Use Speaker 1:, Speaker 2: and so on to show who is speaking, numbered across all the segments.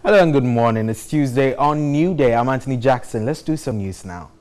Speaker 1: Hello and good morning. It's Tuesday on New Day. I'm Anthony Jackson. Let's do some news now.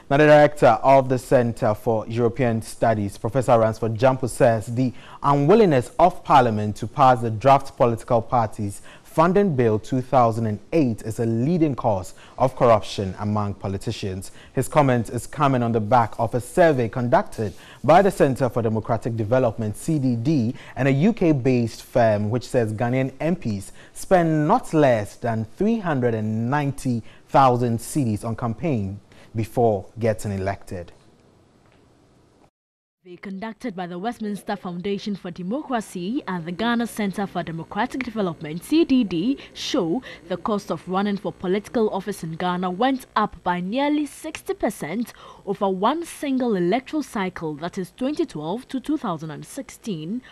Speaker 1: Now, the director of the Center for European Studies, Professor Ransford Jampo, says the unwillingness of Parliament to pass the draft political parties funding bill 2008 is a leading cause of corruption among politicians. His comment is coming on the back of a survey conducted by the Center for Democratic Development, CDD, and a UK-based firm which says Ghanaian MPs spend not less than 390,000 cedis on campaign before getting elected.
Speaker 2: They conducted by the Westminster Foundation for Democracy and the Ghana Center for Democratic Development, CDD, show the cost of running for political office in Ghana went up by nearly 60% over one single electoral cycle, that is 2012 to 2016.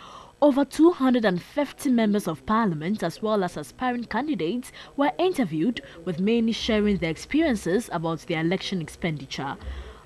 Speaker 2: Over 250 members of parliament as well as aspiring candidates were interviewed, with many sharing their experiences about their election expenditure.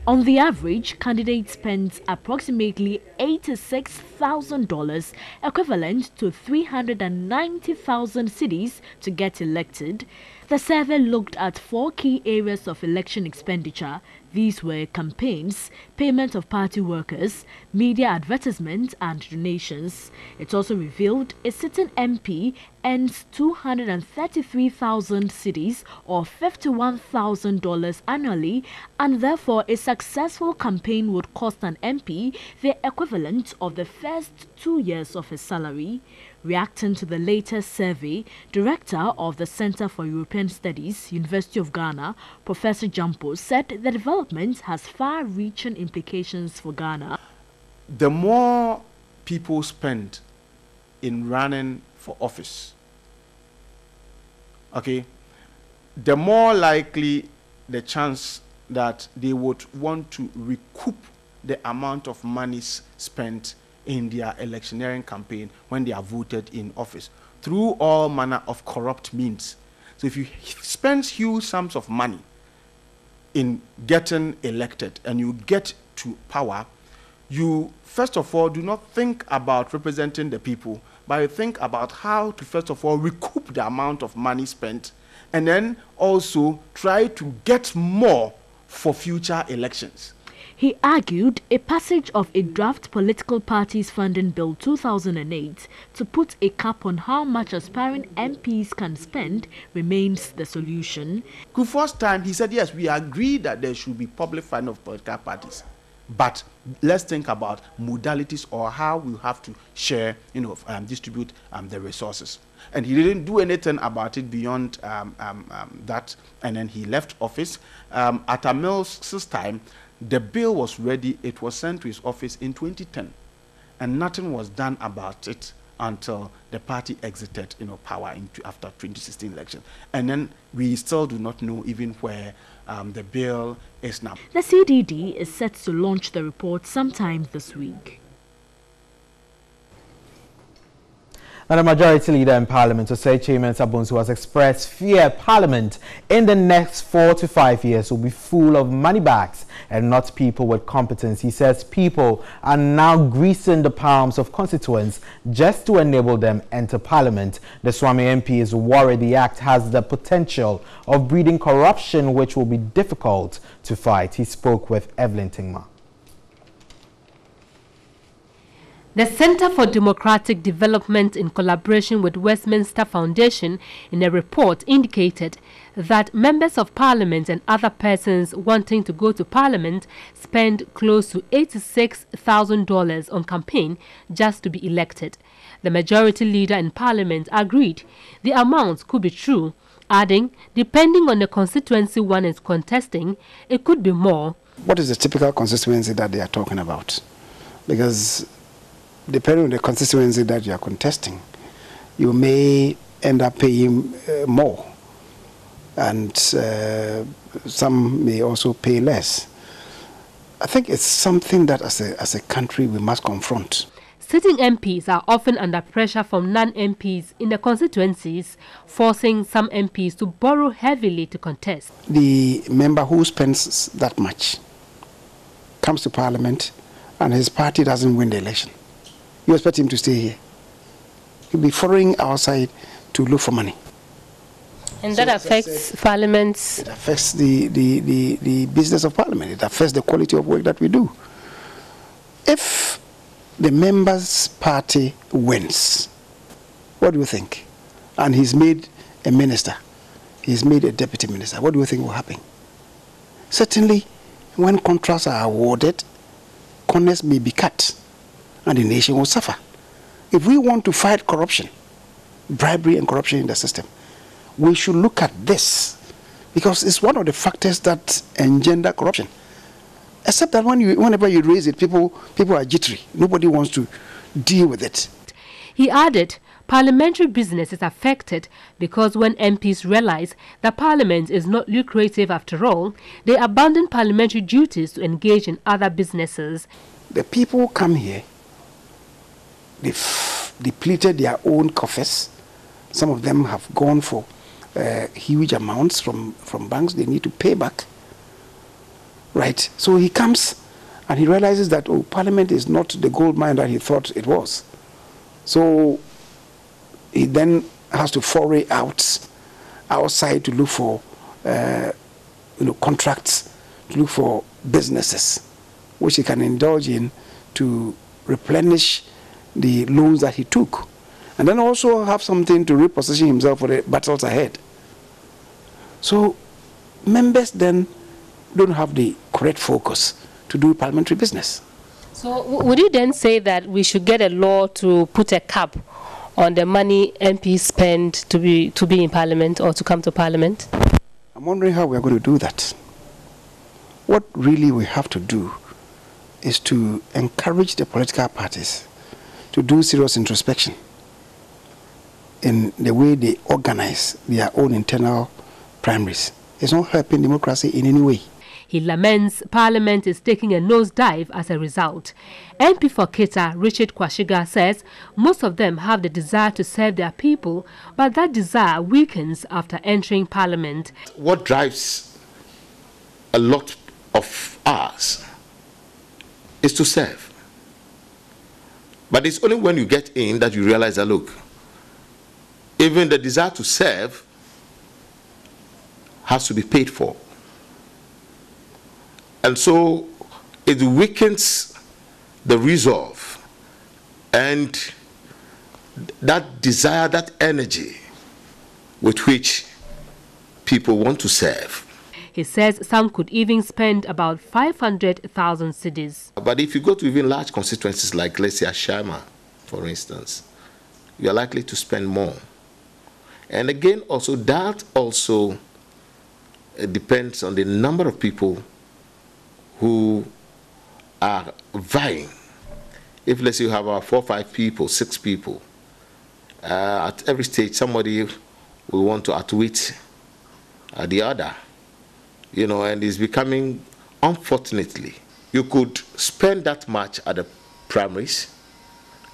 Speaker 2: On the average, candidates spent approximately $86,000, equivalent to 390,000 cedis, to get elected. The survey looked at 4 key areas of election expenditure. These were campaigns, payment of party workers, media advertisement and donations. It also revealed a sitting MP earns 233,000 cedis or $51,000 annually, and therefore a successful campaign would cost an MP the equivalent of the first 2 years of his salary. Reacting to the latest survey, Director of the Center for European Studies, University of Ghana, Professor Jampo, said the development has far-reaching implications for Ghana.
Speaker 3: The more people spend in running for office, okay, the more likely the chance that they would want to recoup the amount of money spent in their electioneering campaign when they are voted in office through all manner of corrupt means. So if you spend huge sums of money in getting elected and you get to power, you first of all do not think about representing the people, but you think about how to first of all recoup the amount of money spent and then also try to get more for future elections.
Speaker 2: He argued a passage of a draft political parties funding bill 2008 to put a cap on how much aspiring MPs can spend remains the solution.
Speaker 3: Kufuor's time, he said, yes, we agree that there should be public funding of political parties, but let's think about modalities or how we have to share, distribute the resources. And he didn't do anything about it beyond that, and then he left office. At Mills' time, the bill was ready. It was sent to his office in 2010, and nothing was done about it until the party exited power after 2016 election. And then we still do not know even where the bill is now.
Speaker 2: The CDD is set to launch the report sometime this week.
Speaker 1: Now, the majority leader in Parliament, Osei Mensah Bonsu, has expressed fear Parliament in the next 4 to 5 years will be full of money bags and not people with competence. He says people are now greasing the palms of constituents just to enable them enter Parliament. The Swami MP is worried the act has the potential of breeding corruption, which will be difficult to fight. He spoke with Evelyn Tingma.
Speaker 4: The Center for Democratic Development, in collaboration with Westminster Foundation, in a report indicated that members of Parliament and other persons wanting to go to Parliament spend close to $86,000 on campaign just to be elected. The majority leader in Parliament agreed the amount could be true, adding, depending on the constituency one is contesting, it could be more.
Speaker 5: What is the typical constituency that they are talking about? Because depending on the constituency that you are contesting, you may end up paying more, and some may also pay less. I think it's something that as a country we must confront.
Speaker 4: sitting MPs are often under pressure from non-MPs in the constituencies, forcing some MPs to borrow heavily to contest.
Speaker 5: The member who spends that much comes to Parliament and his party doesn't win the election. You expect him to stay here. He'll be following outside to look for money.
Speaker 4: And that affects Parliament's...
Speaker 5: It affects the business of Parliament. It affects the quality of work that we do. If the member's party wins, what do you think? And he's made a minister, he's made a deputy minister, what do you think will happen? Certainly, when contracts are awarded, corners may be cut, and the nation will suffer. If we want to fight corruption, bribery and corruption in the system, we should look at this, because it's one of the factors that engender corruption. Except that whenever you raise it, people are jittery. Nobody wants to deal with it.
Speaker 4: He added, parliamentary business is affected because when MPs realize that Parliament is not lucrative after all, they abandon parliamentary duties to engage in other businesses.
Speaker 5: The people come here, they've depleted their own coffers. Some of them have gone for huge amounts from banks they need to pay back. Right, so he comes and he realizes that, oh, Parliament is not the gold mine that he thought it was. So he then has to foray outside to look for contracts, to look for businesses, which he can indulge in to replenish the loans that he took. And then also have something to reposition himself for the battles ahead. So members then don't have the correct focus to do parliamentary business.
Speaker 4: So would you then say that we should get a law to put a cap on the money MPs spend to be in Parliament or to come to Parliament?
Speaker 5: I'm wondering how we're going to do that. What really we have to do is to encourage the political parties to do serious introspection in the way they organize their own internal primaries. It's not helping democracy in any way.
Speaker 4: He laments Parliament is taking a nosedive as a result. MP for Keta, Richard Kwashiga, says most of them have the desire to serve their people, but that desire weakens after entering Parliament.
Speaker 6: What drives a lot of us is to serve. But it's only when you get in that you realize that, look, even the desire to serve has to be paid for. And so it weakens the resolve and that desire, that energy with which people want to serve.
Speaker 4: He says some could even spend about 500,000 cedis.
Speaker 6: But if you go to even large constituencies like, let's say, Ashama, for instance, you are likely to spend more. And again, also, that also depends on the number of people who are vying. If, let's say, you have about 4 or 5 people, 6 people, at every stage somebody will want to outwit the other, and it's becoming, unfortunately, you could spend that much at the primaries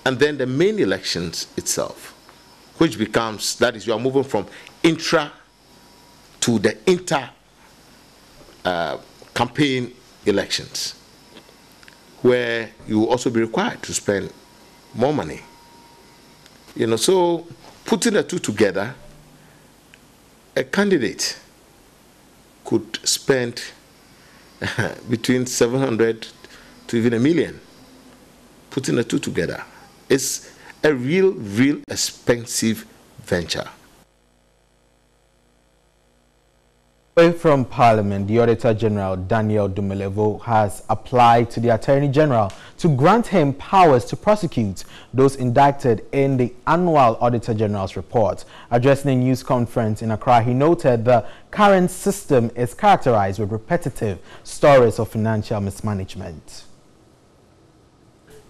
Speaker 6: and then the main elections itself, which becomes, that is, you are moving from intra to the inter campaign elections, where you will also be required to spend more money. So putting the two together, a candidate could spend between 700 to even $1 million. Putting the two together, it's a real expensive venture.
Speaker 1: Away from Parliament, the Auditor General, Daniel Dumelevo, has applied to the Attorney General to grant him powers to prosecute those indicted in the annual Auditor General's report. Addressing a news conference in Accra, he noted the current system is characterized with repetitive stories of financial mismanagement.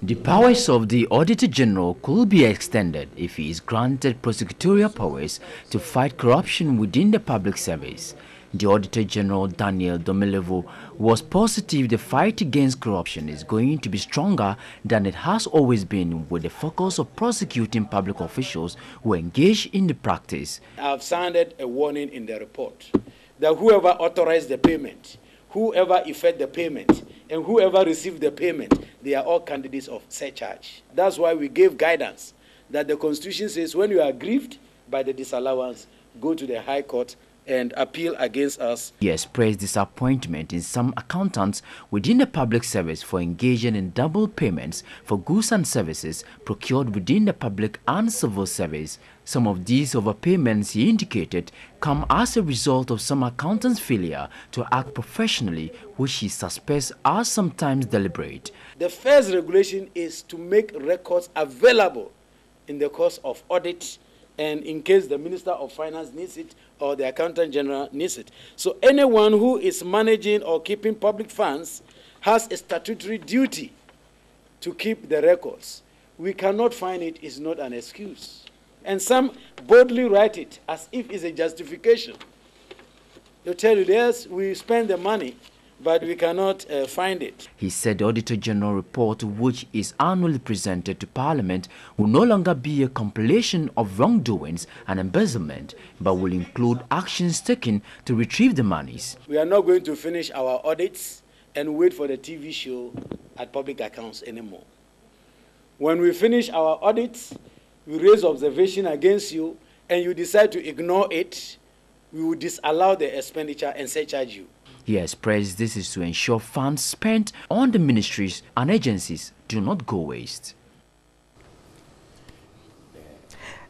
Speaker 7: The powers of the Auditor General could be extended if he is granted prosecutorial powers to fight corruption within the public service. The Auditor General Daniel Domilevo was positive the fight against corruption is going to be stronger than it has always been, with the focus of prosecuting public officials who engage in the practice.
Speaker 8: I have sounded a warning in the report that whoever authorized the payment, whoever effect the payment, and whoever received the payment, they are all candidates of surcharge. That's why we gave guidance that the Constitution says when you are aggrieved by the disallowance, go to the High Court and appeal against us.
Speaker 7: He expressed disappointment in some accountants within the public service for engaging in double payments for goods and services procured within the public and civil service. Some of these overpayments, he indicated, come as a result of some accountants' failure to act professionally, which he suspects are sometimes deliberate.
Speaker 8: The first regulation is to make records available in the course of audit, and in case the Minister of Finance needs it or the Accountant General needs it. So anyone who is managing or keeping public funds has a statutory duty to keep the records. We cannot find it is not an excuse. And some boldly write it as if it's a justification. They'll tell you, yes, we spend the money, but we cannot find it.
Speaker 7: He said the Auditor General report, which is annually presented to Parliament, will no longer be a compilation of wrongdoings and embezzlement, but will include actions taken to retrieve the monies.
Speaker 8: We are not going to finish our audits and wait for the TV show at public accounts anymore. When we finish our audits, we raise observation against you, and you decide to ignore it, we will disallow the expenditure and surcharge you.
Speaker 7: He expressed this is to ensure funds spent on the ministries and agencies do not go waste.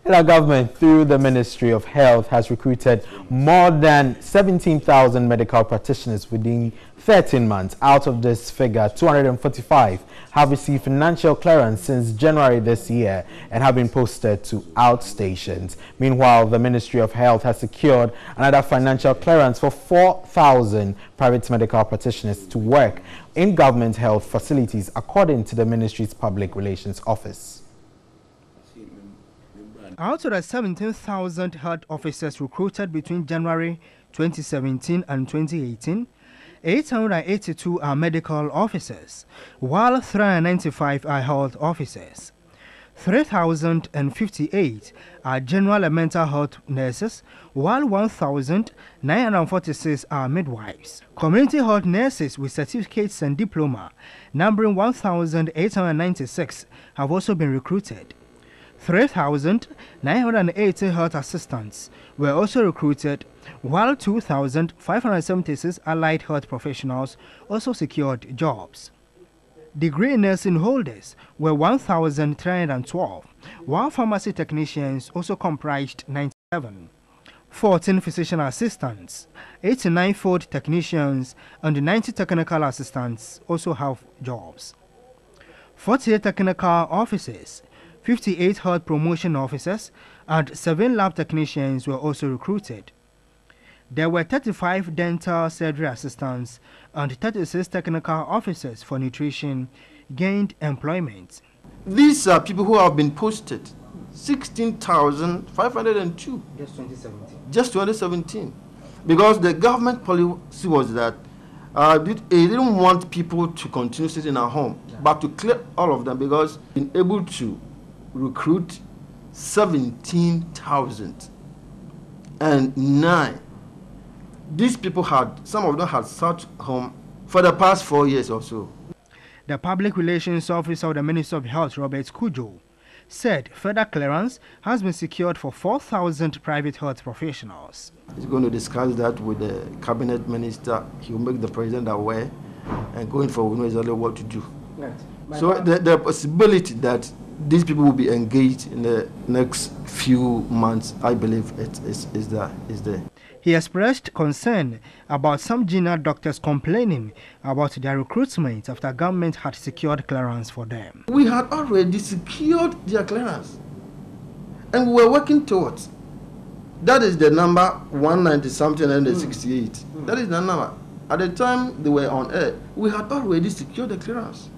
Speaker 1: Our government, through the Ministry of Health, has recruited more than 17,000 medical practitioners within 13 months. Out of this figure, 245 have received financial clearance since January this year and have been posted to outstations. Meanwhile, the Ministry of Health has secured another financial clearance for 4,000 private medical practitioners to work in government health facilities, according to the Ministry's Public Relations Office.
Speaker 9: Out of the 17,000 health officers recruited between January 2017 and 2018, 882 are medical officers, while 395 are health officers. 3,058 are general and mental health nurses, while 1,946 are midwives. Community health nurses with certificates and diploma, numbering 1,896, have also been recruited. 3,980 health assistants were also recruited, while 2,576 allied health professionals also secured jobs. Degree nursing holders were 1,312, while pharmacy technicians also comprised 97. 14 physician assistants, 89 food technicians, and 90 technical assistants also have jobs. 48 technical officers, 58 health promotion officers, and 7 lab technicians were also recruited. There were 35 dental surgery assistants and 36 technical officers for nutrition gained employment.
Speaker 3: These are people who have been posted, 16,502.
Speaker 9: Just 2017.
Speaker 3: Just 2017. Because the government policy was that it didn't want people to continue sitting at home, but to clear all of them, because been able to recruit 17,009. These people some of them had sat home for the past 4 years or so.
Speaker 9: The Public Relations Officer of the Minister of Health, Robert Kujo, said further clearance has been secured for 4,000 private health professionals.
Speaker 3: He's going to discuss that with the cabinet minister. He will make the president aware, and going forward, we know exactly what to do.
Speaker 9: Right.
Speaker 3: So the possibility that these people will be engaged in the next few months, I believe is there.
Speaker 9: He expressed concern about some junior doctors complaining about their recruitment after government had secured clearance for them.
Speaker 3: We had already secured their clearance, and we were working towards. That is the number 190 something and the 68. That is the number. At the time they were on air, we had already secured the clearance.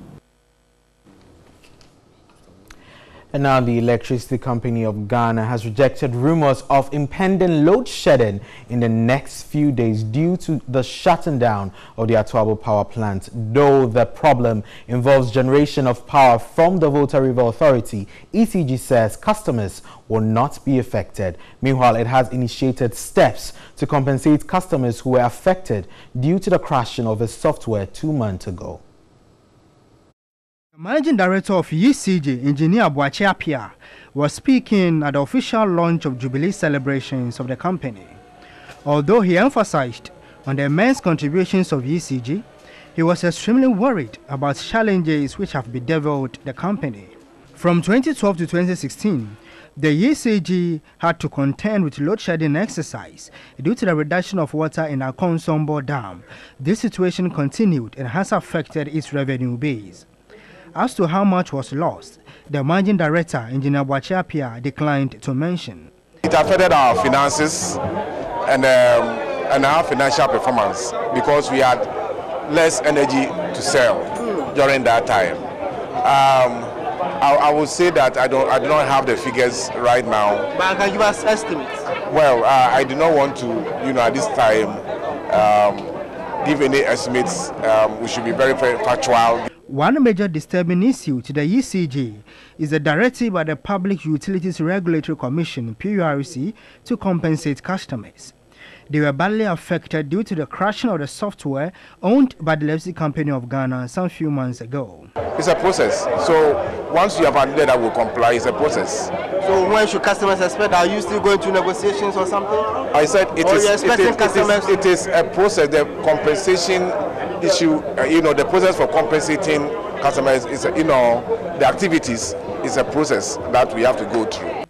Speaker 1: And now the Electricity Company of Ghana has rejected rumors of impending load shedding in the next few days due to the shutting down of the Atuabo power plant. Though the problem involves generation of power from the Volta River Authority, ECG says customers will not be affected. Meanwhile, it has initiated steps to compensate customers who were affected due to the crashing of its software 2 months ago.
Speaker 9: Managing Director of ECG, Engineer Boache Apia, was speaking at the official launch of Jubilee celebrations of the company. Although he emphasized on the immense contributions of ECG, he was extremely worried about challenges which have bedeviled the company. From 2012 to 2016, the ECG had to contend with load shedding exercise due to the reduction of water in Akonsombo Dam. This situation continued and has affected its revenue base. As to how much was lost, the Managing Director, Engineer Boache Apia, declined to mention.
Speaker 10: It affected our finances and our financial performance because we had less energy to sell during that time. I would say that I do not have the figures right now.
Speaker 11: But can you give us estimates?
Speaker 10: Well, I do not want to, at this time, give any estimates. We should be very, very factual.
Speaker 9: One major disturbing issue to the ECG is the directive by the Public Utilities Regulatory Commission, PURC, to compensate customers. They were badly affected due to the crashing of the software owned by the Electricity Company of Ghana some few months ago.
Speaker 10: It's a process. So once you have admitted that will comply, it's a process.
Speaker 11: So when should customers expect? Are you still going to negotiations or something?
Speaker 10: I said it is a process. The compensation issue, the process for compensating customers is, the activities is a process that we have to go through.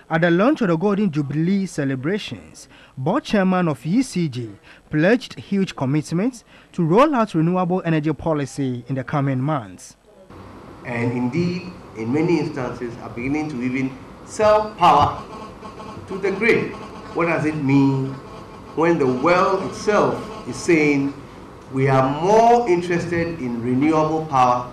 Speaker 9: At the launch of the Golden Jubilee celebrations, board chairman of ECG pledged huge commitments to roll out renewable energy policy in the coming months.
Speaker 12: And indeed, in many instances, are beginning to even sell power to the grid. What does it mean when the world itself is saying we are more interested in renewable power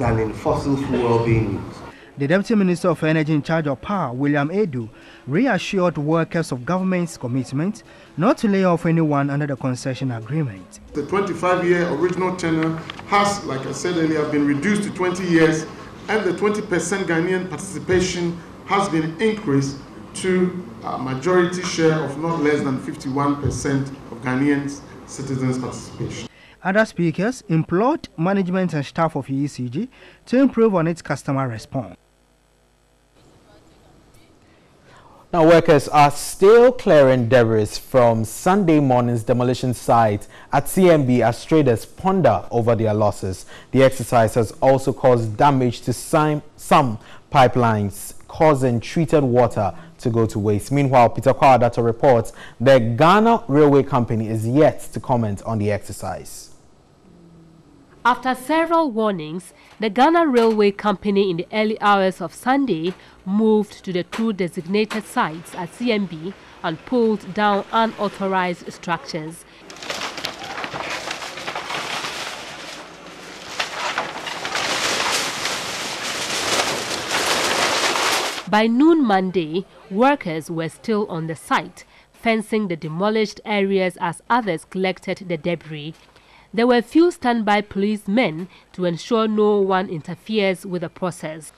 Speaker 12: than in fossil fuel being used?
Speaker 9: The Deputy Minister of Energy in charge of power, William Edu, reassured workers of government's commitment not to lay off anyone under the concession agreement.
Speaker 13: The 25-year original tenure has, like I said earlier, been reduced to 20 years, and the 20% Ghanaian participation has been increased to a majority share of not less than 51% of Ghanaian citizens' participation.
Speaker 9: Other speakers implored management and staff of ECG to improve on its customer response.
Speaker 1: Now, workers are still clearing debris from Sunday morning's demolition site at CMB as traders ponder over their losses. The exercise has also caused damage to some pipelines, causing treated water to go to waste. Meanwhile, Peter Kwadato reports the Ghana Railway Company is yet to comment on the exercise.
Speaker 4: After several warnings, the Ghana Railway Company in the early hours of Sunday moved to the two designated sites at CMB and pulled down unauthorized structures. By noon Monday, workers were still on the site, fencing the demolished areas as others collected the debris. There were few standby policemen to ensure no one interferes with the process.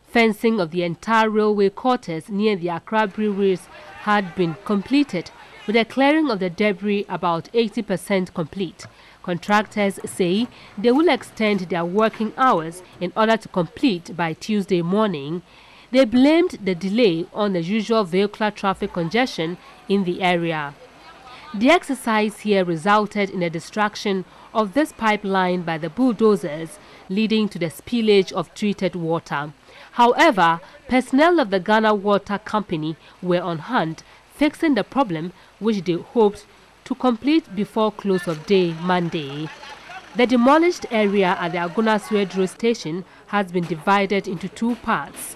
Speaker 4: Fencing of the entire railway quarters near the Accra breweries had been completed, with the clearing of the debris about 80% complete. Contractors say they will extend their working hours in order to complete by Tuesday morning. They blamed the delay on the usual vehicular traffic congestion in the area. The exercise here resulted in the destruction of this pipeline by the bulldozers, leading to the spillage of treated water. However, personnel of the Ghana Water Company were on hand, fixing the problem, which they hoped to complete before close of day Monday. The demolished area at the Aguna Swedro station has been divided into two parts.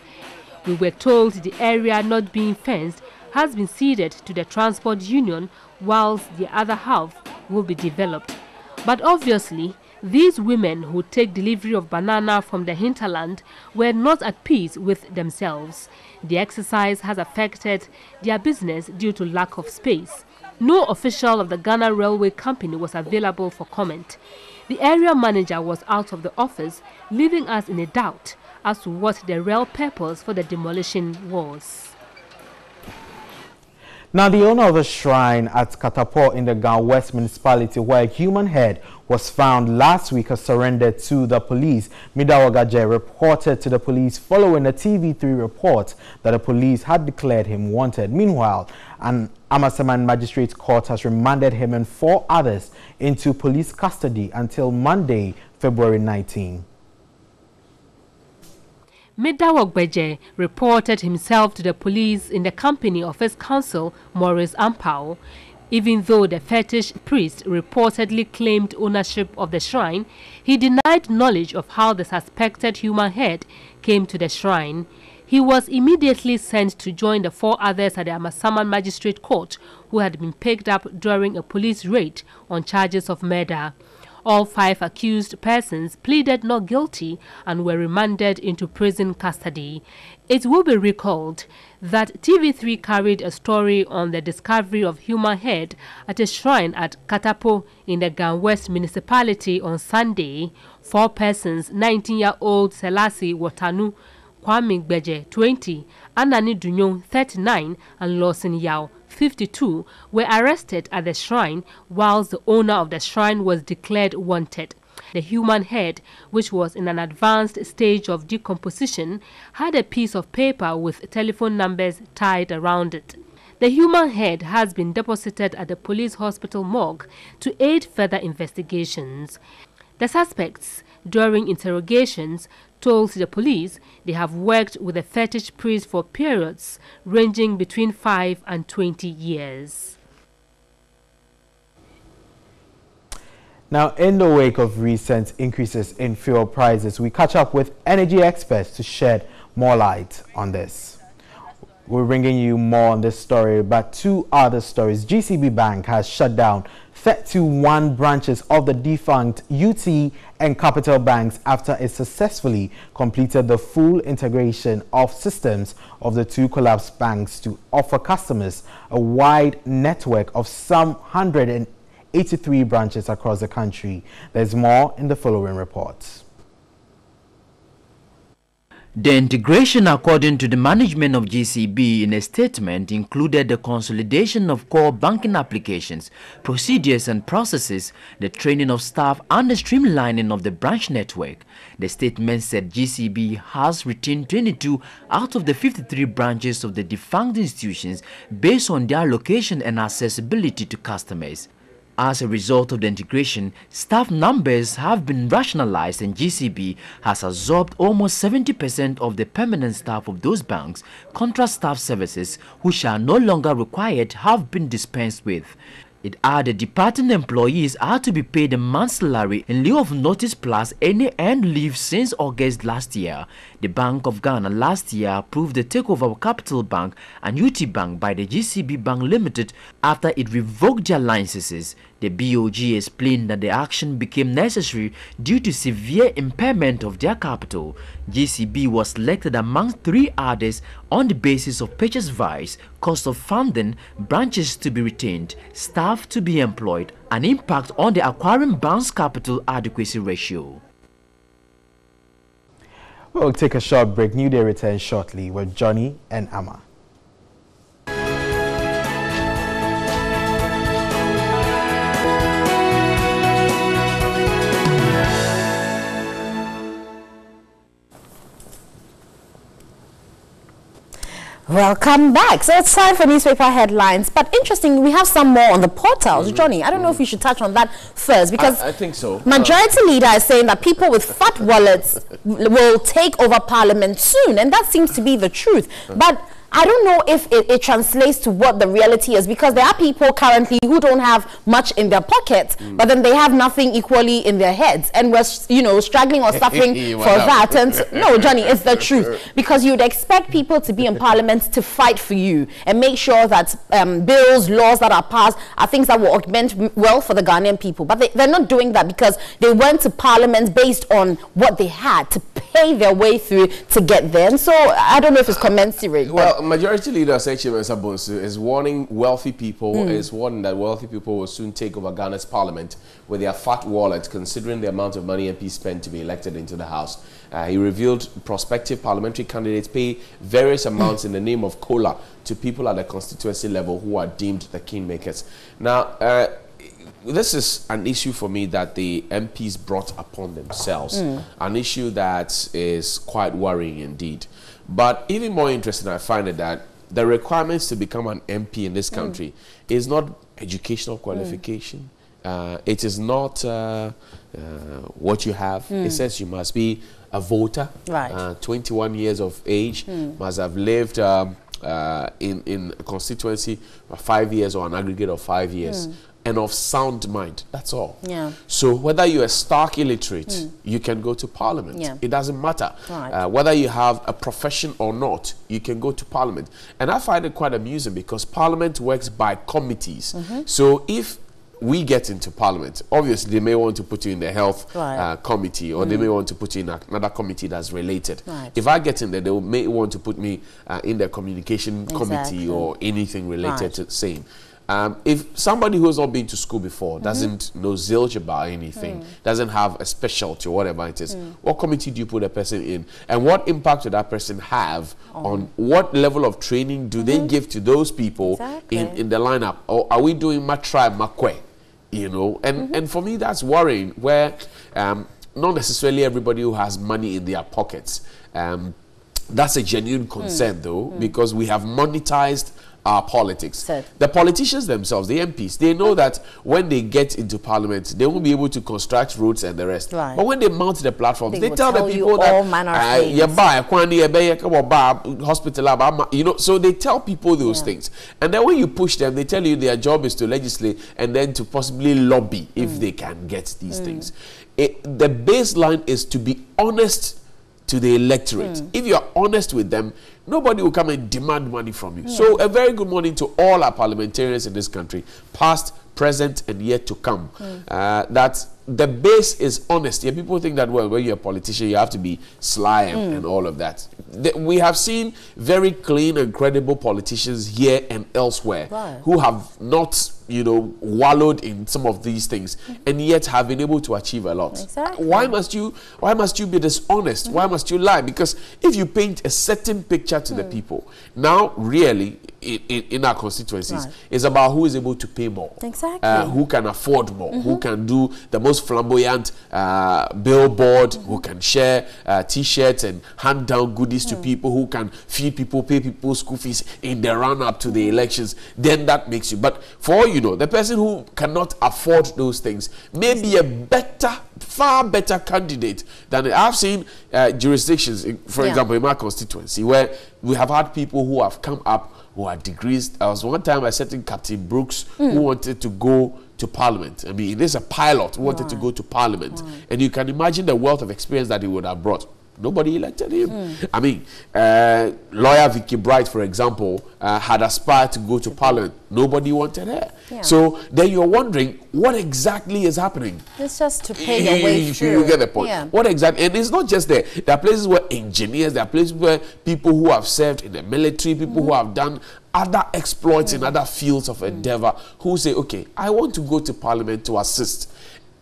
Speaker 4: We were told the area not being fenced has been ceded to the Transport Union, whilst the other half will be developed. But obviously, These women who take delivery of banana from the hinterland were not at peace with themselves. The exercise has affected their business due to lack of space. No official of the Ghana Railway Company was available for comment. The area manager was out of the office, leaving us in a doubt as to what the real purpose for the demolition was.
Speaker 1: Now, the owner of a shrine at Katapo in the Ghana West municipality, where a human head was found last week, has surrendered to the police. Midawagaje reported to the police following a TV3 report that the police had declared him wanted. Meanwhile, an Amasaman Magistrates Court has remanded him and 4 others into police custody until Monday, February 19.
Speaker 4: Midawagbeje reported himself to the police in the company of his counsel, Maurice Ampao. Even though the fetish priest reportedly claimed ownership of the shrine, he denied knowledge of how the suspected human head came to the shrine. He was immediately sent to join the 4 others at the Amasaman Magistrate Court who had been picked up during a police raid on charges of murder. All 5 accused persons pleaded not guilty and were remanded into prison custody. It will be recalled that TV3 carried a story on the discovery of human head at a shrine at Katapo in the Ghana West municipality on Sunday. 4 persons, 19-year-old Selassie Watanu, Kwame Gbeje, 20, Anani Dunyon, 39, and Lawson Yao, 52, were arrested at the shrine, whilst the owner of the shrine was declared wanted. The human head, which was in an advanced stage of decomposition, had a piece of paper with telephone numbers tied around it. The human head has been deposited at the police hospital morgue to aid further investigations. The suspects, during interrogations, told the police they have worked with a fetish priest for periods ranging between 5 and 20 years.
Speaker 1: Now, in the wake of recent increases in fuel prices, we catch up with energy experts to shed more light on this. We're bringing you more on this story, but 2 other stories. GCB Bank has shut down 31 branches of the defunct UT and Capital banks after it successfully completed the full integration of systems of the 2 collapsed banks to offer customers a wide network of some 183 branches across the country. There's more in the following report.
Speaker 7: The integration, according to the management of GCB in a statement, included the consolidation of core banking applications, procedures and processes, the training of staff and the streamlining of the branch network. The statement said GCB has retained 22 out of the 53 branches of the defunct institutions based on their location and accessibility to customers. As a result of the integration, staff numbers have been rationalized and GCB has absorbed almost 70% of the permanent staff of those banks. Contract staff services, which are no longer required, have been dispensed with. It added departing employees are to be paid a month's salary in lieu of notice plus any earned leave since August last year. The Bank of Ghana last year approved the takeover of Capital Bank and UT Bank by the GCB Bank Limited after it revoked their licenses. The BOG explained that the action became necessary due to severe impairment of their capital. GCB was selected amongst 3 others on the basis of purchase price, cost of funding, branches to be retained, staff to be employed, and impact on the acquiring bank's capital adequacy ratio.
Speaker 1: We'll take a short break. NewDay returns shortly with Johnny and Amma.
Speaker 14: Welcome back. So it's time for newspaper headlines, but interesting, we have some more on the portals. Johnny, I don't know if we should touch on that first, because
Speaker 6: I think so.
Speaker 14: Majority Leader is saying that people with fat wallets will take over Parliament soon, and that seems to be the truth. But I don't know if it translates to what the reality is, because there are people currently who don't have much in their pockets, but then they have nothing equally in their heads, and we're, you know, struggling or suffering for that. And no, Johnny, it's the truth, because you'd expect people to be in Parliament to fight for you and make sure that bills, laws that are passed are things that will augment wealth for the Ghanaian people. But they're not doing that, because they went to Parliament based on what they had to pay their way through to get there. And so I don't know if it's commensurate.
Speaker 15: Well, Majority Leader Sechi Mensah-Bonsu is warning wealthy people, is warning that wealthy people will soon take over Ghana's parliament with their fat wallets, considering the amount of money MPs spend to be elected into the House. He revealed prospective parliamentary candidates pay various amounts in the name of cola to people at the constituency level who are deemed the kingmakers. Now, this is an issue for me that the MPs brought upon themselves, an issue that is quite worrying indeed. But even more interesting, I find it that the requirements to become an MP in this country is not educational qualification. It is not what you have. It says you must be a voter, 21 years of age, must have lived in a constituency for 5 years or an aggregate of 5 years. And of sound mind. That's all. Yeah. So whether you're a stark illiterate, you can go to Parliament. Yeah. It doesn't matter. Right. Whether you have a profession or not, you can go to Parliament. And I find it quite amusing because Parliament works by committees. So if we get into Parliament, obviously they may want to put you in the health committee, or they may want to put you in another committee that's related. Right. If I get in there, they may want to put me in the communication committee or anything related to the same. If somebody who's not been to school before doesn't know zilch about anything, doesn't have a specialty or whatever it is, what committee do you put a person in? And what impact would that person have on what level of training do they give to those people in the lineup? Or are we doing matra makwe? You know, and for me that's worrying, where not necessarily everybody who has money in their pockets. That's a genuine concern though, because we have monetized our politics. The politicians themselves, the MPs, they know that when they get into Parliament, they won't be able to construct roads and the rest. But when they mount the platforms, they tell the people that hospital, you know, so they tell people those things. And then when you push them, they tell you their job is to legislate and then to possibly lobby if they can get these things. The baseline is to be honest to the electorate. If you're honest with them, nobody will come and demand money from you. So a very good morning to all our parliamentarians in this country, past, present, and yet to come. That the base is honesty. And people think that, well, when you're a politician, you have to be sly and all of that. We have seen very clean and credible politicians here and elsewhere who have not, you know, wallowed in some of these things and yet have been able to achieve a lot. Why must you be dishonest? Why must you lie? Because if you paint a certain picture to the people, now really in our constituencies is about who is able to pay more, who can afford more, who can do the most flamboyant billboard, who can share t-shirts and hand down goodies to people, who can feed people, pay people school fees in the run-up to the elections. Then that makes you. But for all you know, the person who cannot afford those things may be a better, far better candidate than I've seen jurisdictions, for example, in my constituency, where we have had people who have come up who are degrees. There was one time a certain Captain Brooks who wanted to go to Parliament. I mean, there's a pilot who wanted to go to Parliament. And you can imagine the wealth of experience that he would have brought. Nobody elected him. I mean, lawyer Vicky Bright, for example, had aspired to go to Parliament. Nobody wanted her. So then you're wondering, what exactly is happening?
Speaker 14: It's just to pay your way through.
Speaker 15: You get the point. What exactly? And it's not just there. There are places where engineers, there are places where people who have served in the military, people who have done other exploits in other fields of endeavor, who say, okay, I want to go to Parliament to assist.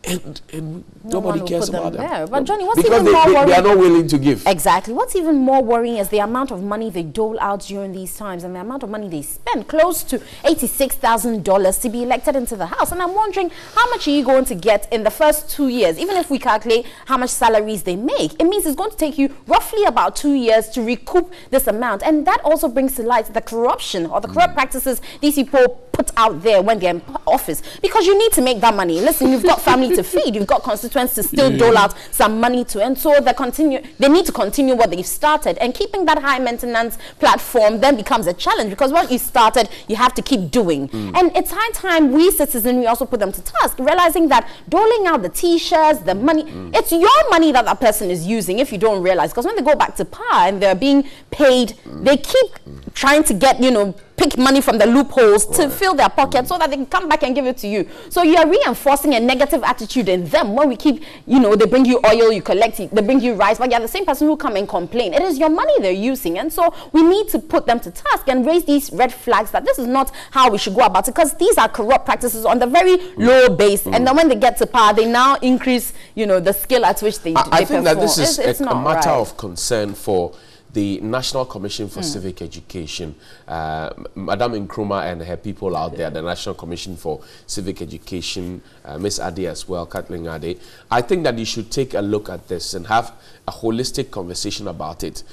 Speaker 15: And nobody cares about them.
Speaker 14: But Johnny, what's
Speaker 15: because
Speaker 14: even more worrying?
Speaker 15: They are not willing to give.
Speaker 14: Exactly. What's even more worrying is the amount of money they dole out during these times and the amount of money they spend, close to $86,000 to be elected into the House. And I'm wondering, how much are you going to get in the first 2 years? Even if we calculate how much salaries they make, it means it's going to take you roughly about 2 years to recoup this amount. And that also brings to light the corruption or the corrupt practices these people put out there when they're in office, because you need to make that money. Listen, you've got family to feed, you've got constituents to still dole out some money to, and so they need to continue what they've started, and keeping that high maintenance platform then becomes a challenge, because what you started you have to keep doing. And it's high time we citizens, we also put them to task, realizing that doling out the t-shirts, the money, it's your money that that person is using if you don't realize, because when they go back to power and they're being paid, they keep trying to get, you know, pick money from the loopholes to fill their pockets so that they can come back and give it to you. So you are reinforcing a negative attitude in them when we keep, you know, they bring you oil, you collect it, they bring you rice, but you're the same person who come and complain. It is your money they're using, and so we need to put them to task and raise these red flags that this is not how we should go about it, because these are corrupt practices on the very low base, and then when they get to power, they now increase, you know, the skill at which they
Speaker 15: I think
Speaker 14: perform.
Speaker 15: that this is
Speaker 14: it's
Speaker 15: a matter
Speaker 14: right.
Speaker 15: of concern for the National Commission for Civic Education, Madam Nkrumah and her people out there, the National Commission for Civic Education, Miss Ade as well, Kathleen Ade. I think that you should take a look at this and have a holistic conversation about it.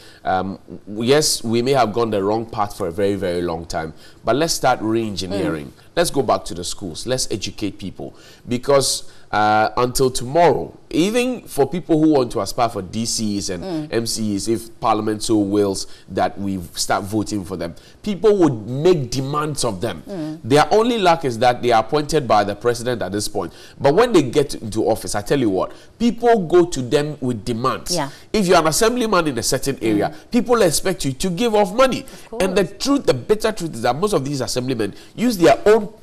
Speaker 15: Yes, we may have gone the wrong path for a very, very long time, but let's start re-engineering. Let's go back to the schools. Let's educate people, because until tomorrow, even for people who want to aspire for DCs and MCs, if Parliament so wills that we start voting for them, people would make demands of them. Their only luck is that they are appointed by the president at this point. But when they get into office, I tell you what, people go to them with demands. If you're an assemblyman in a certain area, people expect you to give off money. And the truth, the bitter truth is that most of these assemblymen use their own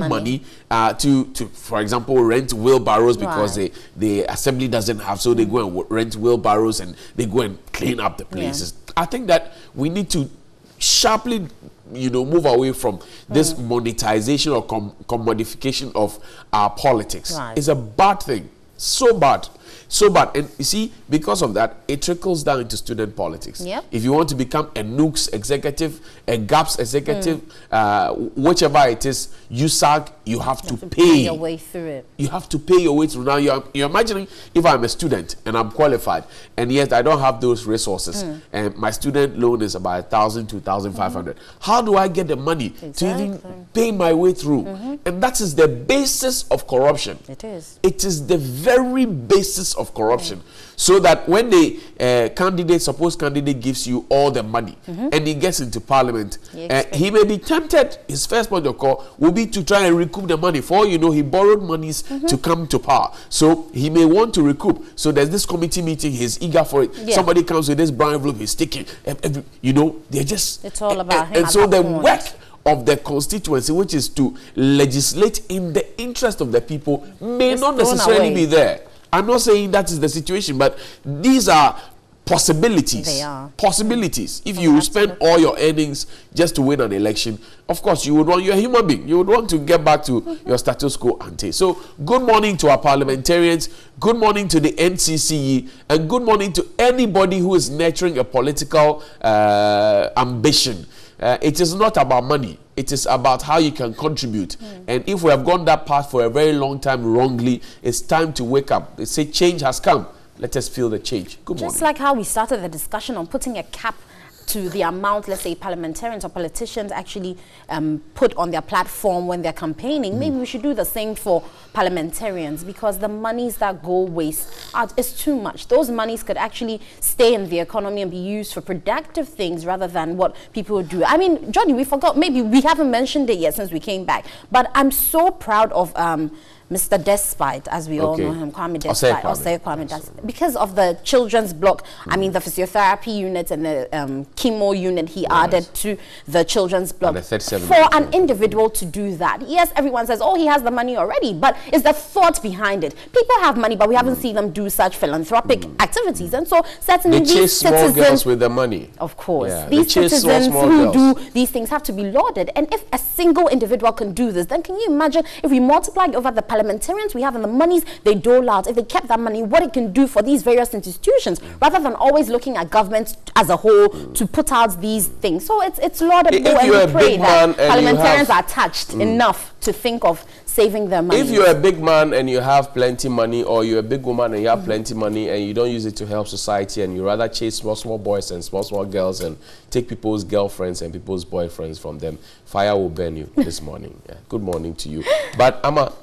Speaker 15: money to for example, rent wheelbarrows, because the assembly doesn't have, so they go and rent wheelbarrows and they go and clean up the places. I think that we need to sharply, you know, move away from this monetization or commodification of our politics. It's a bad thing, so bad. So bad. And you see, because of that, it trickles down into student politics. If you want to become a NUCS executive, a GAPS executive, whichever it is, USAG, you have to pay
Speaker 14: your way through it.
Speaker 15: You have to pay your way through. Now, you're imagining if I'm a student and I'm qualified, and yet I don't have those resources, and my student loan is about 1,000 to 1,500. How do I get the money to even pay my way through? And that is the basis of corruption.
Speaker 14: It is.
Speaker 15: It is the very basis of corruption. So that when the supposed candidate gives you all the money and he gets into parliament, he may be tempted, his first point of call will be to try and recoup the money. For all you know, he borrowed monies to come to power. So he may want to recoup. So there's this committee meeting, he's eager for it. Somebody comes with this brown envelope, he's taking, you know, they're just...
Speaker 14: It's all about him.
Speaker 15: And so the work of the constituency, which is to legislate in the interest of the people, may not necessarily be there. I'm not saying that is the situation, but these are possibilities.
Speaker 14: They are.
Speaker 15: Possibilities. If you spend all your earnings just to win an election, of course, you would want, you're a human being, you would want to get back to your status quo ante. So, good morning to our parliamentarians, good morning to the NCCE, and good morning to anybody who is nurturing a political ambition. It is not about money. It is about how you can contribute. And if we have gone that path for a very long time wrongly, it's time to wake up. They say change has come. Let us feel the change. Good morning.
Speaker 14: Just like how we started the discussion on putting a cap to the amount, let's say, parliamentarians or politicians actually put on their platform when they're campaigning. Maybe we should do the same for parliamentarians, because the monies that go waste is too much. Those monies could actually stay in the economy and be used for productive things rather than what people do. I mean, Johnny, we forgot, maybe we haven't mentioned it yet since we came back, but I'm so proud of Mr. Despite, as we all know him, Kwame Despite, Kwame Despite, because of the children's block, I mean the physiotherapy unit and the chemo unit he added to the children's block. For an individual to do that, yes, everyone says, oh, he has the money already, but it's the thought behind it. People have money, but we haven't seen them do such philanthropic activities, and so certainly these citizens, small girls
Speaker 15: with the money.
Speaker 14: Of course, these citizens who do these things have to be lauded, and if a single individual can do this, then can you imagine if we multiply over the parliamentarians we have and the monies they dole out, if they kept that money, what it can do for these various institutions, rather than always looking at government as a whole to put out these things. So it's laudable, and we pray that parliamentarians are touched enough to think of saving their money.
Speaker 15: If you're a big man and you have plenty money, or you're a big woman and you have plenty money and you don't use it to help society, and you rather chase small boys and small girls and take people's girlfriends and people's boyfriends from them, fire will burn you this morning. Yeah. Good morning to you. But Amma,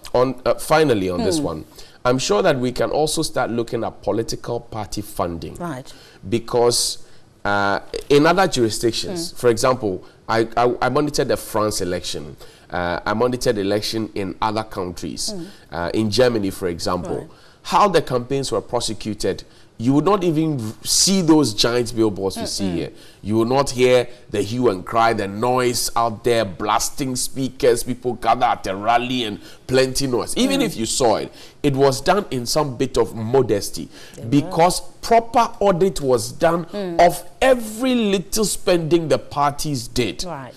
Speaker 15: finally on this one, I'm sure that we can also start looking at political party funding.
Speaker 14: Right.
Speaker 15: Because in other jurisdictions, for example, I monitored the France election. I monitored election in other countries. In Germany, for example, how the campaigns were prosecuted, you would not even see those giant billboards we see here. You will not hear the hue and cry, the noise out there, blasting speakers, people gather at a rally and plenty noise. Even if you saw it, it was done in some bit of modesty because proper audit was done of every little spending the parties did.
Speaker 14: Right.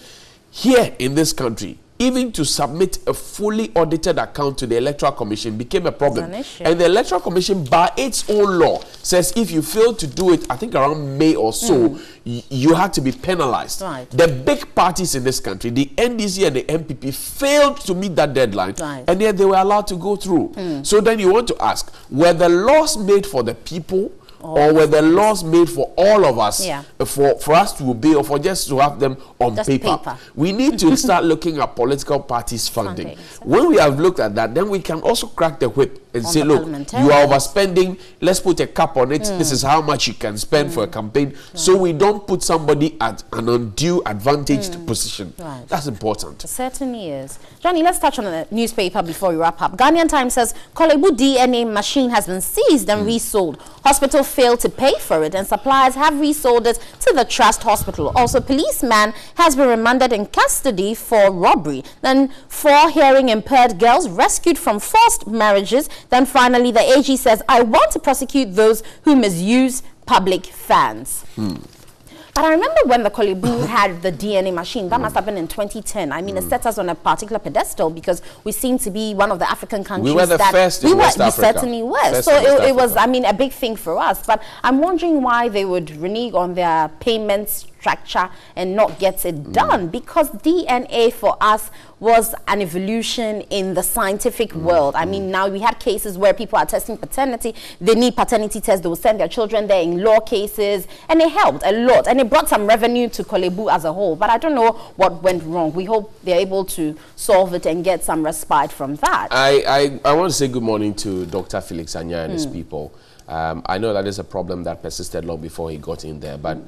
Speaker 15: Here in this country, even to submit a fully audited account to the Electoral Commission became a problem. And the Electoral Commission, by its own law, says if you fail to do it, I think around May or so, you have to be penalized.
Speaker 14: Right.
Speaker 15: The big parties in this country, the NDC and the MPP, failed to meet that deadline, and yet they were allowed to go through. So then you want to ask, were the laws made for the people, or were the laws made for all of us, for us to obey, or for just to have them on paper? We need to start looking at political parties funding. When we have looked at that, then we can also crack the whip and say, look, you are overspending, let's put a cap on it. This is how much you can spend for a campaign, so we don't put somebody at an undue advantaged position. That's important.
Speaker 14: It certainly is. Johnny, let's touch on the newspaper before we wrap up. Ghanaian Times says Kolebu DNA machine has been seized and resold. Hospital failed to pay for it, and suppliers have resold it to the Trust Hospital. Also, policeman has been remanded in custody for robbery. Then 4 hearing impaired girls rescued from forced marriages. Then finally, the AG says, I want to prosecute those who misuse public funds. But I remember when the Kolebu had the DNA machine, that must have been in 2010. I mean, it set us on a particular pedestal because we seem to be one of the African countries.
Speaker 15: We were the first in West Africa.
Speaker 14: We certainly were. So it was, I mean, a big thing for us. But I'm wondering why they would renege on their payment structure and not get it done, because DNA for us was an evolution in the scientific world. I mean, now we had cases where people are testing paternity, they need paternity tests, they will send their children there in law cases, and it helped a lot, and it brought some revenue to Kolebu as a whole. But I don't know what went wrong. We hope they're able to solve it and get some respite from that.
Speaker 15: I want to say good morning to Dr. Felix Anya and his people. I know that is a problem that persisted long before he got in there, but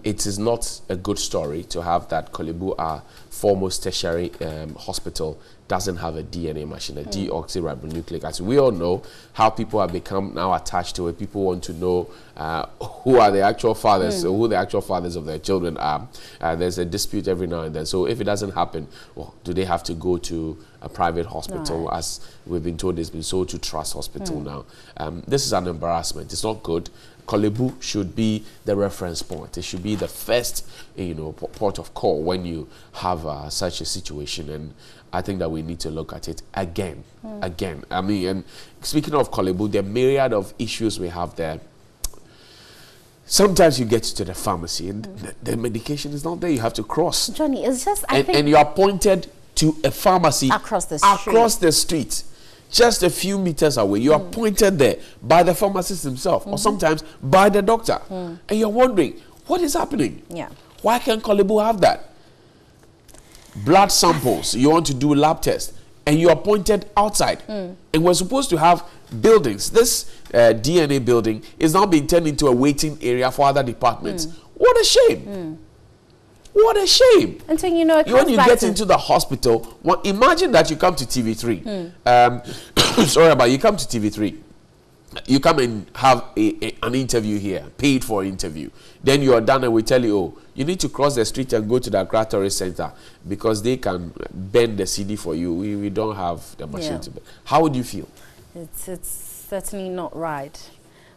Speaker 15: it is not a good story to have that Kolebu, our foremost tertiary hospital, doesn't have a DNA machine, a deoxyribonucleic acid. We all know how people have become now attached to it. People want to know who are the actual fathers, who the actual fathers of their children are. There's a dispute every now and then. So if it doesn't happen, well, do they have to go to a private hospital, as we've been told it's been sold to Trust Hospital now? This is an embarrassment. It's not good. Kolebu should be the reference point. It should be the first, port of call when you have such a situation. And I think that we need to look at it again. I mean, and speaking of Kolebu, the myriad of issues we have there. Sometimes you get to the pharmacy and the medication is not there. You have to cross.
Speaker 14: Johnny, it's just, I think...
Speaker 15: And you are pointed to a pharmacy
Speaker 14: across the street.
Speaker 15: Just a few meters away. You are pointed there by the pharmacist himself, or sometimes by the doctor. And you're wondering, what is happening? Why can't Kolebu have that? Blood samples, you want to do lab tests, and you are pointed outside. And we're supposed to have buildings. This DNA building is now being turned into a waiting area for other departments. What a shame. What a shame.
Speaker 14: And so,
Speaker 15: when you get into the hospital, well, imagine that you come to TV3. Sorry about you come to TV3. You come and have an interview here, paid for an interview. Then you are done and we tell you, oh, you need to cross the street and go to the Accra Tourist Center because they can bend the CD for you. We don't have the machine to bend. How would you feel?
Speaker 14: It's certainly not right.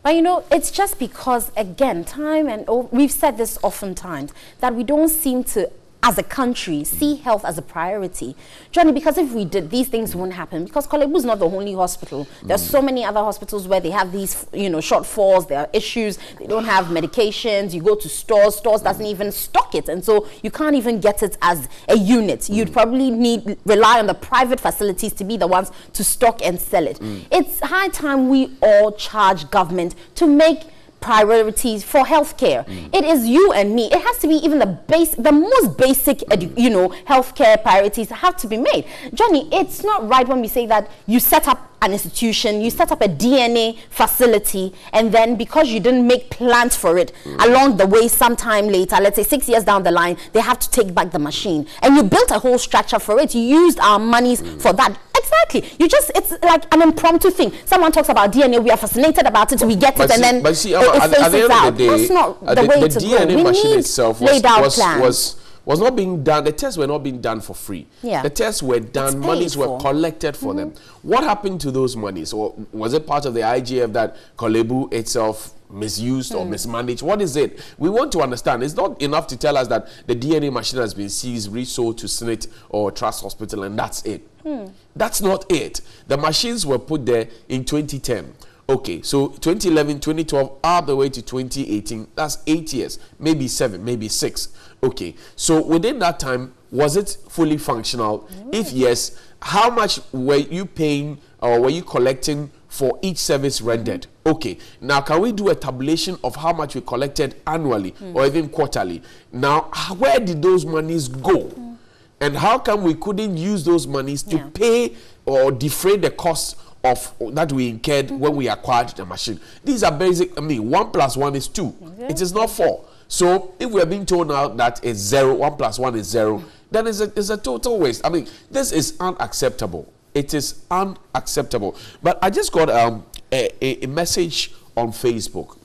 Speaker 14: But it's just because, again, time and we've said this oftentimes, that we don't seem to as a country, see health as a priority. Johnny, because if we did, these things won't happen. Because Kolebu is not the only hospital. There's so many other hospitals where they have these, you know, shortfalls, there are issues, they don't have medications, you go to stores doesn't even stock it, and so you can't even get it as a unit. You'd probably rely on the private facilities to be the ones to stock and sell it. It's high time we all charge government to make priorities for healthcare. It is you and me. It has to be even the most basic, you know, healthcare priorities have to be made. Johnny, it's not right when we say that you set up an institution, you set up a DNA facility, and then because you didn't make plans for it along the way, sometime later, let's say 6 years down the line, they have to take back the machine. And you built a whole structure for it. You used our monies for that. Exactly. It's like an impromptu thing. Someone talks about DNA, we are fascinated about it, we get it, and then
Speaker 15: but see, at the end of the day,
Speaker 14: that's not the way to go.
Speaker 15: DNA machine itself was not being done. The tests were not being done for free. The tests were done, monies were collected for them. What happened to those monies? Or was it part of the IGF that Kolebu itself misused or mismanaged? What is it? We want to understand. It's not enough to tell us that the DNA machine has been seized, resold to SNIT or Trust Hospital, and that's it. That's not it. The machines were put there in 2010. Okay, so 2011, 2012, all the way to 2018, that's 8 years, maybe 7, maybe 6. Okay, so within that time, was it fully functional? If yes, how much were you paying or were you collecting for each service rendered? Okay, now can we do a tabulation of how much we collected annually or even quarterly? Now, where did those monies go? And how come we couldn't use those monies to pay or defray the costs of that we incurred when we acquired the machine? These are basic. I mean, 1 + 1 is 2. It is not 4. So if we are being told now that it's 0, 1 + 1 is 0, then it's a total waste. I mean, this is unacceptable. It is unacceptable. But I just got a message on Facebook.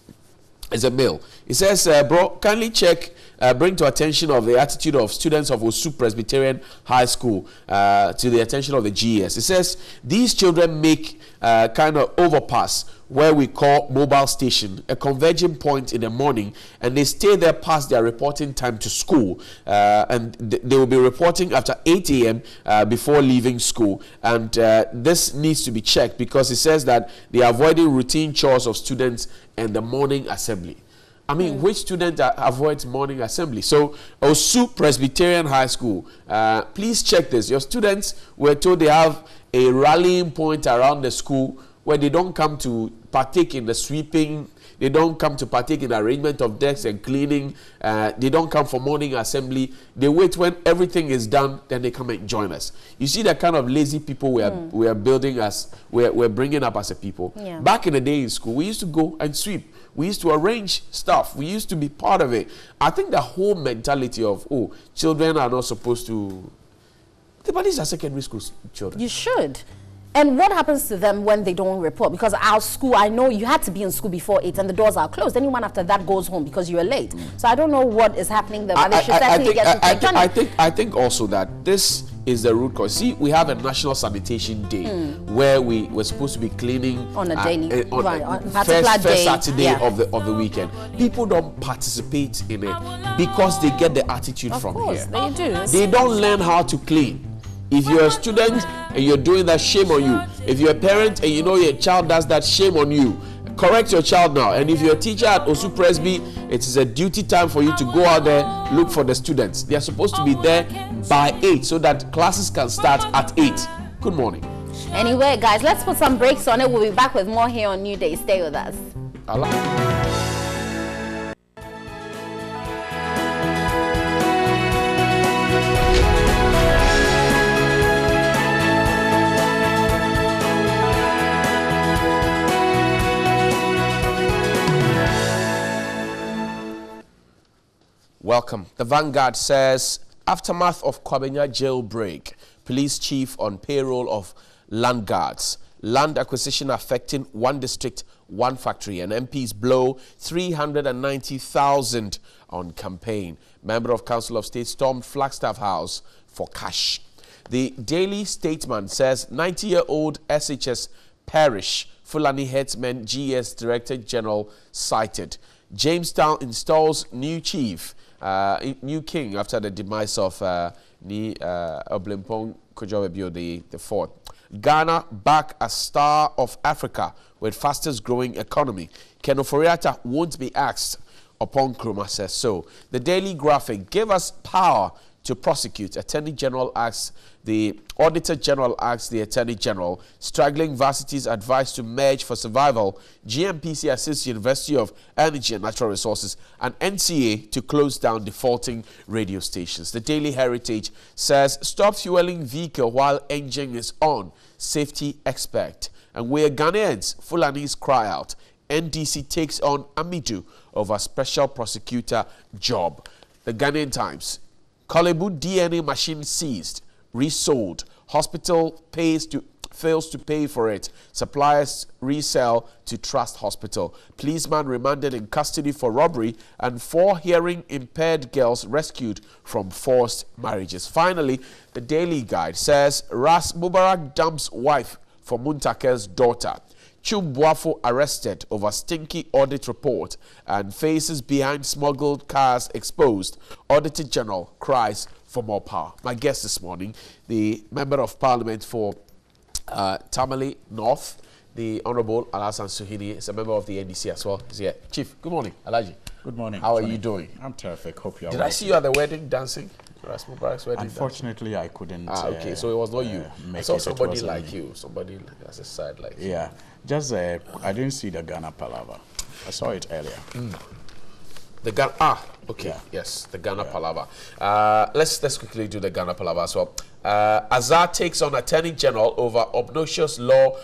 Speaker 15: It's a mail. It says, bro, kindly check, bring to attention of the attitude of students of Osu Presbyterian High School to the attention of the GES. It says, these children make kind of overpass where we call mobile station, a converging point in the morning, and they stay there past their reporting time to school, and they will be reporting after 8 a.m. Before leaving school, and this needs to be checked because it says that they are avoiding routine chores of students and the morning assembly. I mean, which student avoids morning assembly? So, Osu Presbyterian High School, please check this. Your students were told they have a rallying point around the school where they don't come to partake in the sweeping, they don't come to partake in the arrangement of desks and cleaning, they don't come for morning assembly. They wait when everything is done, then they come and join us. You see the kind of lazy people we are building as, we're bringing up as a people. Back in the day in school, we used to go and sweep. We used to arrange stuff. We used to be part of it. I think the whole mentality of, oh, children are not supposed to, but these are secondary school children. You should. And what happens to them when they don't report? Because our school, I know you had to be in school before 8 and the doors are closed. Anyone after that goes home because you are late. So I don't know what is happening there. But they should certainly get to I think also that this is the root cause. See, we have a National Sanitation Day where we're supposed to be cleaning on a daily, on first Saturday of the weekend. People don't participate in it because they get the attitude from here. They do. They don't learn how to clean. If you're a student and you're doing that, shame on you. If you're a parent and you know your child does that, shame on you. Correct your child now. And if you're a teacher at Osu Presby, it is a duty time for you to go out there, look for the students. They are supposed to be there by 8 so that classes can start at 8. Good morning. Anyway, guys, let's put some brakes on it. We'll be back with more here on New Day. Stay with us. Welcome. The Vanguard says, aftermath of Kwabenya jailbreak, police chief on payroll of land guards. Land acquisition affecting one district, one factory, and MPs blow 390,000 on campaign. Member of Council of State stormed Flagstaff House for cash. The Daily Statesman says 90-year-old SHS Parish Fulani Headsman GS Director General cited. Jamestown installs new chief. new king after the demise of Oblimpong Kujawebio the fourth. Ghana back as star of Africa with fastest growing economy. Ken Ofori-Atta won't be asked upon Nkrumah says so. The Daily Graphic gave us power to prosecute. Attorney General asks the Auditor General asks the Attorney General. Struggling varsities advised to merge for survival. GMPC assists University of Energy and Natural Resources and NCA to close down defaulting radio stations. The Daily Heritage says stop fueling vehicle while engine is on. Safety expert. And where Ghanaians, Fulanis cry out. NDC takes on Amidu over special prosecutor job. The Ghanaian Times. Kolebu DNA machine seized, resold. Hospital fails to pay for it. Suppliers resell to Trust Hospital. Policeman remanded in custody for robbery and 4 hearing impaired girls rescued from forced marriages. Finally, the Daily Guide says Ras Mubarak dumps wife for Muntaker's daughter. Chumbuafo arrested over stinky audit report and faces behind smuggled cars exposed. Auditor General cries for more power. My guest this morning, the Member of Parliament for Tamale North, the Honorable Alhassan Suhuyini, is a member of the NDC as well. He's here. Chief, good morning. Alaji.
Speaker 16: Good morning.
Speaker 15: How are you doing?
Speaker 16: I'm terrific. Hope you are.
Speaker 15: Did I see you at the wedding dancing? Ras Mubarak's wedding.
Speaker 16: Unfortunately, I couldn't.
Speaker 15: Okay, so it was not you. I saw somebody like you. Somebody as a side like you.
Speaker 16: Yeah, just I didn't see the Ghana Palava. I saw it earlier.
Speaker 15: The Ghana. Okay. Yeah. Yes, the Ghana Palava. Let's quickly do the Ghana Palava as well. Azar takes on Attorney General over obnoxious law,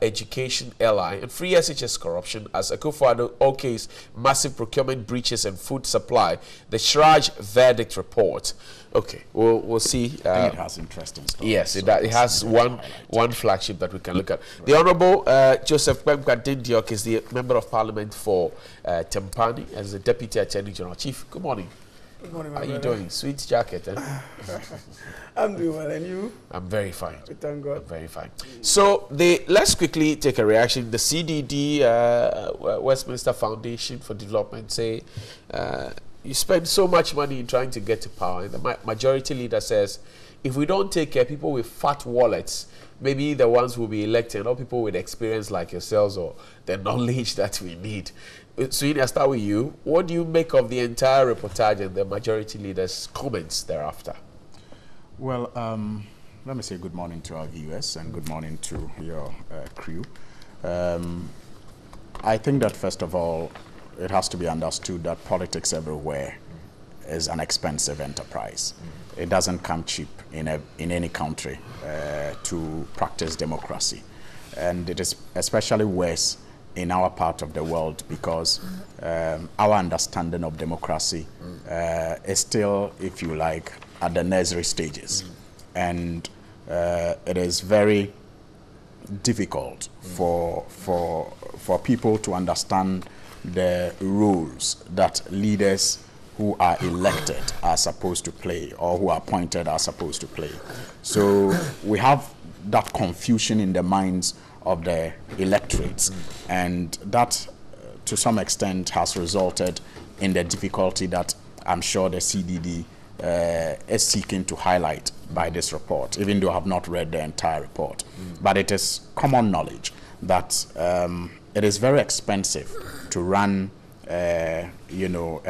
Speaker 15: education airline, and free SHS corruption as Akufo-Addo okays massive procurement breaches and food supply. The Shraj verdict report. Okay, we'll see.
Speaker 16: I think it has interesting stories.
Speaker 15: Yes, it has one flagship that we can look at. Right. The Honourable Joseph Bemka-Dindiok is the Member of Parliament for Tempani as the Deputy Attorney General. Chief, good morning.
Speaker 17: Good morning,
Speaker 15: my brother. How are you doing? Sweet jacket, eh?
Speaker 17: I'm doing well, and you?
Speaker 15: I'm very fine.
Speaker 17: Thank God.
Speaker 15: I'm very fine. So, let's quickly take a reaction. The CDD, Westminster Foundation for Development, say you spend so much money in trying to get to power. And the majority leader says, if we don't take care, people with fat wallets, maybe the ones who will be elected, not people with experience like yourselves or the knowledge that we need. Suhuyini, I'll start with you. What do you make of the entire reportage and the majority leader's comments thereafter?
Speaker 16: Well, let me say good morning to our viewers and good morning to your crew. I think that first of all, it has to be understood that politics everywhere is an expensive enterprise. It doesn't come cheap in any country to practice democracy. And it is especially worse in our part of the world because our understanding of democracy is still, if you like, at the nursery stages. And it is very difficult for people to understand the roles that leaders who are elected are supposed to play or who are appointed are supposed to play. So we have that confusion in the minds of the electorates, and that to some extent has resulted in the difficulty that I'm sure the CDD is seeking to highlight by this report, even though I have not read the entire report. But it is common knowledge that it is very expensive to run a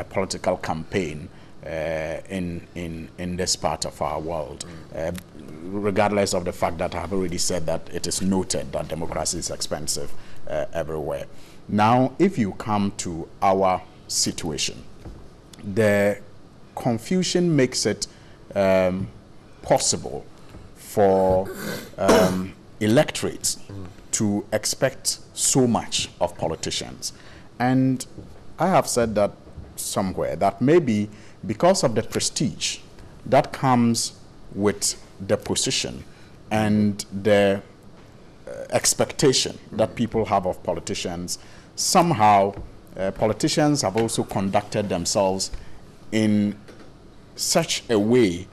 Speaker 16: political campaign in this part of our world, regardless of the fact that I've already said that it is noted that democracy is expensive everywhere. Now, if you come to our situation, the confusion makes it possible for electorates to expect so much of politicians. And I have said that somewhere, that maybe because of the prestige that comes with the position and the expectation that people have of politicians, somehow politicians have also conducted themselves in such a way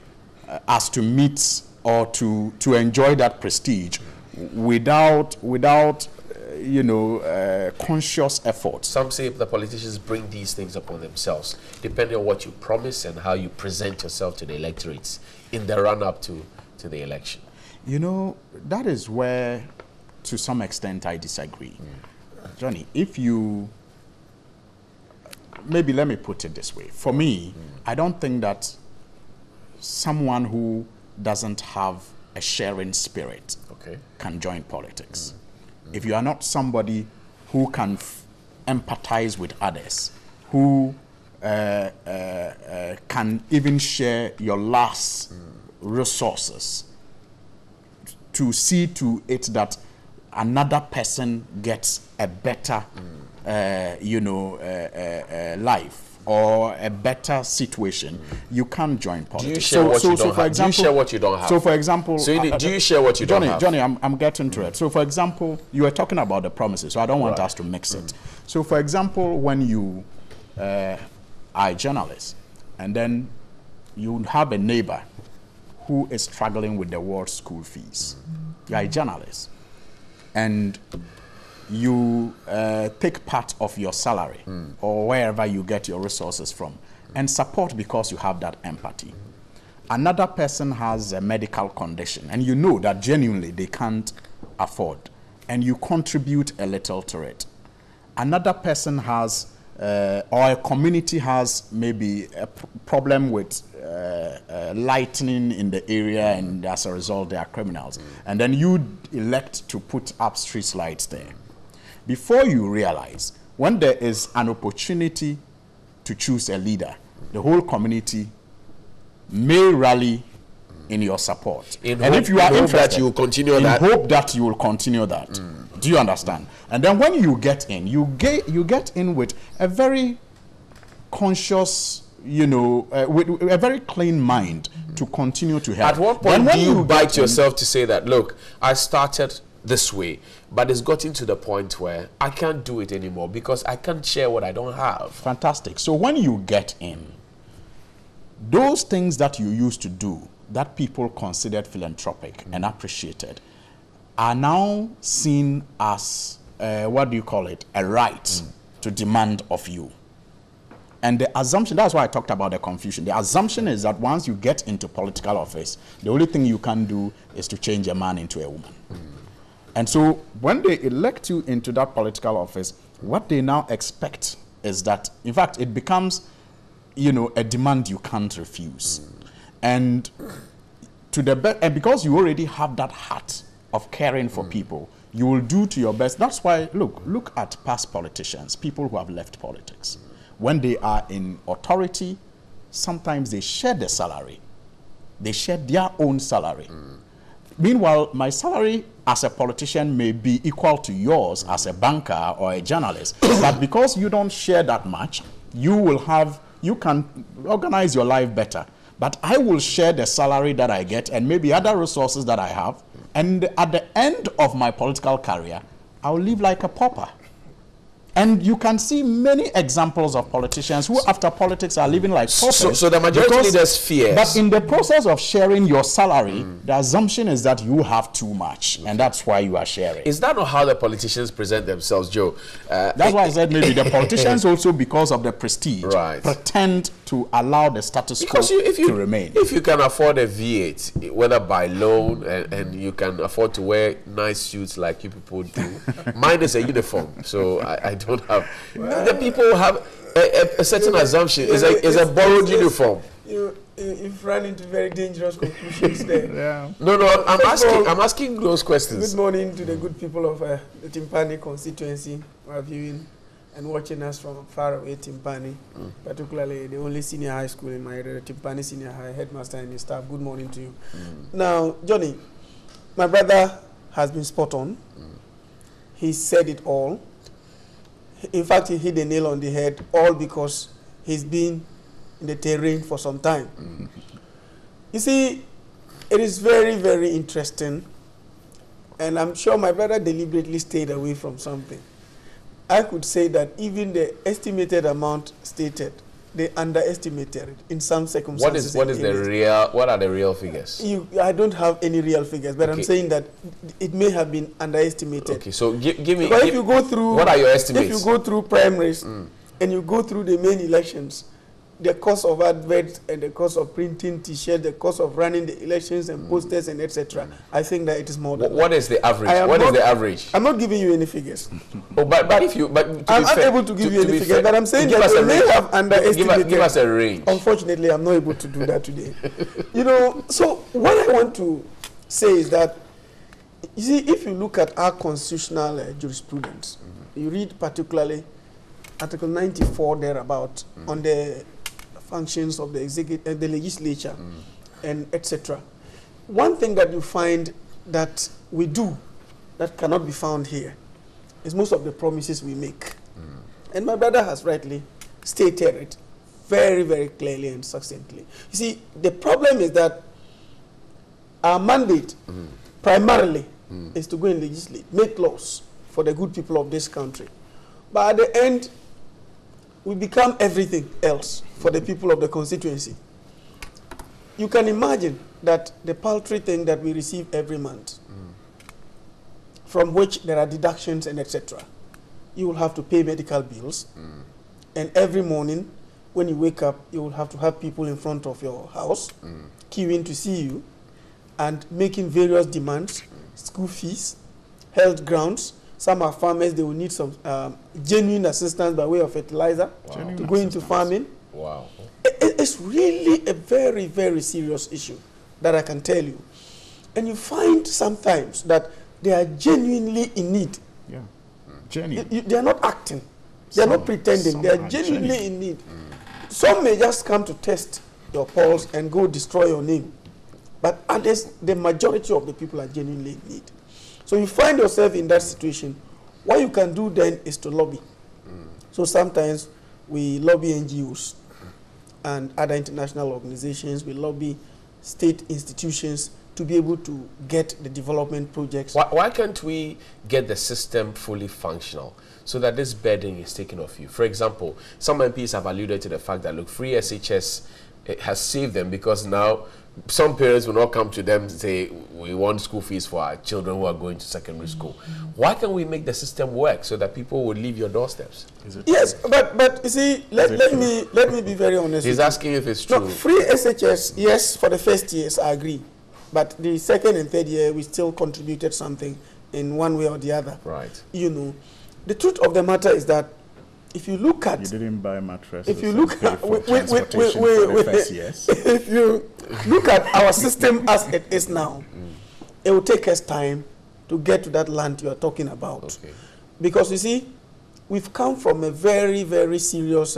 Speaker 16: as to meet or to enjoy that prestige without conscious effort.
Speaker 15: Some say the politicians bring these things upon themselves, depending on what you promise and how you present yourself to the electorates in the run-up to the election.
Speaker 16: That is where, to some extent, I disagree. Johnny, if you... Maybe let me put it this way. For me, I don't think that someone who doesn't have a sharing spirit can join politics. If you are not somebody who can empathize with others, who can even share your last resources to see to it that another person gets a better, life or a better situation, you can't join politics.
Speaker 15: Do you share what you don't have? Do you share what you don't have?
Speaker 16: So, for example,
Speaker 15: do you share what you don't have?
Speaker 16: Johnny, I'm getting to it. So, for example, you were talking about the promises, so I don't want us to mix it. So, for example, when you are a journalist, and then you have a neighbor who is struggling with the world's school fees. You are a journalist, and you take part of your salary or wherever you get your resources from and support because you have that empathy. Another person has a medical condition and you know that genuinely they can't afford, and you contribute a little to it. Another person has, or a community has maybe a problem with lightning in the area, and as a result they are criminals. And then you elect to put up street lights there. Before you realize, when there is an opportunity to choose a leader, the whole community may rally in your support.
Speaker 15: And if you are interested, that you will continue that.
Speaker 16: In hope that you will continue that. Do you understand? And then when you get in, you get in with a very conscious, with a very clean mind to continue to help.
Speaker 15: At what point do you bite yourself to say that, look, I started this way, but it's gotten to the point where I can't do it anymore because I can't share what I don't have?
Speaker 16: Fantastic. So when you get in, those things that you used to do that people considered philanthropic and appreciated are now seen as, a right to demand of you. And the assumption, that's why I talked about the confusion. The assumption is that once you get into political office, the only thing you can do is to change a man into a woman. And so when they elect you into that political office, what they now expect is that, in fact, it becomes, a demand you can't refuse. And and because you already have that heart of caring for people, you will do to your best. That's why, look at past politicians, people who have left politics. When they are in authority, sometimes they share the salary. They share their own salary. Meanwhile, my salary as a politician may be equal to yours as a banker or a journalist. But because you don't share that much, you can organize your life better. But I will share the salary that I get and maybe other resources that I have. And at the end of my political career, I'll live like a pauper. And you can see many examples of politicians who, after politics, are living like paupers.
Speaker 15: So the majority leaders fear.
Speaker 16: But in the process of sharing your salary, the assumption is that you have too much, and that's why you are sharing.
Speaker 15: Is that not how the politicians present themselves, Joe?
Speaker 16: That's why I said maybe the politicians also, because of the prestige, pretend to allow the status quo to remain.
Speaker 15: If you can afford a V8, whether by loan, and you can afford to wear nice suits like you people do, mine is a uniform, so I don't have. The people have a certain assumption. It's a borrowed uniform.
Speaker 17: You've run into very dangerous conclusions there.
Speaker 15: No, I'm asking those questions.
Speaker 17: Good morning to the good people of the Timpani constituency who are viewing and watching us from far away, Timpani, particularly the only senior high school in my area, Timpani Senior High, headmaster and his staff. Good morning to you. Now, Johnny, my brother has been spot on. He said it all. In fact, he hit the nail on the head, all because he's been in the terrain for some time. You see, it is very, very interesting, and I'm sure my brother deliberately stayed away from something. I could say that even the estimated amount stated they underestimated it in some circumstances.
Speaker 15: What are the real figures?
Speaker 17: I don't have any real figures, but I'm saying that it may have been underestimated.
Speaker 15: Okay, so give me.
Speaker 17: But if you go through,
Speaker 15: what are your estimates?
Speaker 17: If you go through primaries and you go through the main elections, the cost of adverts and the cost of printing T-shirts, the cost of running the elections and posters and etc. I think that it is more than
Speaker 15: what is the average? What is the average?
Speaker 17: I'm not giving you any figures.
Speaker 15: Oh, but
Speaker 17: I'm not able to give you any figures. But I'm saying that they may have underestimated.
Speaker 15: Give us a range.
Speaker 17: Unfortunately, I'm not able to do that today. You know, so what I want to say is that, you see, if you look at our constitutional jurisprudence, you read particularly Article 94 thereabout on the functions of the executive, the legislature, and etc. One thing that you find that we do that cannot be found here is most of the promises we make. And my brother has rightly stated it very, very clearly and succinctly. You see, the problem is that our mandate primarily is to go and legislate, make laws for the good people of this country. But at the end, we become everything else for the people of the constituency. You can imagine that the paltry thing that we receive every month, from which there are deductions and etc., you will have to pay medical bills. And every morning, when you wake up, you will have to have people in front of your house, queuing to see you, and making various demands, school fees, health grounds. Some are farmers, they will need some genuine assistance by way of fertilizer to go into farming.
Speaker 15: Wow.
Speaker 17: It's really a very, very serious issue that I can tell you. And you find sometimes that they are genuinely in need.
Speaker 16: Yeah, genuine.
Speaker 17: They are not acting. They are not pretending. They are genuinely in need. Some may just come to test your pulse and go destroy your name. But others, the majority of the people are genuinely in need. So you find yourself in that situation. What you can do then is to lobby. So sometimes we lobby NGOs and other international organizations. We lobby state institutions to be able to get the development projects.
Speaker 15: Why can't we get the system fully functional so that this burden is taken off you? For example, some MPs have alluded to the fact that, look, free SHS has saved them because now some parents will not come to them and say, we want school fees for our children who are going to secondary school. Why can't we make the system work so that people would leave your doorsteps?
Speaker 17: Yes, but you see, let me be very honest.
Speaker 15: He's asking if it's true.
Speaker 17: No, free SHS, yes, for the first years, I agree. But the second and third year, we still contributed something in one way or the other.
Speaker 15: Right.
Speaker 17: You know, the truth of the matter is that if you look at...
Speaker 16: You didn't buy mattresses.
Speaker 17: If you look at...
Speaker 16: Yes.
Speaker 17: If you look at our system as it is now, it will take us time to get to that land you are talking about.
Speaker 15: Okay.
Speaker 17: Because you see, we've come from a very, very serious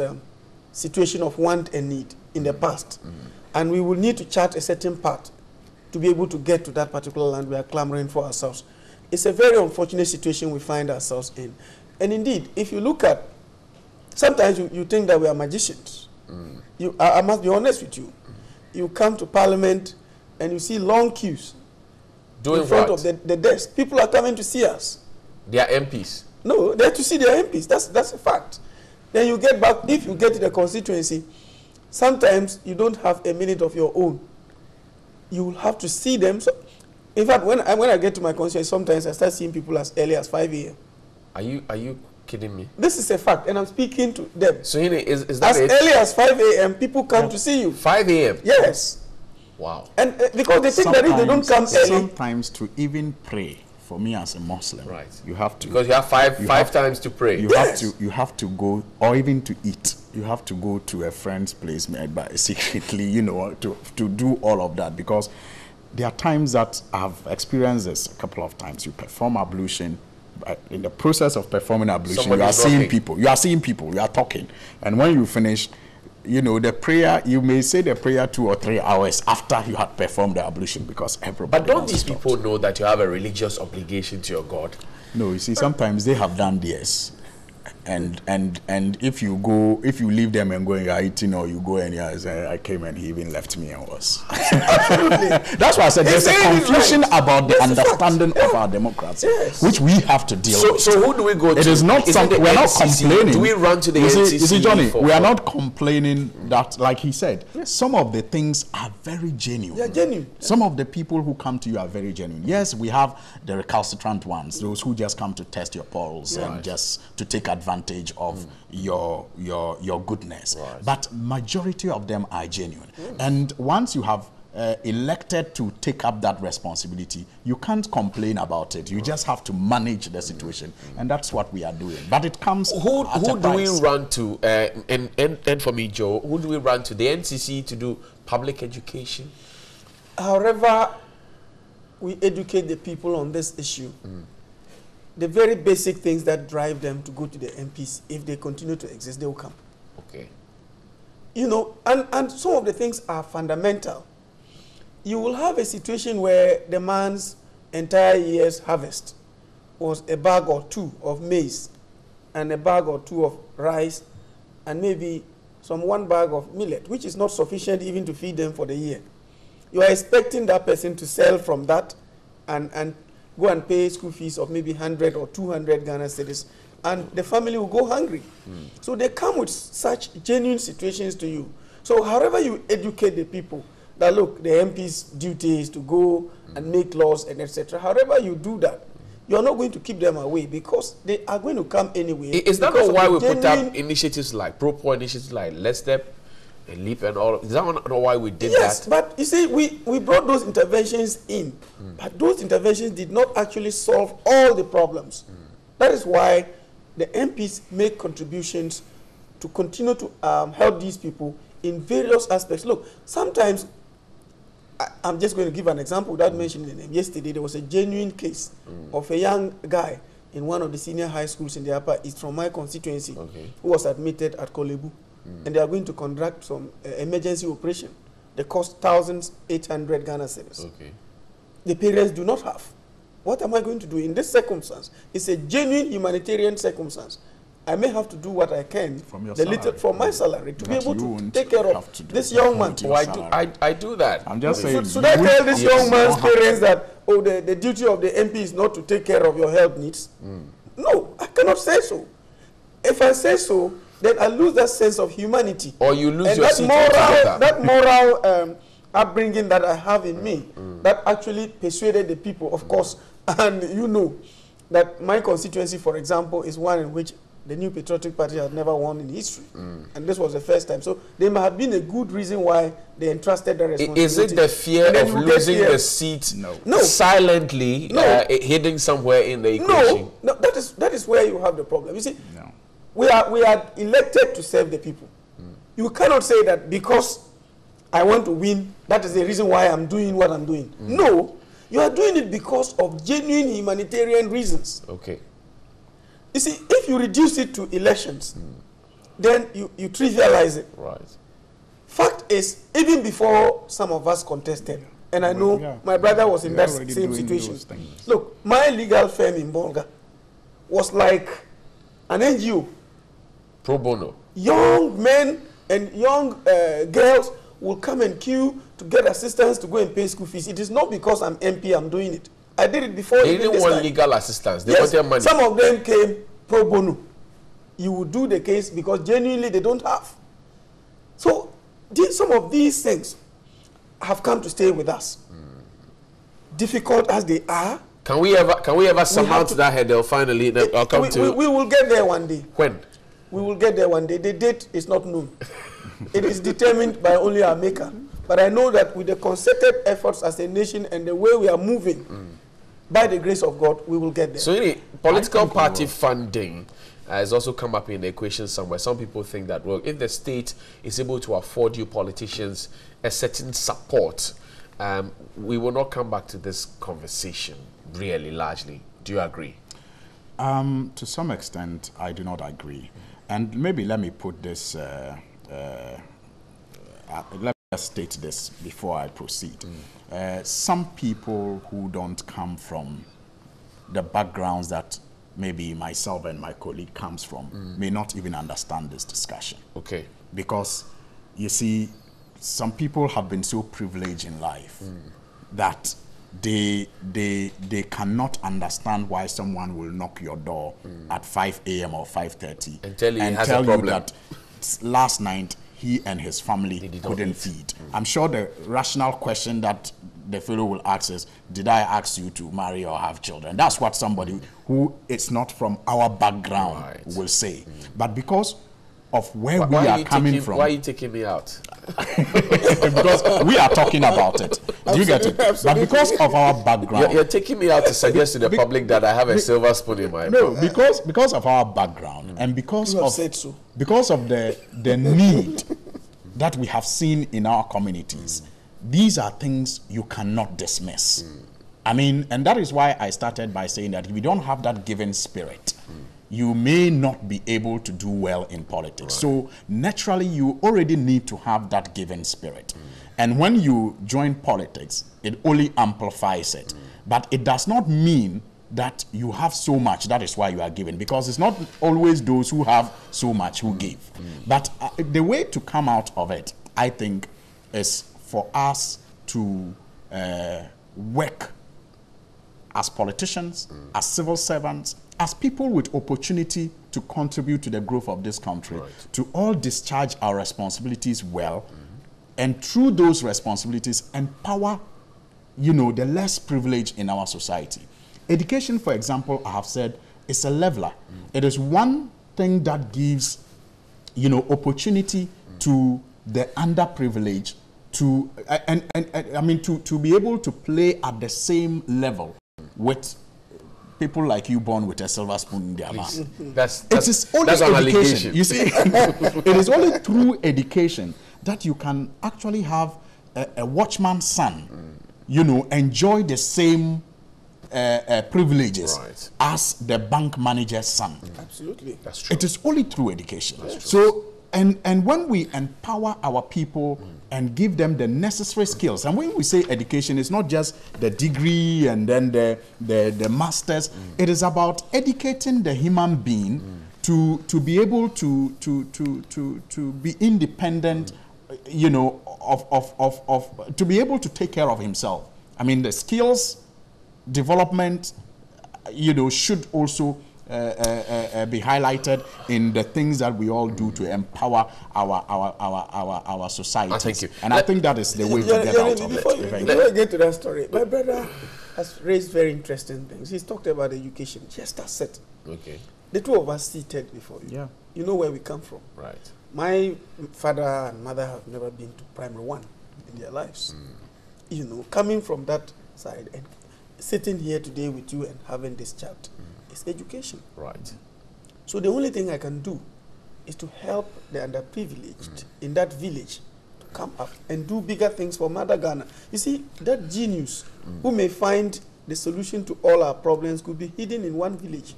Speaker 17: situation of want and need in the past. And we will need to chart a certain path to be able to get to that particular land we are clamoring for ourselves. It's a very unfortunate situation we find ourselves in. And indeed, if you look at, sometimes you think that we are magicians. I must be honest with you. You come to Parliament and you see long queues in front of the desk. People are coming to see us.
Speaker 15: They are MPs.
Speaker 17: No, they're to see their MPs. That's a fact. Then you get back, if you get to the constituency, sometimes you don't have a minute of your own. You will have to see them. So, in fact, when I get to my constituency, sometimes I start seeing people as early as 5 a.m.
Speaker 15: Are you kidding me?
Speaker 17: This is a fact, and I'm speaking to them.
Speaker 15: So is that
Speaker 17: as early as 5 a.m., people come to see you.
Speaker 15: 5 a.m.?
Speaker 17: Yes.
Speaker 15: Wow.
Speaker 17: And because they think that if they don't come early...
Speaker 16: Sometimes to even pray, for me as a Muslim,
Speaker 15: right,
Speaker 16: you have to...
Speaker 15: Because you have five times to pray.
Speaker 16: You have to go, or even to eat. You have to go to a friend's place secretly, you know, to do all of that. Because there are times that I've experienced this a couple of times. You perform ablution. In the process of performing ablution, you are seeing people, you are talking. And when you finish, you know, the prayer, you may say the prayer 2 or 3 hours after you had performed the ablution because everybody...
Speaker 15: But don't these people know that you have a religious obligation to your God?
Speaker 16: No, you see, sometimes they have done theirs. And if you leave them and go and you're eating, or you go and I came and he even left me and was.
Speaker 17: Absolutely.
Speaker 16: That's why I said there's a confusion about the understanding of our democracy, which we have to deal with.
Speaker 15: So who do we go to?
Speaker 16: It is not something, we're not complaining.
Speaker 15: Do we run to the
Speaker 16: NCC?
Speaker 15: NCC?
Speaker 16: You see, Johnny, we are not complaining that, like he said, some of the things are very genuine.
Speaker 17: They're genuine.
Speaker 16: Some of the people who come to you are very genuine. Yes, we have the recalcitrant ones, those who just come to test your pulse and just to take advantage of your goodness.
Speaker 15: Right.
Speaker 16: But majority of them are genuine. And once you have elected to take up that responsibility, you can't complain about it. You just have to manage the situation, and that's what we are doing. But it comes
Speaker 15: who
Speaker 16: at a
Speaker 15: do we
Speaker 16: price.
Speaker 15: run to? And for me, Joe, who do we run to? The NCC to do public education?
Speaker 17: However, we educate the people on this issue. The very basic things that drive them to go to the MPs, if they continue to exist, they will come.
Speaker 15: Okay.
Speaker 17: You know, and some of the things are fundamental. You will have a situation where the man's entire year's harvest was a bag or two of maize and a bag or two of rice and maybe one bag of millet, which is not sufficient even to feed them for the year. You are expecting that person to sell from that and go and pay school fees of maybe 100 or 200 Ghana cedis, and the family will go hungry. So they come with such genuine situations to you. So however you educate the people, that look, the MP's duty is to go and make laws and etc. However you do that, you are not going to keep them away because they are going to come anyway.
Speaker 15: Is that not why we put up initiatives like pro-poor initiatives like Let's Step and Leap and all? Is that not why we did that?
Speaker 17: Yes, but you see, we brought those interventions in, but those interventions did not actually solve all the problems. That is why the MPs make contributions to continue to help these people in various aspects. Look, sometimes, I'm just going to give an example without mentioning the name. Yesterday, there was a genuine case of a young guy in one of the senior high schools in the Upper East from my constituency who was admitted at Kolebu. And they are going to conduct some emergency operation. They cost 1,800 Ghana cedis. The parents do not have. What am I going to do in this circumstance? It's a genuine humanitarian circumstance. I may have to do what I can from my salary to be able to take care of this young man.
Speaker 15: I do that.
Speaker 16: I'm just saying.
Speaker 17: Should I tell this young man's parents that, the duty of the MP is not to take care of your health needs? No, I cannot say so. If I say so, then I lose that sense of humanity.
Speaker 15: Or you lose
Speaker 17: and
Speaker 15: your seat altogether.
Speaker 17: That moral upbringing that I have in me, that actually persuaded the people, of course. And you know that my constituency, for example, is one in which the New Patriotic Party had never won in history. And this was the first time. So there may have been a good reason why they entrusted the responsibility.
Speaker 15: Is it the fear of losing the seat silently hidden somewhere in the equation?
Speaker 17: No, that is where you have the problem. You see, we are elected to serve the people. You cannot say that because I want to win, that is the reason why I'm doing what I'm doing. No, you are doing it because of genuine humanitarian reasons.
Speaker 15: Okay.
Speaker 17: You see, if you reduce it to elections, then you trivialize it.
Speaker 15: Right.
Speaker 17: Fact is, even before some of us contested, and I know my brother was in that same situation. Look, my legal firm in Bonga was like an NGO.
Speaker 15: Pro bono.
Speaker 17: Young men and young girls will come and queue to get assistance to go and pay school fees. It is not because I'm MP I'm doing it. I did it before.
Speaker 15: They didn't want legal assistance. They wanted money.
Speaker 17: Some of them came pro bono. You would do the case because genuinely they don't have. So some of these things have come to stay with us. Difficult as they are.
Speaker 15: Can we ever surmount that hurdle finally? I'll come to.
Speaker 17: We will get there one day.
Speaker 15: When?
Speaker 17: We will get there one day. The date is not known. It is determined by only our maker. But I know that with the concerted efforts as a nation and the way we are moving, by the grace of God, we will get there.
Speaker 15: So political party funding has also come up in the equation somewhere. Some people think that, well, if the state is able to afford you politicians a certain support, we will not come back to this conversation, really, largely. Do you agree?
Speaker 16: To some extent, I do not agree. And maybe let me put this, let me just state this before I proceed. Some people who don't come from the backgrounds that maybe myself and my colleague comes from may not even understand this discussion.
Speaker 15: Okay.
Speaker 16: Because, you see, some people have been so privileged in life that they cannot understand why someone will knock your door at 5 a.m. or 5:30
Speaker 15: and tell you,
Speaker 16: that last night he and his family couldn't feed. I'm sure the rational question that the fellow will ask is, did I ask you to marry or have children? That's what somebody who is not from our background will say. But because of where we are coming from.
Speaker 15: Why are you taking me out?
Speaker 16: Because we are talking about it. Do you get it? But because of our background.
Speaker 15: You're taking me out to suggest to the public that I have a silver spoon in my
Speaker 16: No, because of our background and because of the need that we have seen in our communities. These are things you cannot dismiss. I mean, and that is why I started by saying that if you don't have that given spirit, you may not be able to do well in politics. So naturally, you already need to have that given spirit. And when you join politics, it only amplifies it. But it does not mean that you have so much, that is why you are given. Because it's not always those who have so much who give. But the way to come out of it, I think, is for us to work as politicians, as civil servants, as people with opportunity to contribute to the growth of this country, to all discharge our responsibilities well, and through those responsibilities, empower, the less privileged in our society. Education, for example, I have said, is a leveler. It is one thing that gives, opportunity to the underprivileged to, to be able to play at the same level with people like you born with a silver spoon in their mouth. It is only education. You see, it is only through education that you can actually have a watchman's son, enjoy the same privileges as the bank manager's son.
Speaker 17: Absolutely.
Speaker 15: That's true.
Speaker 16: It is only through education. So, and when we empower our people and give them the necessary skills, and when we say education, it's not just the degree and then the masters. It is about educating the human being to be able to be independent, to be able to take care of himself. I mean, the skills development, should also be highlighted in the things that we all do to empower our society.
Speaker 15: Thank you.
Speaker 16: And I think that is the way to get out of it.
Speaker 17: Before I get to that story, my brother has raised very interesting things. He's talked about education. Just as said.
Speaker 15: Okay.
Speaker 17: The two of us seated before you.
Speaker 16: Yeah.
Speaker 17: You know where we come from.
Speaker 15: Right.
Speaker 17: My father and mother have never been to primary one in their lives. Coming from that side and sitting here today with you and having this chat is education.
Speaker 15: Right.
Speaker 17: So the only thing I can do is to help the underprivileged in that village to come up and do bigger things for Mother Ghana. You see, that genius who may find the solution to all our problems could be hidden in one village.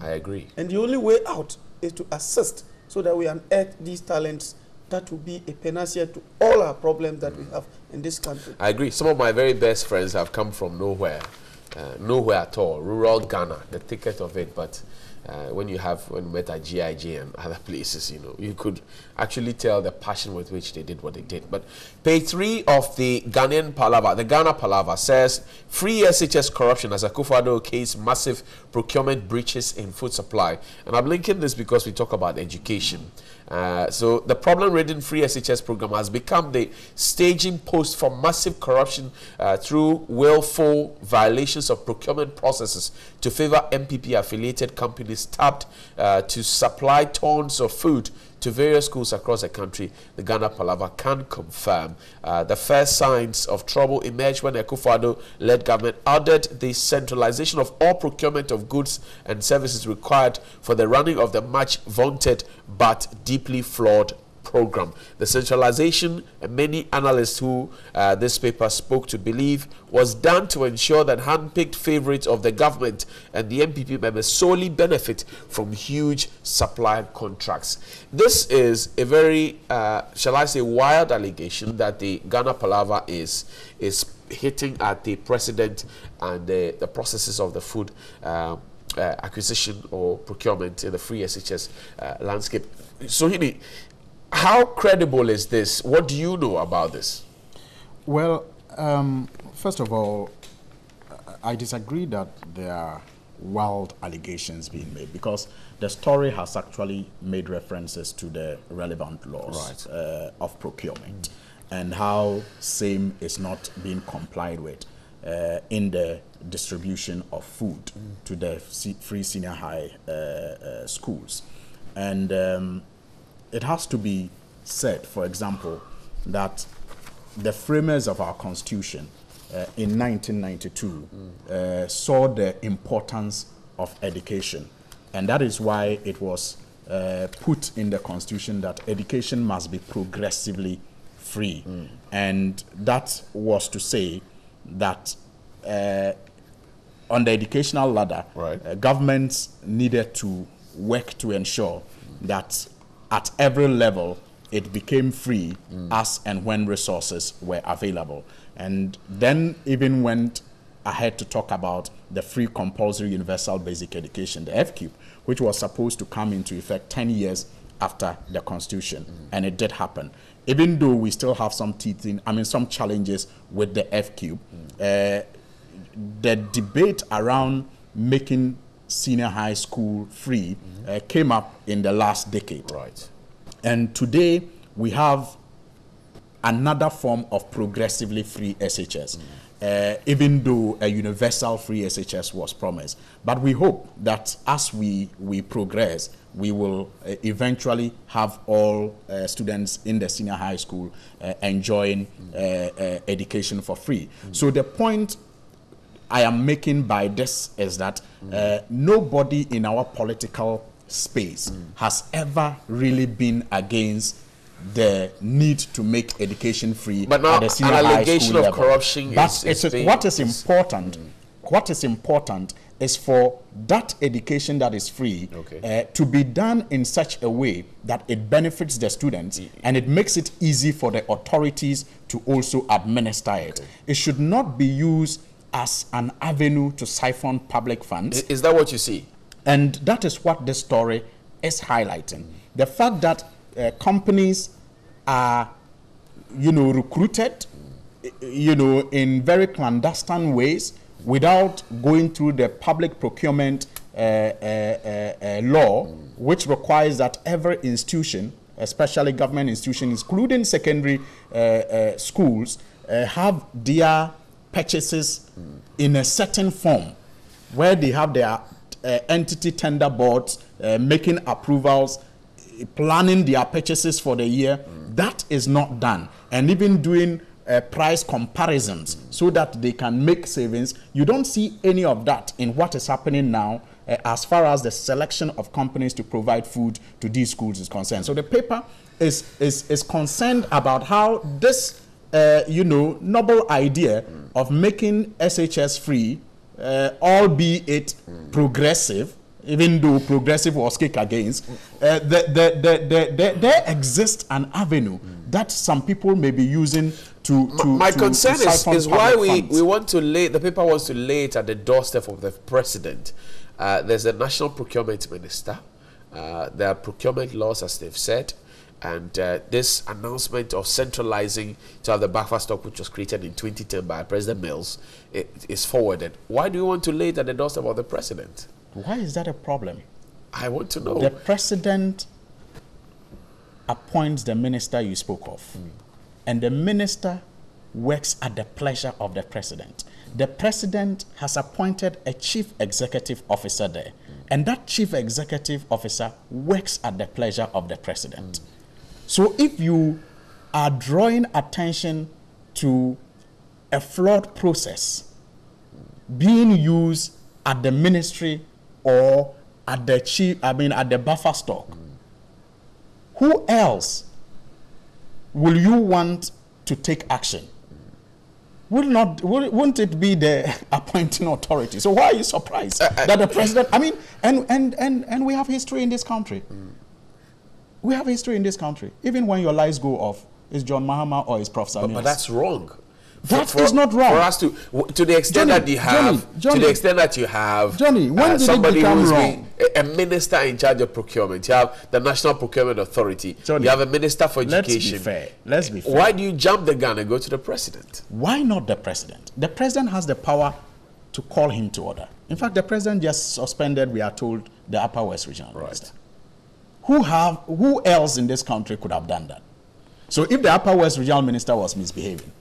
Speaker 15: I agree.
Speaker 17: And the only way out is to assist so that we unearth these talents that will be a panacea to all our problems that we have in this country.
Speaker 15: I agree. Some of my very best friends have come from nowhere. Nowhere at all. Rural Ghana, the thicket of it. But when we met at GIG and other places, you could actually tell the passion with which they did what they did. But page 3 of the Ghanaian Palaver, the Ghana Palaver, says free SHS corruption as Akufo-Addo case massive procurement breaches in food supply. And I'm linking this because we talk about education. So the problem-ridden free SHS program has become the staging post for massive corruption through willful violations of procurement processes to favor MPP-affiliated companies tapped to supply tons of food to various schools across the country. The Ghana Palaver can confirm the first signs of trouble emerged when Akufo-Addo-led government ordered the centralization of all procurement of goods and services required for the running of the much vaunted but deeply flawed program. The centralization, many analysts who this paper spoke to believe, was done to ensure that hand-picked favorites of the government and the MPP members solely benefit from huge supply contracts. This is a very, shall I say, wild allegation that the Ghana Palaver is hitting at the president and the processes of the food acquisition or procurement in the free SHS landscape. So, how credible is this? What do you know about this?
Speaker 16: Well, first of all, I disagree that there are wild allegations being made, because the story has actually made references to the relevant laws of procurement and how same is not being complied with in the distribution of food to the free senior high schools. And it has to be said, for example, that the framers of our Constitution in 1992 saw the importance of education. And that is why it was put in the Constitution that education must be progressively free. And that was to say that on the educational ladder, governments needed to work to ensure that at every level it became free as and when resources were available. And then even went ahead to talk about the free compulsory universal basic education, the FCUB, which was supposed to come into effect 10 years after the Constitution. And it did happen. Even though we still have some some challenges with the FCUB, the debate around making senior high school free came up in the last decade. And today we have another form of progressively free SHS, even though a universal free SHS was promised. But we hope that as we progress, we will eventually have all students in the senior high school enjoying education for free. So the point I am making by this is that nobody in our political space has ever really been against the need to make education free, but now at the senior high allegation school of level. Corruption but what is important is for that education that is free to be done in such a way that it benefits the students and it makes it easy for the authorities to also administer it. It should not be used as an avenue to siphon public funds.
Speaker 15: Is that what you see?
Speaker 16: And that is what this story is highlighting. The fact that companies are, recruited, in very clandestine ways without going through the public procurement law, which requires that every institution, especially government institutions, including secondary schools, have their purchases in a certain form, where they have their entity tender boards making approvals, planning their purchases for the year. That is not done. And even doing price comparisons so that they can make savings. You don't see any of that in what is happening now as far as the selection of companies to provide food to these schools is concerned. So the paper is concerned about how this noble idea of making SHS free, albeit progressive, even though progressive was kicked against, there exists an avenue that some people may be using to
Speaker 15: my concern is why we want to lay, the paper wants to lay it at the doorstep of the president. There's a national procurement minister. There are procurement laws, as they've said. And this announcement of centralizing to have the buffer stock, which was created in 2010 by President Mills, is forwarded. Why do you want to lay it at the doorstep of the president?
Speaker 16: Why is that a problem?
Speaker 15: I want to know.
Speaker 16: The president appoints the minister you spoke of, and the minister works at the pleasure of the president. The president has appointed a chief executive officer there, and that chief executive officer works at the pleasure of the president. So if you are drawing attention to a flawed process being used at the ministry or at the at the buffer stock, who else will you want to take action? Wouldn't it be the appointing authority? So why are you surprised that the president, and we have history in this country. We have history in this country. Even when your lights go off, is John Mahama or is Prof. Samuels?
Speaker 15: But that's wrong.
Speaker 16: That is not wrong.
Speaker 15: For us to the extent that you have, to the extent that you have,
Speaker 16: Johnny, when did
Speaker 15: somebody
Speaker 16: it become
Speaker 15: who's
Speaker 16: wrong?
Speaker 15: A minister in charge of procurement. You have the National Procurement Authority.
Speaker 16: Johnny,
Speaker 15: you have a minister for education.
Speaker 16: Let's be fair.
Speaker 15: Why do you jump the gun and go to the president?
Speaker 16: Why not the president? The president has the power to call him to order. In fact, the president just suspended, we are told, the Upper West Regional Minister. Who else in this country could have done that? So if the Upper West Regional Minister was misbehaving,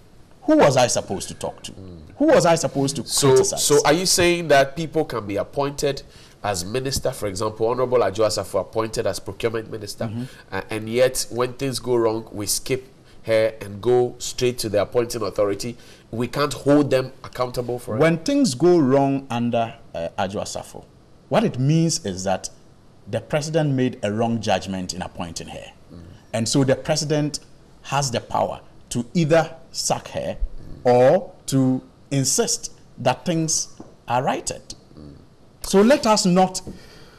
Speaker 16: who was I supposed to talk to? Who was I supposed to criticize?
Speaker 15: So are you saying that people can be appointed as minister, for example, Honorable Adjo Asafo appointed as procurement minister, and yet when things go wrong, we skip her and go straight to the appointing authority? We can't hold them accountable for it?
Speaker 16: When things go wrong under Adjo Asafo, what it means is that the president made a wrong judgment in appointing her. And so the president has the power to either sack her or to insist that things are righted. So let us not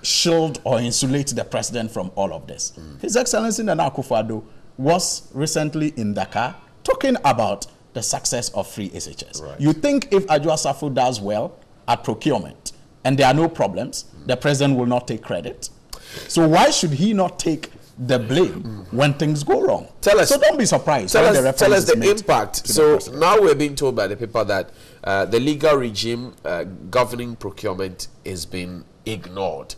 Speaker 16: shield or insulate the president from all of this. His Excellency Nana Akufo-Addo was recently in Dakar talking about the success of free SHS. Right. You think if Adjo Asafo does well at procurement and there are no problems, the president will not take credit? So why should he not take the blame when things go wrong?
Speaker 15: Tell us.
Speaker 16: So don't be surprised.
Speaker 15: Tell us the impact. So now we're being told by the people that the legal regime governing procurement is being ignored,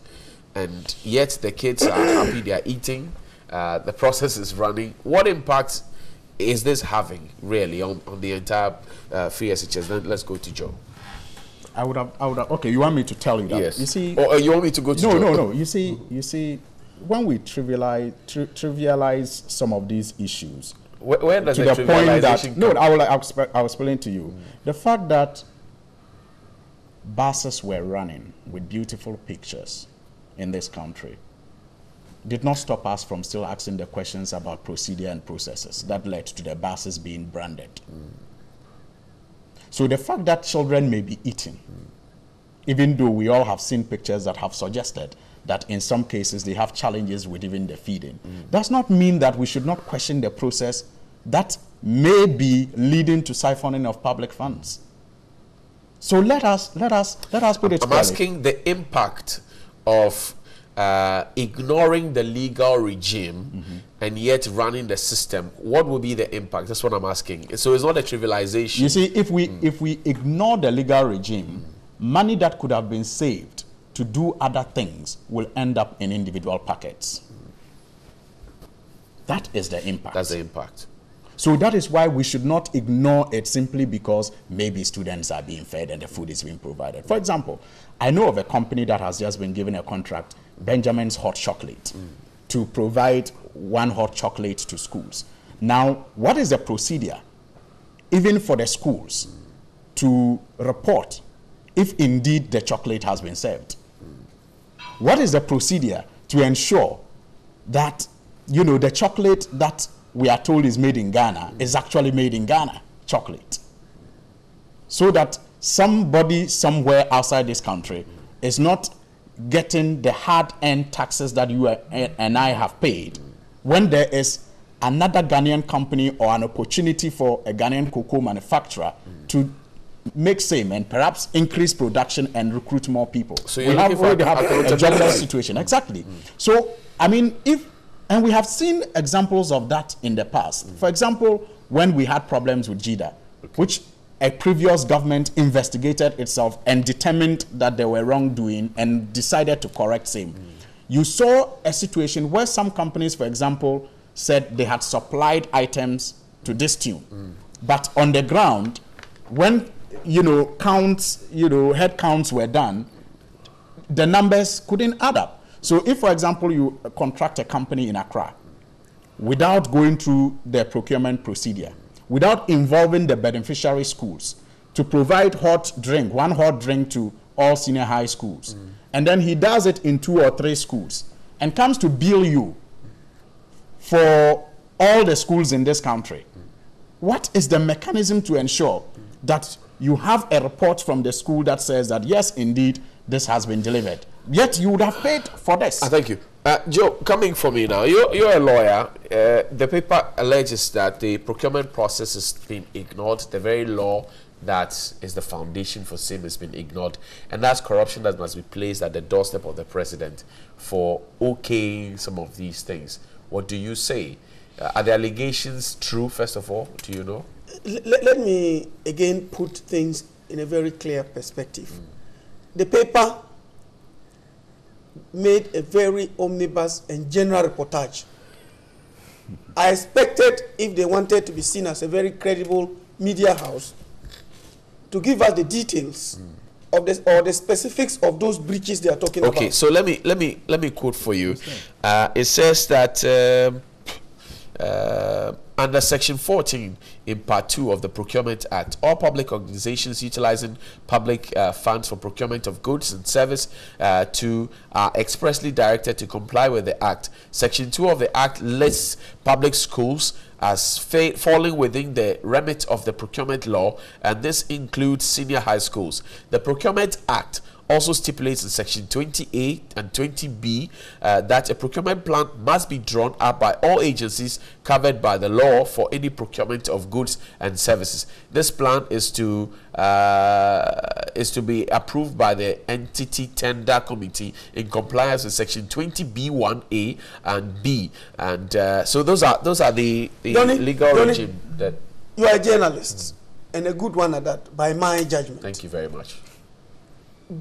Speaker 15: and yet the kids are happy, they are eating, the process is running. What impact is this having really on the entire free SHS? Then let's go to Joe.
Speaker 16: I would have. Okay, you want me to tell you that?
Speaker 15: Yes.
Speaker 16: You see.
Speaker 15: Or you want me to go to Joe?
Speaker 16: No. You see. When we trivialize some of these issues,
Speaker 15: where does
Speaker 16: to
Speaker 15: the
Speaker 16: point that
Speaker 15: come?
Speaker 16: I'll explain to you. The fact that buses were running with beautiful pictures in this country did not stop us from still asking the questions about procedure and processes that led to the buses being branded. So the fact that children may be eating, even though we all have seen pictures that have suggested that in some cases they have challenges with even the feeding, does not mean that we should not question the process that may be leading to siphoning of public funds. So let us put it.
Speaker 15: I'm asking the impact of ignoring the legal regime and yet running the system. What will be the impact? That's what I'm asking. So it's not a trivialization.
Speaker 16: You see, if we ignore the legal regime, money that could have been saved to do other things will end up in individual pockets. That is the impact.
Speaker 15: That's the impact.
Speaker 16: So that is why we should not ignore it simply because maybe students are being fed and the food is being provided. For example, I know of a company that has just been given a contract, Benjamin's Hot Chocolate, to provide one hot chocolate to schools. Now, what is the procedure, even for the schools, to report if indeed the chocolate has been served? What is the procedure to ensure that, you know, the chocolate that we are told is made in Ghana is actually made in Ghana chocolate? So that somebody somewhere outside this country is not getting the hard-earned taxes that you and I have paid when there is another Ghanaian company or an opportunity for a Ghanaian cocoa manufacturer to make same and perhaps increase production and recruit more people. So we already have a jobless situation. Exactly. So, I mean, and we have seen examples of that in the past. For example, when we had problems with JIDA, which a previous government investigated itself and determined that they were wrongdoing and decided to correct same. You saw a situation where some companies, for example, said they had supplied items to this tune. But on the ground, when head counts were done, the numbers couldn't add up. So if, for example, you contract a company in Accra without going through the procurement procedure, without involving the beneficiary schools to provide one hot drink to all senior high schools, and then he does it in 2 or 3 schools and comes to bill you for all the schools in this country, what is the mechanism to ensure that you have a report from the school that says that, yes, indeed, this has been delivered? Yet you would have paid for this.
Speaker 15: Thank you. Joe, coming from you now, you're a lawyer. The paper alleges that the procurement process has been ignored. The very law that is the foundation for same has been ignored. And that's corruption that must be placed at the doorstep of the president for okaying some of these things. What do you say? Are the allegations true, first of all? Do you know?
Speaker 17: Let me again put things in a very clear perspective. The paper made a very omnibus and general reportage. I expected, if they wanted to be seen as a very credible media house, to give us the details of this or the specifics of those breaches they are talking about.
Speaker 15: Okay, so let me quote for you. It says that under Section 14 in Part 2 of the Procurement Act, all public organizations utilizing public funds for procurement of goods and service are expressly directed to comply with the Act. Section 2 of the Act lists public schools as falling within the remit of the procurement law, and this includes senior high schools. The Procurement Act also stipulates in Section 20A and 20B that a procurement plan must be drawn up by all agencies covered by the law for any procurement of goods and services. This plan is to be approved by the entity tender committee in compliance with Section 20B1A and B. And so those are the legal regime that
Speaker 17: you are a journalist and a good one at that, by my judgment.
Speaker 15: Thank you very much.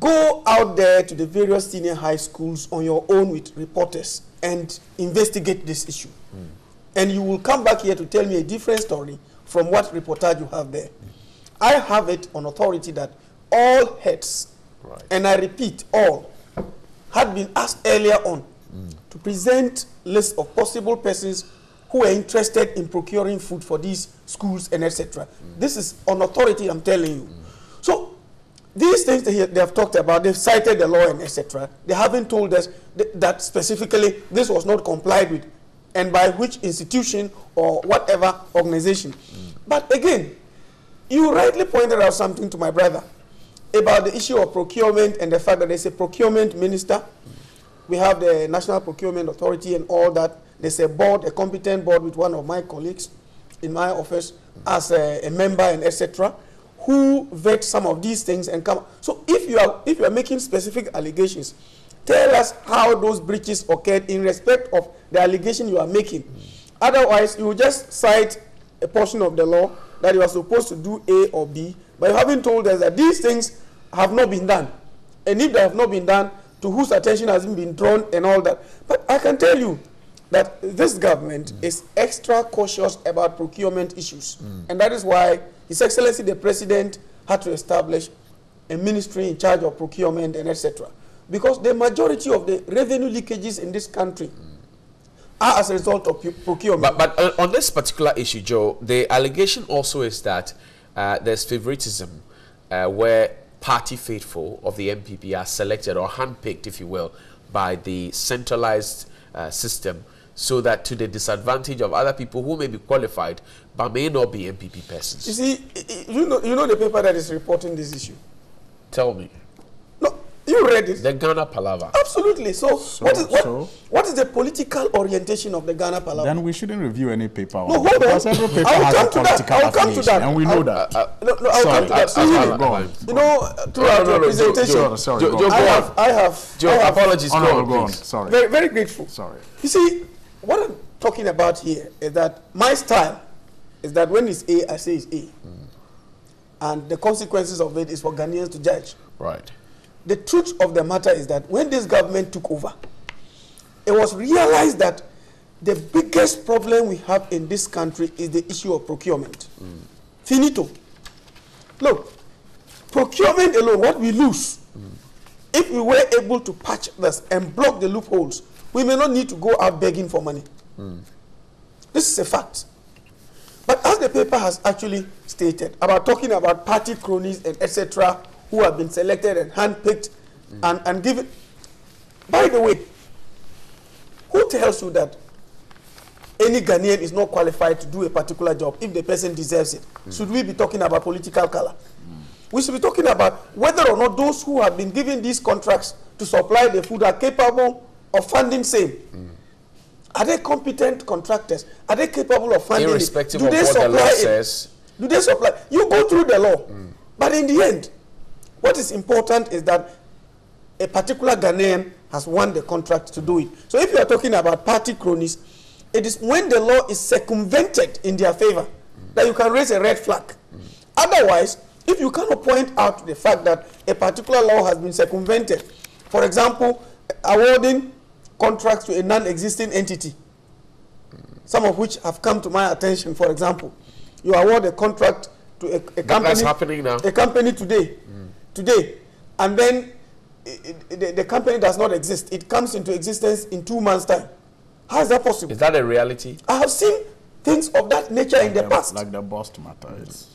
Speaker 17: Go out there to the various senior high schools on your own with reporters and investigate this issue. And you will come back here to tell me a different story from what reportage you have there. I have it on authority that all heads, and I repeat, all, had been asked earlier on to present lists of possible persons who are interested in procuring food for these schools and etc. This is on authority, I'm telling you. So these things they have talked about, they've cited the law and etc. They haven't told us that specifically this was not complied with, and by which institution or whatever organization. But again, you rightly pointed out something to my brother about the issue of procurement and the fact that there's a procurement minister. We have the National Procurement Authority and all that. There's a board, a competent board with one of my colleagues in my office as a member and etc. who vet some of these things and come. So if you are making specific allegations, tell us how those breaches occurred in respect of the allegation you are making. Otherwise, you will just cite a portion of the law that you are supposed to do A or B, but you haven't told us that these things have not been done. And if they have not been done, to whose attention has been drawn and all that. But I can tell you that this government is extra cautious about procurement issues. And that is why His Excellency the President had to establish a ministry in charge of procurement and etc. Because the majority of the revenue leakages in this country are as a result of procurement.
Speaker 15: But on this particular issue, Joe, the allegation also is that there's favoritism where party faithful of the MPP are selected or handpicked, if you will, by the centralized system, so that to the disadvantage of other people who may be qualified but may not be MPP persons.
Speaker 17: You see, you know the paper that is reporting this issue.
Speaker 15: Tell me.
Speaker 17: No, you read it.
Speaker 15: The Ghana Palaver.
Speaker 17: Absolutely. So what is the political orientation of the Ghana Palaver?
Speaker 16: Then we shouldn't review any paper.
Speaker 17: No, hold on.
Speaker 16: Because every paper has a political affiliation, and we know that.
Speaker 17: I'll come to that. You know, throughout the presentation, I have.
Speaker 15: Joe, apologies.
Speaker 16: Go on. Sorry.
Speaker 17: Very, very grateful.
Speaker 16: Sorry.
Speaker 17: You see, what I'm talking about here is that my style is that when it's A, I say it's A. And the consequences of it is for Ghanaians to judge.
Speaker 15: Right.
Speaker 17: The truth of the matter is that when this government took over, it was realized that the biggest problem we have in this country is the issue of procurement. Finito. Look, procurement alone, what we lose, if we were able to patch this and block the loopholes, we may not need to go out begging for money. This is a fact. But as the paper has actually stated, about talking about party cronies and etc., who have been selected and handpicked and given. By the way, who tells you that any Ghanaian is not qualified to do a particular job if the person deserves it? Should we be talking about political color? We should be talking about whether or not those who have been given these contracts to supply the food are capable of funding same? Are they competent contractors? Are they capable of funding
Speaker 15: irrespective
Speaker 17: it?
Speaker 15: of what the law says?
Speaker 17: Do they supply? You go through the law. But in the end, what is important is that a particular Ghanaian has won the contract to do it. So if you are talking about party cronies, it is when the law is circumvented in their favor that you can raise a red flag. Otherwise, if you cannot point out the fact that a particular law has been circumvented, for example, awarding contracts to a non-existing entity, some of which have come to my attention. For example, you award a contract to a company.
Speaker 15: That's happening now.
Speaker 17: A company today, and then the company does not exist. It comes into existence in 2 months' time. How is that possible?
Speaker 15: Is that a reality?
Speaker 17: I have seen things of that nature in the past.
Speaker 16: Like the Bost matter.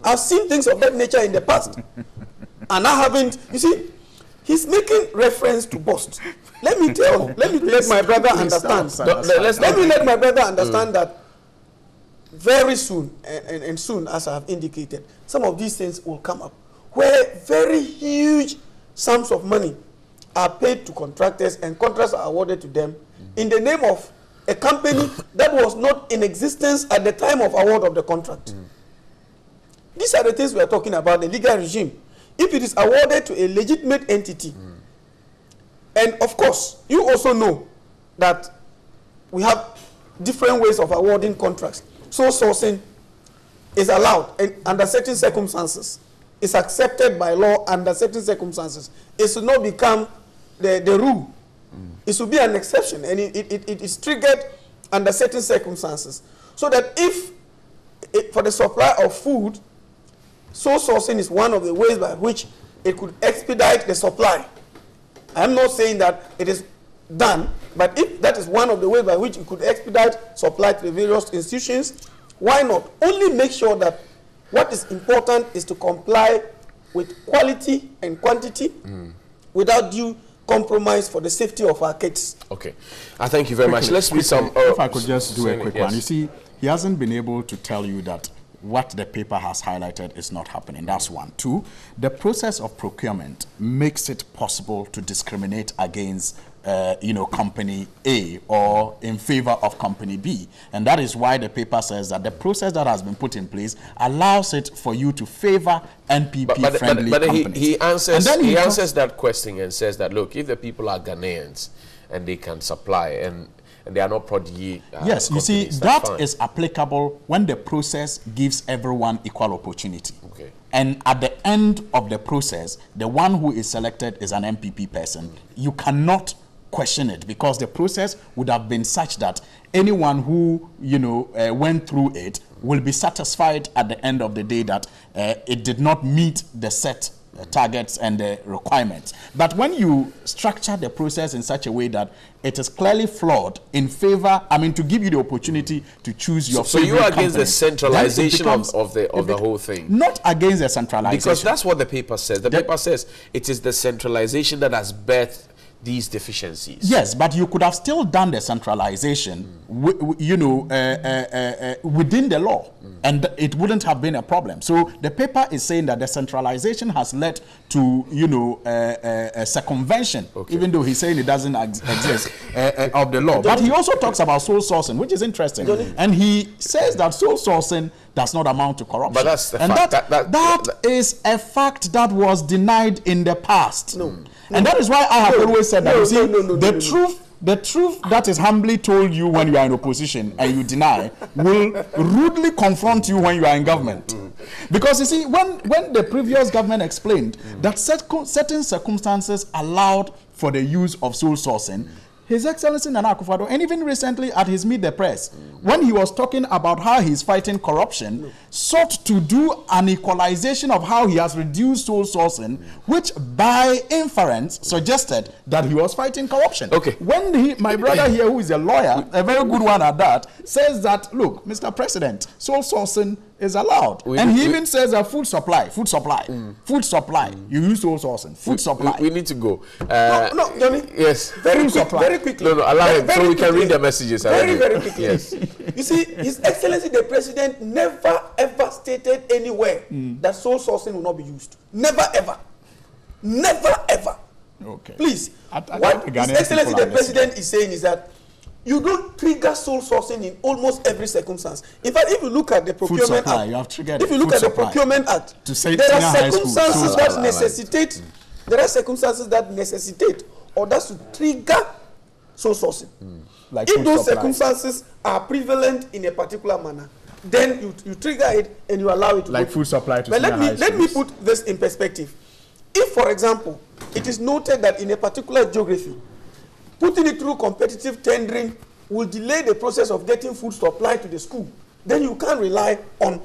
Speaker 17: I've seen things of that nature in the past, and I haven't. You see, he's making reference to Bost. Let me let my brother understand. Let me let my brother understand that very soon, and soon, as I have indicated, some of these things will come up, where very huge sums of money are paid to contractors, and contracts are awarded to them in the name of a company that was not in existence at the time of award of the contract. These are the things we are talking about, the legal regime. If it is awarded to a legitimate entity, and of course, you also know that we have different ways of awarding contracts. Sole sourcing is allowed and under certain circumstances. It's accepted by law under certain circumstances. It should not become the rule. It should be an exception, and it is triggered under certain circumstances. So that if, for the supply of food, sole sourcing is one of the ways by which it could expedite the supply. I'm not saying that it is done, but if that is one of the ways by which it could expedite supply to the various institutions, why not? Only make sure that what is important is to comply with quality and quantity without due compromise for the safety of our kids.
Speaker 15: Okay. I thank you very much. Let's read some...
Speaker 16: if I could just do a quick
Speaker 15: yes.
Speaker 16: one. You see, he hasn't been able to tell you that what the paper has highlighted is not happening. That's one. Two, the process of procurement makes it possible to discriminate against company A or in favor of company B. And that is why the paper says that the process that has been put in place allows it for you to favor NPP-friendly companies.
Speaker 15: But he answers that question and says that, look, if the people are Ghanaians and they can supply and they are not prodigy
Speaker 16: yes, you see, that is applicable when the process gives everyone equal opportunity.
Speaker 15: Okay.
Speaker 16: And at the end of the process, the one who is selected is an MPP person. You cannot question it because the process would have been such that anyone who went through it will be satisfied at the end of the day that it did not meet the set targets and the requirements. But when you structure the process in such a way that it is clearly flawed in favor, to give you the opportunity to choose your favorite
Speaker 15: So you are against
Speaker 16: company,
Speaker 15: the centralization of the whole thing?
Speaker 16: Not against the centralization.
Speaker 15: Because that's what the paper says. The paper says it is the centralization that has birthed these deficiencies.
Speaker 16: Yes, but you could have still done the centralization, within the law, and it wouldn't have been a problem. So the paper is saying that the centralization has led to, a circumvention, even though he's saying it doesn't exist, of the law. But he also talks about sole sourcing, which is interesting, and he says that sole sourcing does not amount to corruption.
Speaker 15: But that's the
Speaker 16: fact.
Speaker 15: That
Speaker 16: is a fact that was denied in the past. And that is why I have always said that, the truth that is humbly told you when you are in opposition and you deny will rudely confront you when you are in government. Because you see, when the previous government explained that certain circumstances allowed for the use of sole sourcing, His Excellency Nana Akufo-Addo, and even recently at his Meet the Press, when he was talking about how he's fighting corruption, sought to do an equalization of how he has reduced sole sourcing, which by inference suggested that he was fighting corruption.
Speaker 15: Okay.
Speaker 16: When my brother here, who is a lawyer, a very good one at that, says that, look, Mr. President, sole sourcing is allowed. He even says a food supply. You use sole sourcing. Food supply.
Speaker 15: We need to go.
Speaker 17: No, Johnny.
Speaker 15: Yes.
Speaker 17: Very quickly.
Speaker 15: No, allow him so we can read the messages.
Speaker 17: Very quickly.
Speaker 15: Yes.
Speaker 17: You see, His Excellency the President never ever stated anywhere that sole sourcing will not be used. Never ever. Never ever.
Speaker 16: Okay.
Speaker 17: Please. What His Excellency the President is saying is that you don't trigger sole sourcing in almost every circumstance. In fact, if you look at the Procurement Act,
Speaker 16: you have triggered
Speaker 17: if you look at the Procurement Act, there are circumstances that necessitate. There are circumstances that necessitate or that to trigger sole sourcing.
Speaker 16: Like
Speaker 17: if those circumstances are prevalent in a particular manner, then you trigger it and you allow it to
Speaker 16: like food supply to
Speaker 17: but let me put this in perspective. If, for example, it is noted that in a particular geography, putting it through competitive tendering will delay the process of getting food supply to the school, then you can't rely on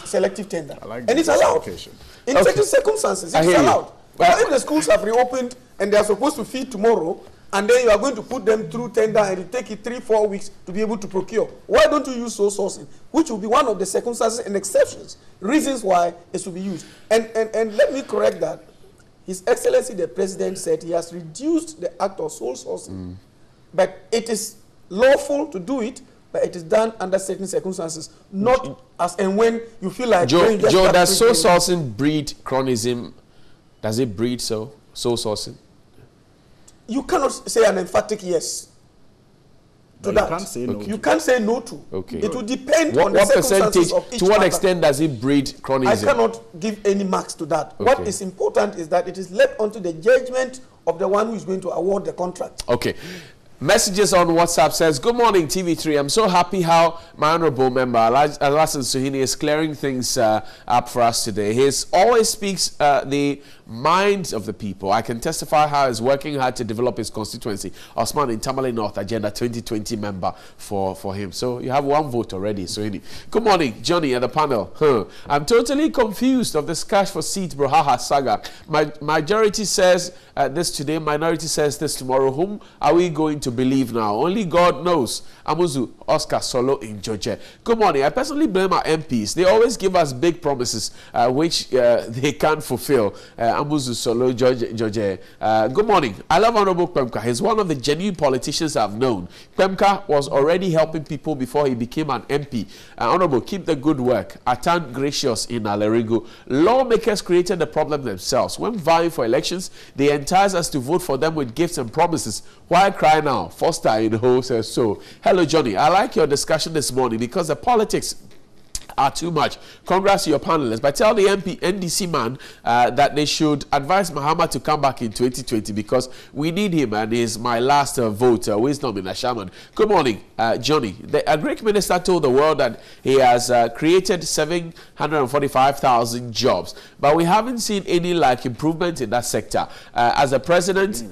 Speaker 17: selective tender. And it's allowed. In certain circumstances, it's allowed. But if the schools have reopened and they are supposed to feed tomorrow, and then you are going to put them through tender and it take it 3-4 weeks to be able to procure, why don't you use sole sourcing, which will be one of the circumstances and exceptions, reasons why it should be used. And let me correct that. His Excellency the President said he has reduced the act of sole sourcing, but it is lawful to do it, but it is done under certain circumstances, not as and when you feel like...
Speaker 15: Joe, does sole sourcing breed chronism? Does it breed sole sourcing?
Speaker 17: You cannot say an emphatic yes to that.
Speaker 16: You can't say no.
Speaker 17: You can't say no to.
Speaker 15: Okay.
Speaker 17: It will depend on the circumstances of each
Speaker 15: to what
Speaker 17: matter.
Speaker 15: extent does it breed chronism?
Speaker 17: I cannot give any marks to that. Okay. What is important is that it is left onto the judgment of the one who is going to award the contract.
Speaker 15: Okay. Messages on WhatsApp says, good morning, TV3. I'm so happy how my honorable member, Alassane Suhuyini, is clearing things up for us today. He always speaks the minds of the people. I can testify how he's working hard to develop his constituency. Osman in Tamale North, Agenda 2020 member for him. So you have one vote already, Suhuyini. Good morning, Johnny at the panel. I'm totally confused of this cash for seat Brohaha saga. Majority says this today, minority says this tomorrow. Whom are we going to believe now? Only God knows. Amuzu, Oscar Solo in Georgia. Good morning. I personally blame our MPs. They always give us big promises which they can't fulfill. Amuzu Solo, Georgia. Good morning. I love Honorable Kwemka. He's one of the genuine politicians I've known. Kwemka was already helping people before he became an MP. Honorable, keep the good work. Atan Gracious in Alerigo. Lawmakers created the problem themselves. When vying for elections, they entice us to vote for them with gifts and promises. Why cry now? Foster in Ho says so. Hello, Johnny. I like your discussion this morning because the politics are too much. Congrats to your panelists. But tell the NDC man that they should advise Mahama to come back in 2020 because we need him and he's my last vote. Wisdom in Ashaman. Good morning, Johnny. A Greek minister told the world that he has created 745,000 jobs, but we haven't seen any improvement in that sector. As the president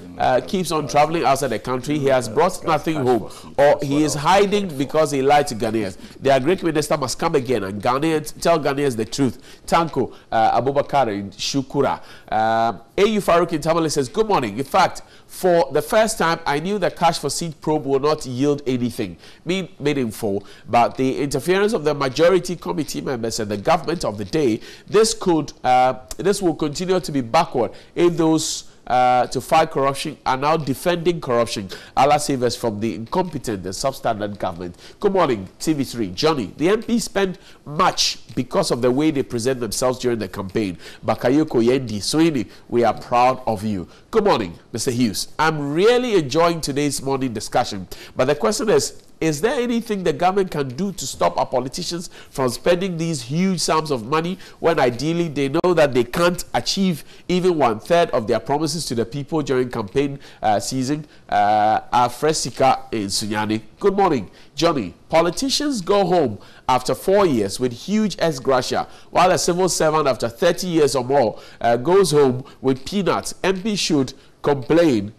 Speaker 15: keeps on traveling outside the country, he has brought nothing home, or he is hiding because he lied to Ghanaians. The Greek minister must come again and tell Ghanaians the truth. Tanko Abubakar in Shukura. AU Farouk in Tamale says, good morning. In fact, for the first time, I knew the cash for seed probe will not yield anything meaningful, but the interference of the majority committee members and the government of the day, this will continue to be backward in those to fight corruption are now defending corruption. Allah save us from the incompetent and substandard government. Good morning, TV3. Johnny, the MP spent much because of the way they present themselves during the campaign. Bakayoko Yendi, Suhuyini, we are proud of you. Good morning, Mr. Hughes. I'm really enjoying today's morning discussion, but the question is there anything the government can do to stop our politicians from spending these huge sums of money when ideally they know that they can't achieve even 1/3 of their promises to the people during campaign season? Afresika in Sunyani. Good morning, Johnny. Politicians go home after 4 years with huge ex-gratia, while a civil servant after 30 years or more goes home with peanuts. MP should complain.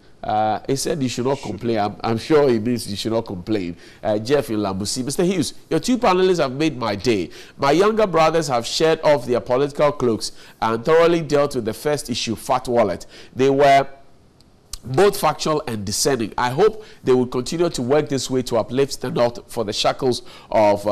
Speaker 15: He said you should not complain. I'm sure he means you should not complain. Jeff in Lambusi. Mr. Hughes, your two panelists have made my day. My younger brothers have shed off their political cloaks and thoroughly dealt with the first issue, Fat Wallet. They were both factual and discerning. I hope they will continue to work this way to uplift the North for the shackles of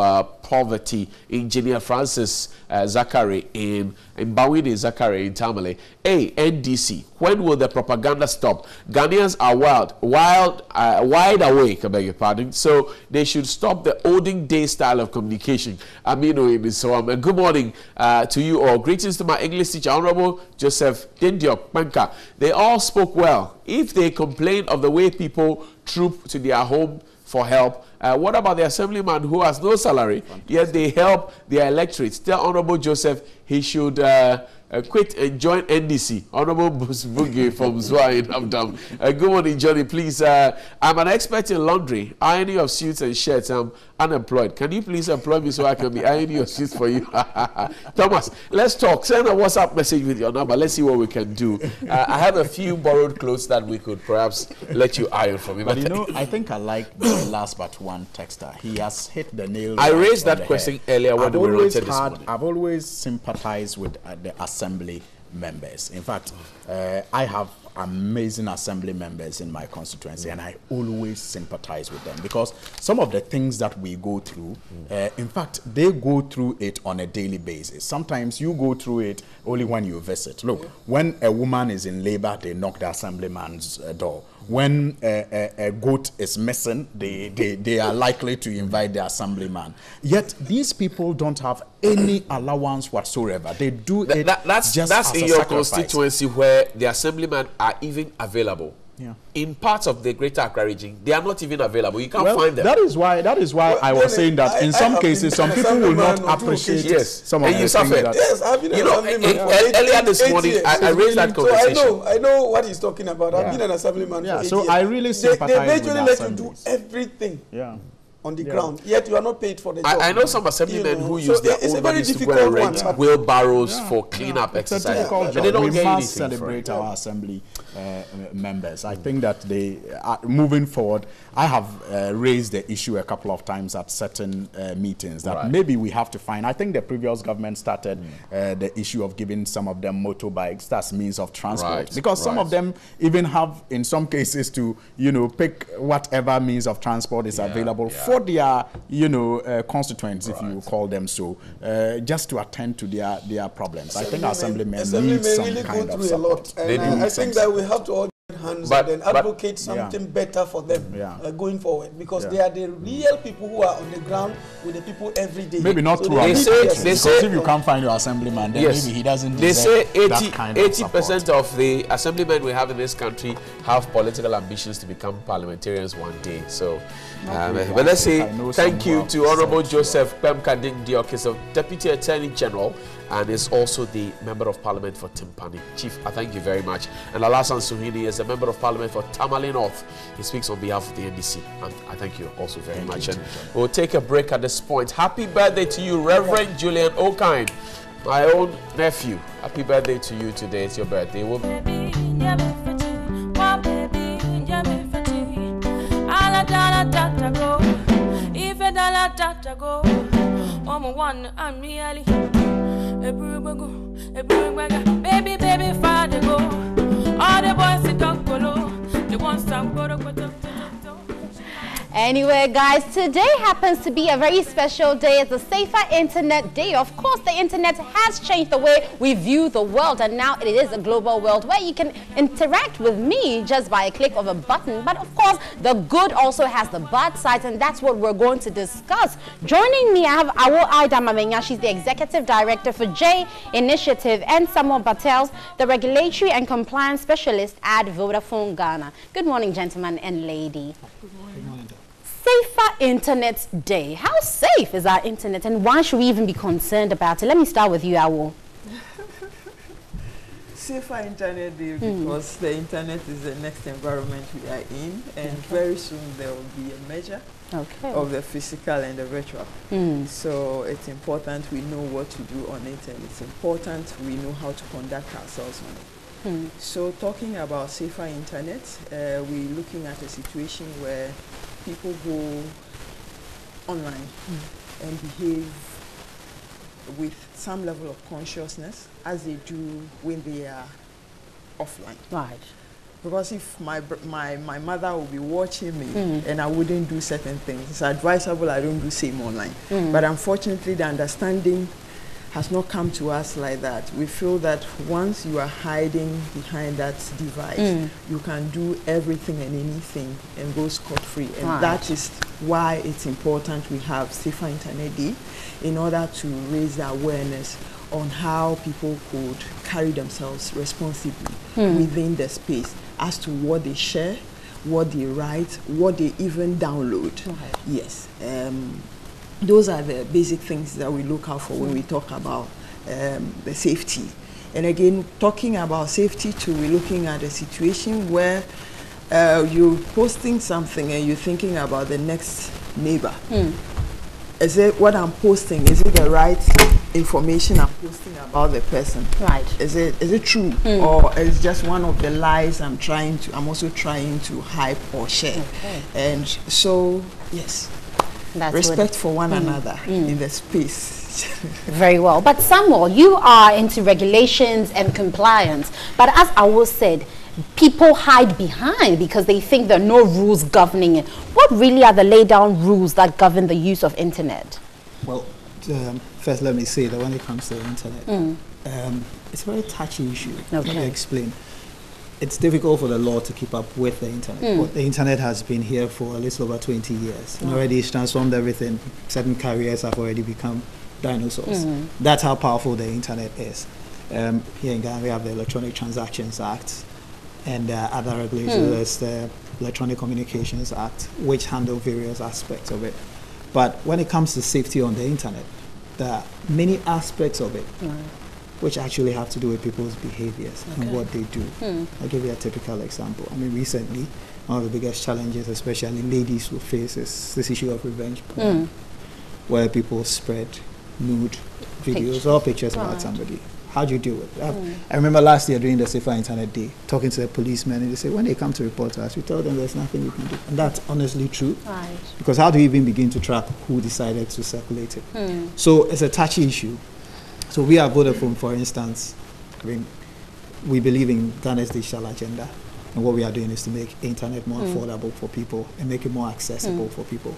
Speaker 15: poverty. Engineer Francis Zachary in Bawini Zachary in Tamale. NDC, when will the propaganda stop? Ghanaians are wide awake, I beg your pardon, so they should stop the olden day style of communication. Amino in so good morning to you all. Greetings to my English teacher, Honorable Joseph Dindiok Banka. They all spoke well. If they complain of the way people troop to their home for help, what about the assemblyman who has no salary, yet they help their electorate? Tell Honorable Joseph he should quit and join NDC. Honorable Boogie from Zwa in Amdam. Good morning, Johnny. Please, I'm an expert in laundry, ironing of suits and shirts. I'm unemployed. Can you please employ me so I can be ironing your suits for you? Thomas, let's talk. Send a WhatsApp message with your number. Let's see what we can do. I have a few borrowed clothes that we could perhaps let you iron for me.
Speaker 16: But you know, I think I like the last but one texter. He has hit the nail.
Speaker 15: I raised that question earlier when we wrote this morning.
Speaker 16: I've always sympathized with the assembly members. In fact, I have amazing assembly members in my constituency, and I always sympathize with them because some of the things that we go through, in fact, they go through it on a daily basis. Sometimes you go through it only when you visit. Look, when a woman is in labor, they knock the assemblyman's door. When a goat is missing, they are likely to invite the assemblyman. Yet these people don't have any allowance whatsoever. They do it
Speaker 15: that's
Speaker 16: just as
Speaker 15: in
Speaker 16: a
Speaker 15: your
Speaker 16: sacrifice.
Speaker 15: constituency where the assemblymen are even available.
Speaker 16: Yeah.
Speaker 15: In parts of the Greater Accra region, they are not even available. You can't find them.
Speaker 16: That is why I was saying that in some cases, some people will not appreciate some of the things that...
Speaker 17: Yes, I've been
Speaker 15: earlier this morning, I raised that conversation.
Speaker 17: So I know what he's talking about. I've been an assemblyman for 8 years.
Speaker 16: So I really sympathize
Speaker 17: They eventually
Speaker 16: with
Speaker 17: let you do everything.
Speaker 16: Yeah.
Speaker 17: On the ground, yet you are not paid for the job.
Speaker 15: I know some assemblymen who use their own money to go and rent wheelbarrows for cleanup exercises.
Speaker 16: But
Speaker 15: they don't
Speaker 16: we
Speaker 15: get
Speaker 16: must
Speaker 15: anything
Speaker 16: celebrate our assembly members. I think that they are moving forward. I have raised the issue a couple of times at certain meetings that maybe we have to find. I think the previous government started the issue of giving some of them motorbikes as means of transport because some of them even have, in some cases, to pick whatever means of transport is available for their constituents, if you call them so, just to attend to their problems. I think assemblymen need some
Speaker 17: really
Speaker 16: kind
Speaker 17: go
Speaker 16: of
Speaker 17: through
Speaker 16: support.
Speaker 17: a lot, and I think that we have to all join hands and advocate something better for them going forward, because they are the real people who are on the ground with the people every day.
Speaker 16: Maybe not through they say if you can't find your assemblyman, then maybe he doesn't deserve.
Speaker 15: They say
Speaker 16: 80%
Speaker 15: of the assemblymen we have in this country have political ambitions to become parliamentarians one day. So, but let's say thank you to Honorable Joseph Pemkading Diok, is a Deputy Attorney General and is also the Member of Parliament for Timpani. Chief, I thank you very much. And Alasan Suhini is a Member of Parliament for Tamale North. He speaks on behalf of the NDC. And I thank you also very much. And we'll take a break at this point. Happy birthday to you, Reverend Julian Okine, my own nephew. Happy birthday to you today. It's your birthday.
Speaker 18: Baby, father go. All the boys sit up below. They want some go.
Speaker 14: Anyway, guys, today happens to be a very special day. It's a Safer Internet Day. Of course, the internet has changed the way we view the world, and now it is a global world where you can interact with me just by a click of a button. But of course, the good also has the bad sides, and that's what we're going to discuss. Joining me, I have Awo Aida Mamenya. She's the Executive Director for J Initiative, and Samuel Bartels, the Regulatory and Compliance Specialist at Vodafone Ghana. Good morning, gentlemen and lady.
Speaker 18: Good morning.
Speaker 14: Safer Internet Day. How safe is our internet, and why should we even be concerned about it? Let me start with you, Awo.
Speaker 19: Safer Internet Day because the internet is the next environment we are in, and very soon there will be a measure of the physical and the virtual. So it's important we know what to do on it, and it's important we know how to conduct ourselves on it. So talking about safer internet, we're looking at a situation where people go online and behave with some level of consciousness as they do when they are offline.
Speaker 14: Right.
Speaker 19: Because if my mother will be watching me and I wouldn't do certain things, it's advisable I don't do same online. But unfortunately, the understanding has not come to us like that. We feel that once you are hiding behind that device, you can do everything and anything and go scot-free. And that is why it's important we have Safer Internet Day, in order to raise the awareness on how people could carry themselves responsibly within the space as to what they share, what they write, what they even download. Yes. Those are the basic things that we look out for when we talk about the safety. And again, talking about safety too, we're looking at a situation where you're posting something and you're thinking about the next neighbor. Is it what I'm posting, is it the right information I'm posting about the person? Is it true? Or is it just one of the lies I'm also trying to hype or share? And so, yes. That's respect for one another in the space.
Speaker 14: Very well. But Samuel, you are into regulations and compliance. But as Awo said, people hide behind because they think there are no rules governing it. What really are the laid down rules that govern the use of internet?
Speaker 20: Well, first let me say that when it comes to the internet, it's a very touchy issue. Let me explain. It's difficult for the law to keep up with the internet. But the internet has been here for a little over 20 years. And already it's transformed everything. Certain careers have already become dinosaurs. That's how powerful the internet is. Here in Ghana, we have the Electronic Transactions Act and other regulations. There's the Electronic Communications Act, which handle various aspects of it. But when it comes to safety on the internet, there are many aspects of it which actually have to do with people's behaviors and what they do. I'll give you a typical example. I mean, recently, one of the biggest challenges, especially ladies will face, is this issue of revenge porn, where people spread nude videos or pictures about somebody. How do you deal with it? I remember last year during the Safer Internet Day, talking to the policemen, and they say, when they come to report to us, we tell them there's nothing we can do. And that's honestly true. Because how do you even begin to track who decided to circulate it? So it's a touchy issue. So we at Vodafone, for instance, I mean, we believe in Ghana's digital agenda, and what we are doing is to make internet more affordable for people and make it more accessible for people.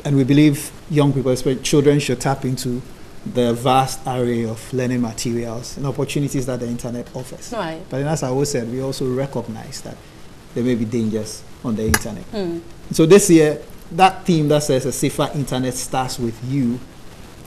Speaker 20: And we believe young people, especially children, should tap into the vast array of learning materials and opportunities that the internet offers. But then, as I always said, we also recognize that there may be dangers on the internet. So this year, that theme that says a safer internet starts with you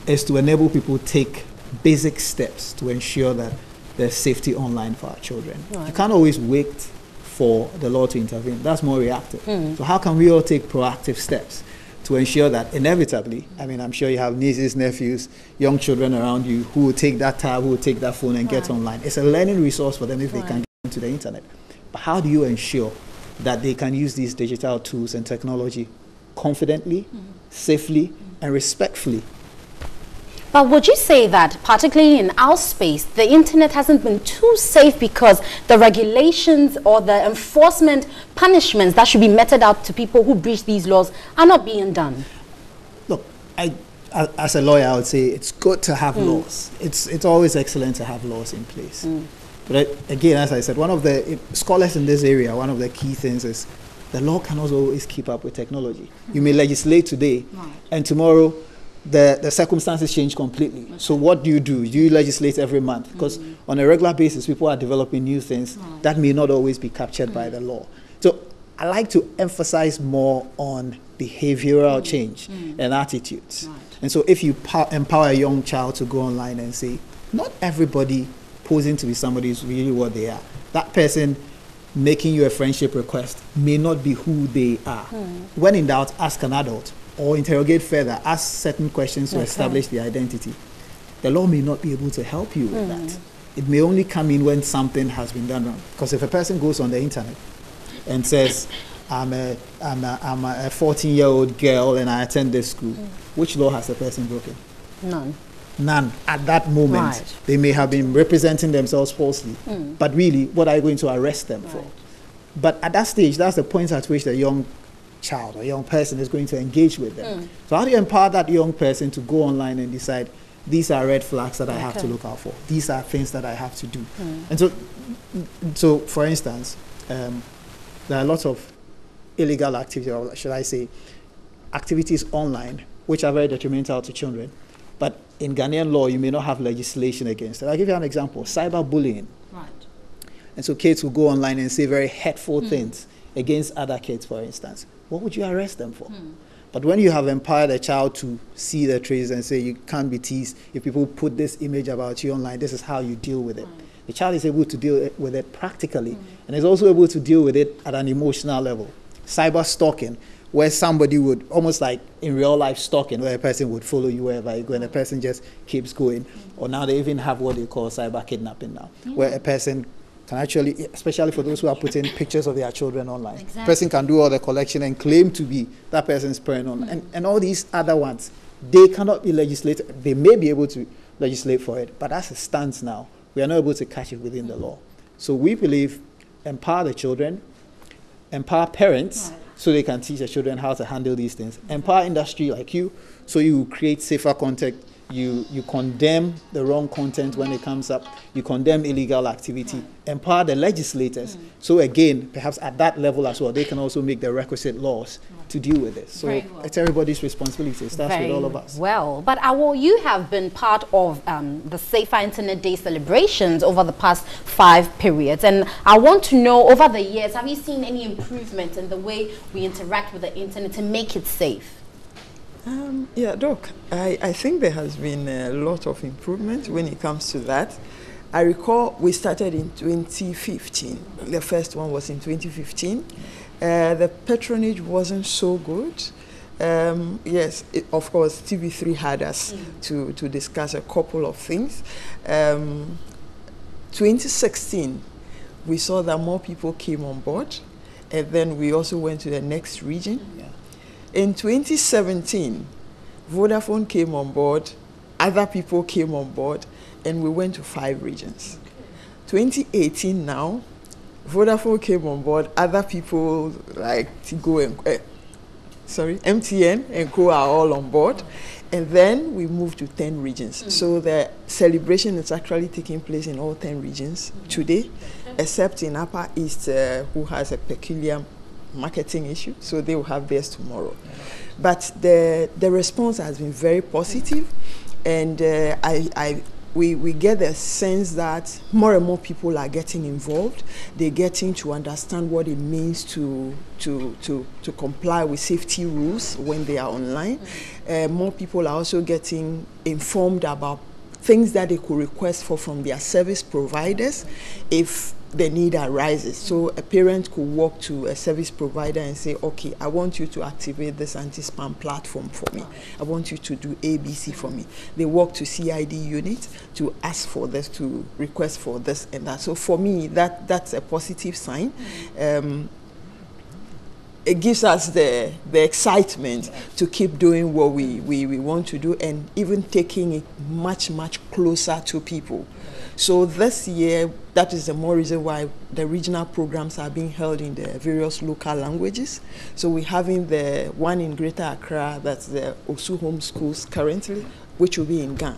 Speaker 20: is to enable people to take basic steps to ensure that there's safety online for our children. You can't always wait for the law to intervene. That's more reactive. So how can we all take proactive steps to ensure that inevitably, I mean, I'm sure you have nieces, nephews, young children around you who will take that tab, who will take that phone and get online. It's a learning resource for them if they can get into the internet. But how do you ensure that they can use these digital tools and technology confidently, safely, and respectfully?
Speaker 14: But would you say that, particularly in our space, the internet hasn't been too safe because the regulations or the enforcement punishments that should be meted out to people who breach these laws are not being done?
Speaker 20: Look, as a lawyer, I would say it's good to have laws. It's always excellent to have laws in place. But again, as I said, one of the scholars in this area, one of the key things is the law cannot always keep up with technology. You may legislate today, and tomorrow the circumstances change completely. So what do? Do you legislate every month? Because on a regular basis, people are developing new things that may not always be captured by the law. So I like to emphasize more on behavioral change and attitudes. And so if you empower a young child to go online and say, not everybody posing to be somebody is really what they are. That person making you a friendship request may not be who they are. When in doubt, ask an adult or interrogate further, ask certain questions to establish the identity. The law may not be able to help you with that. It may only come in when something has been done wrong. Because if a person goes on the internet and says, I'm a 14-year-old girl and I attend this school, which law has the person broken? None. At that moment, they may have been representing themselves falsely. But really, what are you going to arrest them for? But at that stage, that's the point at which the young child or young person is going to engage with them. So how do you empower that young person to go online and decide, these are red flags that I have to look out for. These are things that I have to do. And so for instance, there are lots of illegal activities, or should I say, activities online, which are very detrimental to children. But in Ghanaian law, you may not have legislation against it. I'll give you an example, cyberbullying.
Speaker 14: Right.
Speaker 20: And so kids will go online and say very hurtful things against other kids, for instance. What would you arrest them for? But when you have empowered a child to see the traces and say you can't be teased, if people put this image about you online, this is how you deal with it. The child is able to deal with it practically, and is also able to deal with it at an emotional level. Cyber stalking, where somebody would, almost like in real life stalking, where a person would follow you wherever you go and the person just keeps going. Or now they even have what they call cyber kidnapping now, where a person can actually, especially for those who are putting pictures of their children online, person can do all the collection and claim to be that person's parent online. And all these other ones, they cannot be legislated. They may be able to legislate for it, but as it stands now, we are not able to catch it within the law. So we believe empower the children, empower parents, so they can teach their children how to handle these things. Empower industry like you, so you create safer content. You condemn the wrong content when it comes up. You condemn illegal activity. Empower the legislators. So again, perhaps at that level as well, they can also make the requisite laws to deal with this. So it's everybody's responsibility. It starts with all of us.
Speaker 14: Well, but you have been part of the Safer Internet Day celebrations over the past 5 periods. And I want to know, over the years, have you seen any improvement in the way we interact with the internet to make it safe?
Speaker 19: Yeah, Doc, I think there has been a lot of improvement when it comes to that. I recall we started in 2015. The first one was in 2015. The patronage wasn't so good. Yes, of course, TV3 had us to discuss a couple of things. 2016, we saw that more people came on board, and then we also went to the next region. In 2017, Vodafone came on board, other people came on board, and we went to 5 regions. 2018 now, Vodafone came on board, other people like Tigo and MTN and Co are all on board, and then we moved to 10 regions. So the celebration is actually taking place in all 10 regions today, except in Upper East, who has a peculiar marketing issue, so they will have theirs tomorrow. But the response has been very positive, and we get the sense that more and more people are getting involved. They're getting to understand what it means to comply with safety rules when they are online. More people are also getting informed about things that they could request for from their service providers if the need arises. So a parent could walk to a service provider and say, okay, I want you to activate this anti-spam platform for me. I want you to do ABC for me. They walk to CID unit to ask for this, to request for this and that. So for me, that's a positive sign. It gives us the excitement to keep doing what we want to do, and even taking it much, much closer to people. So this year, that is the more reason why the regional programs are being held in the various local languages. So we're having the one in Greater Accra, that's the Osu Home Schools currently, which will be in Ghana.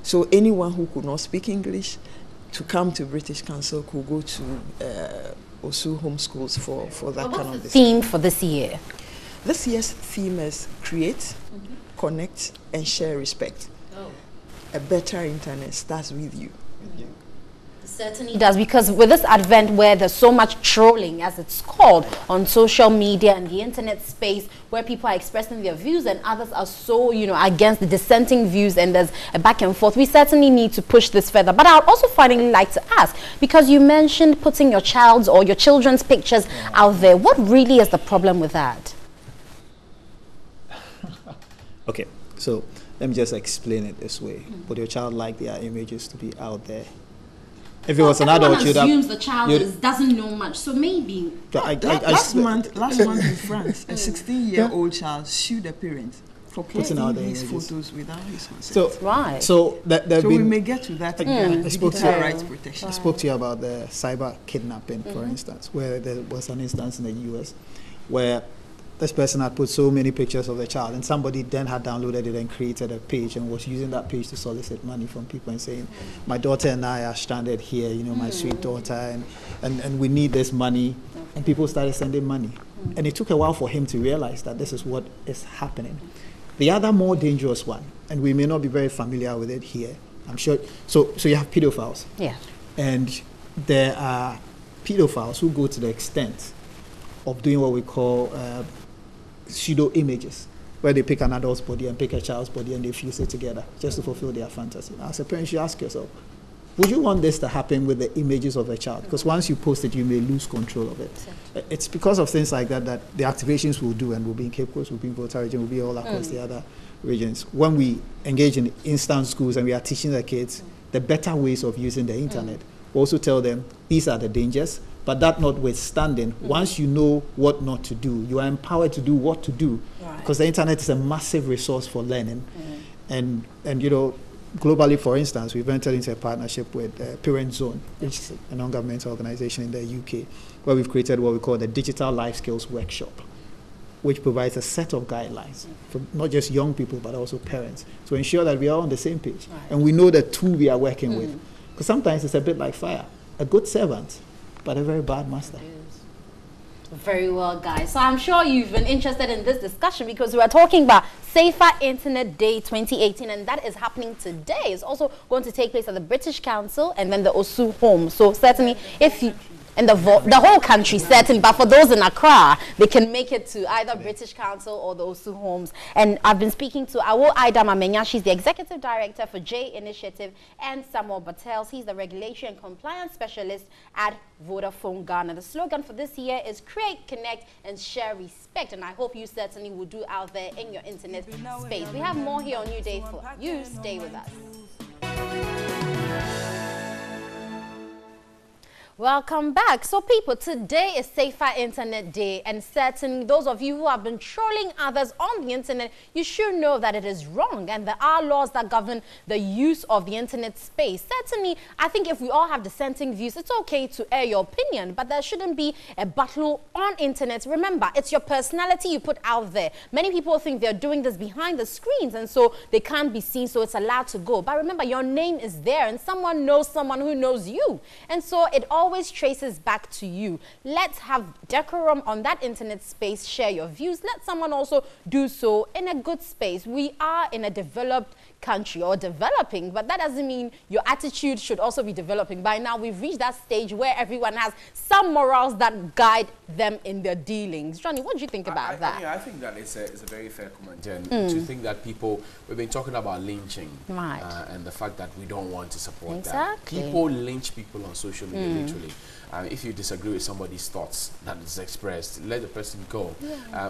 Speaker 19: So anyone who could not speak English to come to British Council could go to Osu Home Schools for that kind of
Speaker 14: theme for this year?
Speaker 19: This year's theme is create, connect, and share respect. A better internet starts with you.
Speaker 14: Certainly does, because with this advent where there's so much trolling, as it's called, on social media and the internet space, where people are expressing their views and others are so, against the dissenting views, and there's a back and forth, we certainly need to push this further. But I would also finally like to ask, because you mentioned putting your child's or your children's pictures out there, what really is the problem with that?
Speaker 20: Okay, so let me just explain it this way. Would your child like their images to be out there? If it was an adult, you'd
Speaker 14: assumes the child doesn't know much, so maybe.
Speaker 19: Last month in France, a 16-year-old child sued a parent for posting these photos without his consent.
Speaker 20: So
Speaker 19: we may get to that again.
Speaker 20: I spoke
Speaker 19: Rights protection.
Speaker 20: I spoke to you about the cyber kidnapping, for instance, where there was an instance in the US where this person had put so many pictures of the child, and somebody then had downloaded it and created a page and was using that page to solicit money from people and saying, my daughter and I are stranded here, you know, my sweet daughter, and we need this money. And people started sending money. And it took a while for him to realize that this is what is happening. The other more dangerous one, and we may not be very familiar with it here, I'm sure, so you have pedophiles.
Speaker 14: Yeah.
Speaker 20: And there are pedophiles who go to the extent of doing what we call pseudo images, where they pick an adult's body and pick a child's body and they fuse it together just to fulfill their fantasy. Now, as a parent, you ask yourself, would you want this to happen with the images of a child? Because once you post it, you may lose control of it. It's because of things like that that the activations we'll do, and we'll be in Cape Coast, we'll be in Volta region, we'll be all across the other regions. When we engage in instant schools and we are teaching the kids the better ways of using the internet, we also tell them these are the dangers, but that notwithstanding, once you know what not to do, you are empowered to do what to do, because the internet is a massive resource for learning. And you know, globally, for instance, we've entered into a partnership with Parent Zone, which is a non-governmental organization in the UK, where we've created what we call the Digital Life Skills Workshop, which provides a set of guidelines for not just young people, but also parents, to ensure that we are on the same page. And we know the tool we are working with. Because sometimes it's a bit like fire. A good servant, but a very bad master.
Speaker 14: Very well, guys. So I'm sure you've been interested in this discussion because we are talking about Safer Internet Day 2018, and that is happening today. It's also going to take place at the British Council and then the Osu Home. So certainly, if you in the whole country, certainly, but for those in Accra, they can make it to either British Council or the Osu Homes. And I've been speaking to Awo Aida Mamenya. She's the Executive Director for J Initiative, and Samuel Battels. He's the Regulation and Compliance Specialist at Vodafone Ghana. The slogan for this year is Create, Connect, and Share Respect. And I hope you certainly will do out there in your internet space. We have more here on NewDay for you. Stay with us. Welcome back. So people, today is Safer Internet Day, and certainly those of you who have been trolling others on the internet, you should know that it is wrong, and there are laws that govern the use of the internet space. Certainly, I think if we all have dissenting views, it's okay to air your opinion, but there shouldn't be a battle on internet. Remember, it's your personality you put out there. Many people think they're doing this behind the screens, and so they can't be seen, so it's allowed to go. But remember, your name is there, and someone knows someone who knows you, and so it always traces back to you. Let's have decorum on that internet space. Share your views. Let someone also do so in a good space. We are in a developed country, or developing, but that doesn't mean your attitude should also be developing. By now, we've reached that stage where everyone has some morals that guide them in their dealings. Johnny, what do you think about that?
Speaker 15: Yeah, I think that it's a very fair comment. And to think that people, we've been talking about lynching, and the fact that we don't want to support that. People lynch people on social media, literally. If you disagree with somebody's thoughts that is expressed, let the person go.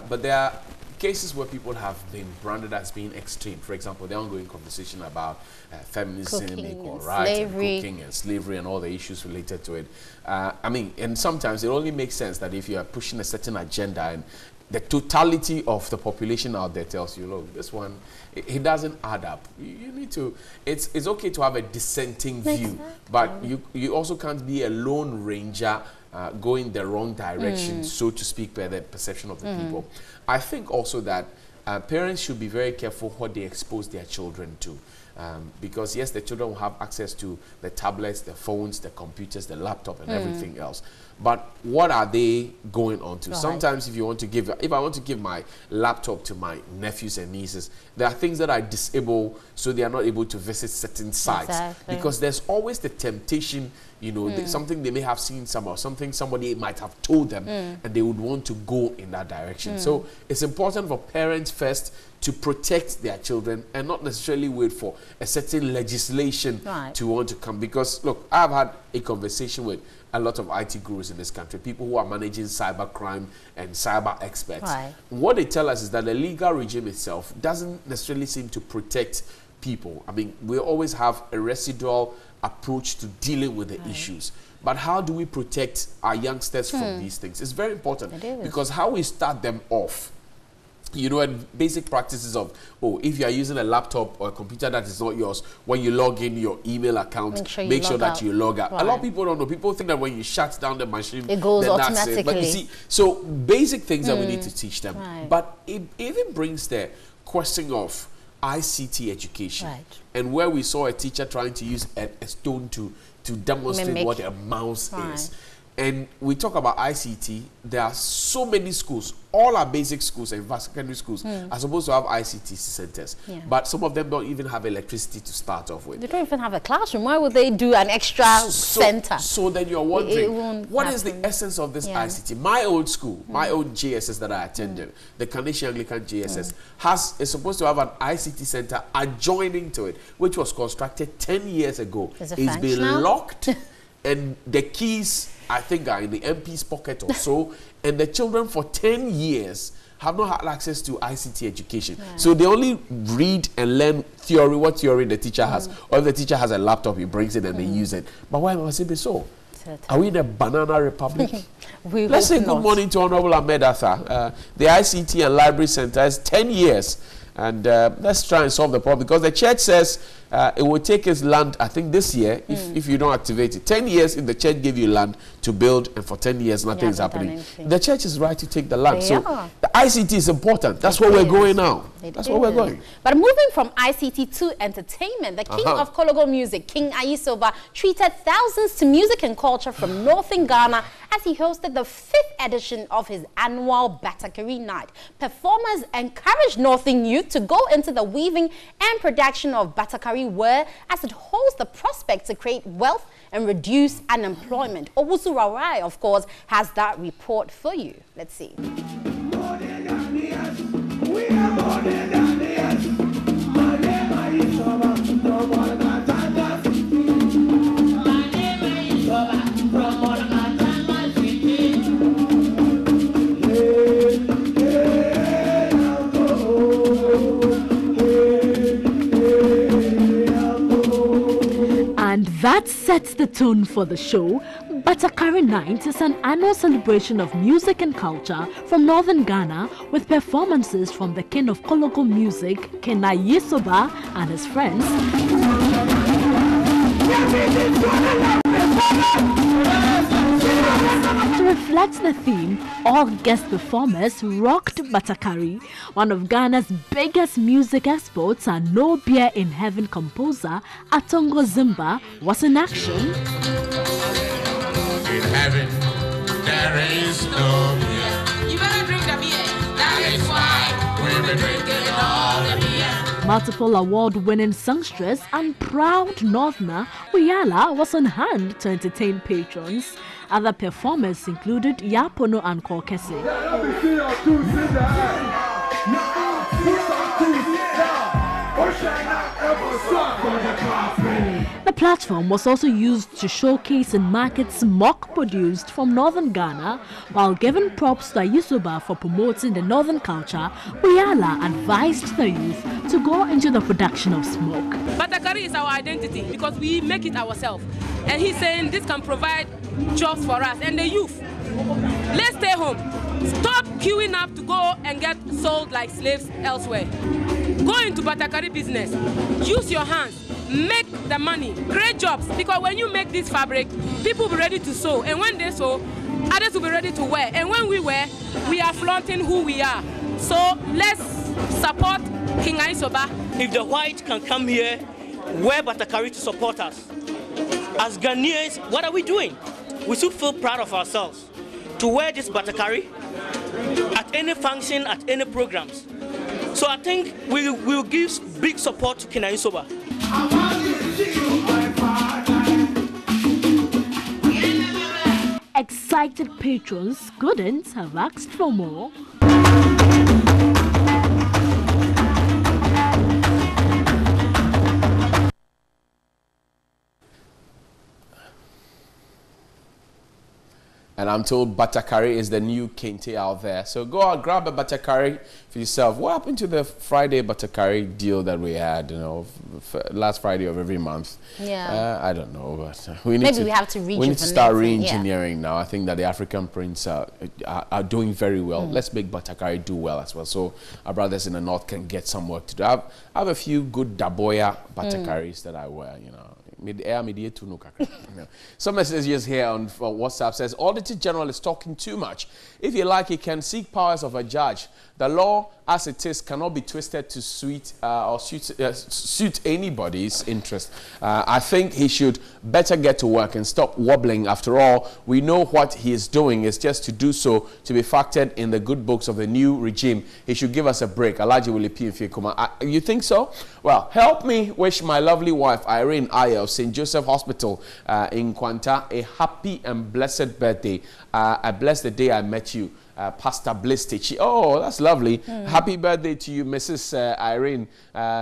Speaker 15: But there are cases where people have been branded as being extreme. For example, the ongoing conversation about feminism, equal rights, and cooking and slavery and all the issues related to it. I mean, and sometimes it only makes sense that if you are pushing a certain agenda and the totality of the population out there tells you, look, this one, it doesn't add up. You need to, it's okay to have a dissenting view, but you also can't be a lone ranger going the wrong direction, so to speak, by the perception of the people. I think also that parents should be very careful what they expose their children to. Because yes, the children will have access to the tablets, the phones, the computers, the laptop, and everything else. But what are they going on to? Sometimes if I want to give my laptop to my nephews and nieces, there are things that I disable so they are not able to visit certain sites. Because there's always the temptation, you know, something they may have seen somewhere, something somebody might have told them, and they would want to go in that direction. So it's important for parents first to protect their children and not necessarily wait for a certain legislation to want to come. Because look, I've had a conversation with a lot of IT gurus in this country, people who are managing cyber crime and cyber experts. What they tell us is that the legal regime itself doesn't necessarily seem to protect people. I mean, we always have a residual approach to dealing with the issues. But how do we protect our youngsters from these things? It's very important because how we start them off you know, and basic practices of, oh, if you are using a laptop or a computer that is not yours, when you log in your email account, make sure that you log out. Right. A lot of people don't know. People think that when you shut down the machine,
Speaker 14: it goes automatically.
Speaker 15: That's it. But you see, so basic things that we need to teach them. Right. But it even brings the question of ICT education. Right. And where we saw a teacher trying to use a stone to demonstrate what a mouse is. And we talk about ICT, there are so many schools, all our basic schools and secondary schools are supposed to have ICT centers. Yeah. But some of them don't even have electricity to start off with.
Speaker 14: They don't even have a classroom. Why would they do an extra center?
Speaker 15: So then you're wondering, what is the essence of this ICT? My old school, my old JSS that I attended, the Carnation Anglican JSS, is supposed to have an ICT center adjoining to it, which was constructed 10 years ago. It's been locked and the keys, I think, are in the MP's pocket or so, and the children for 10 years have not had access to ICT education. Yeah. So they only read and learn theory, what theory the teacher has. Or if the teacher has a laptop, he brings it and they use it. But why must it be so? Are we in a banana republic? Let's say good morning to Honorable Ahmed Arthur. The ICT and Library Center is 10 years. And let's try and solve the problem, because the church says it will take its land, I think this year, if you don't activate it. 10 years if the church gave you land to build, and for 10 years nothing is happening. The church is right to take the land. So the ICT is important. That's where we're going now. That's where we're going.
Speaker 14: But moving from ICT to entertainment, the king of Kologo music, King Ayisoba, treated thousands to music and culture from northern Ghana as he hosted the 5th edition of his annual Batakari Night. Performers encouraged northern youth to go into the weaving and production of Batakari wear, as it holds the prospect to create wealth and reduce unemployment. Owusu Rawai, of course, has that report for you. Let's see.
Speaker 2: And that sets the tone for the show. Batakari Night is an annual celebration of music and culture from northern Ghana, with performances from the king of Kologo music, King Ayisoba, and his friends. To reflect the theme, all guest performers rocked Batakari. One of Ghana's biggest music exports and No Beer in Heaven composer, Atongo Zimba, was in action.
Speaker 21: In heaven, there is no beer. You better drink the beer. That is why we'll be drinking all the beer.
Speaker 2: Multiple award-winning songstress and proud northerner, Uyala was on hand to entertain patrons. Other performers included Yapono and Kokese. The platform was also used to showcase and market smoke produced from northern Ghana. While giving props to Ayisoba for promoting the northern culture, Uyala advised the youth to go into the production of smoke.
Speaker 22: Batakari is our identity because we make it ourselves. And he's saying this can provide jobs for us and the youth. Let's stay home. Stop queuing up to go and get sold like slaves elsewhere. Go into Batakari business. Use your hands. Make the money. Create jobs. Because when you make this fabric, people will be ready to sew. And when they sew, others will be ready to wear. And when we wear, we are flaunting who we are. So let's support King Ayisoba.
Speaker 23: If the white can come here, wear Batakari to support us. As Ghanaians, what are we doing? We should feel proud of ourselves to wear this Batakari at any function, at any programs. So I think we will give big support to King Ayisoba.
Speaker 2: Excited patrons couldn't have asked for more.
Speaker 15: And I'm told butter curry is the new kente out there. So go out, grab a butter curry for yourself. What happened to the Friday butter curry deal that we had, you know, last Friday of every month?
Speaker 14: Yeah.
Speaker 15: I don't know, but we
Speaker 14: need we have to
Speaker 15: we need to start re-engineering now. I think that the African prints are doing very well. Let's make butter curry do well as well. So our brothers in the north can get some work to do. I have a few good Daboya butter curries that I wear, you know. Some messages here on WhatsApp says, Auditor General is talking too much. If you like, he can seek powers of a judge. The law, as it is, cannot be twisted to suit anybody's interest. I think he should better get to work and stop wobbling. After all, we know what he is doing is just to do so to be factored in the good books of the new regime. He should give us a break. Alaji will appear if you think so? Well, help me wish my lovely wife, Irene Ayer of St. Joseph Hospital in Kwanta, a happy and blessed birthday. I bless the day I met you. Pastor Blistich. Oh, that's lovely. Happy birthday to you, Mrs. Irene.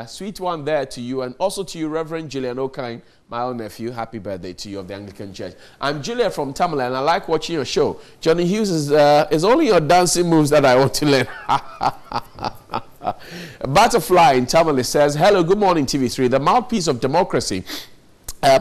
Speaker 15: Sweet one there to you, and also to you, Reverend Julian O'Kine, my own nephew. Happy birthday to you of the Anglican Church. I'm Julia from Tamale, and I like watching your show. Johnny Hughes is only your dancing moves that I want to learn. Butterfly in Tamale says, hello, good morning, TV3, the mouthpiece of democracy.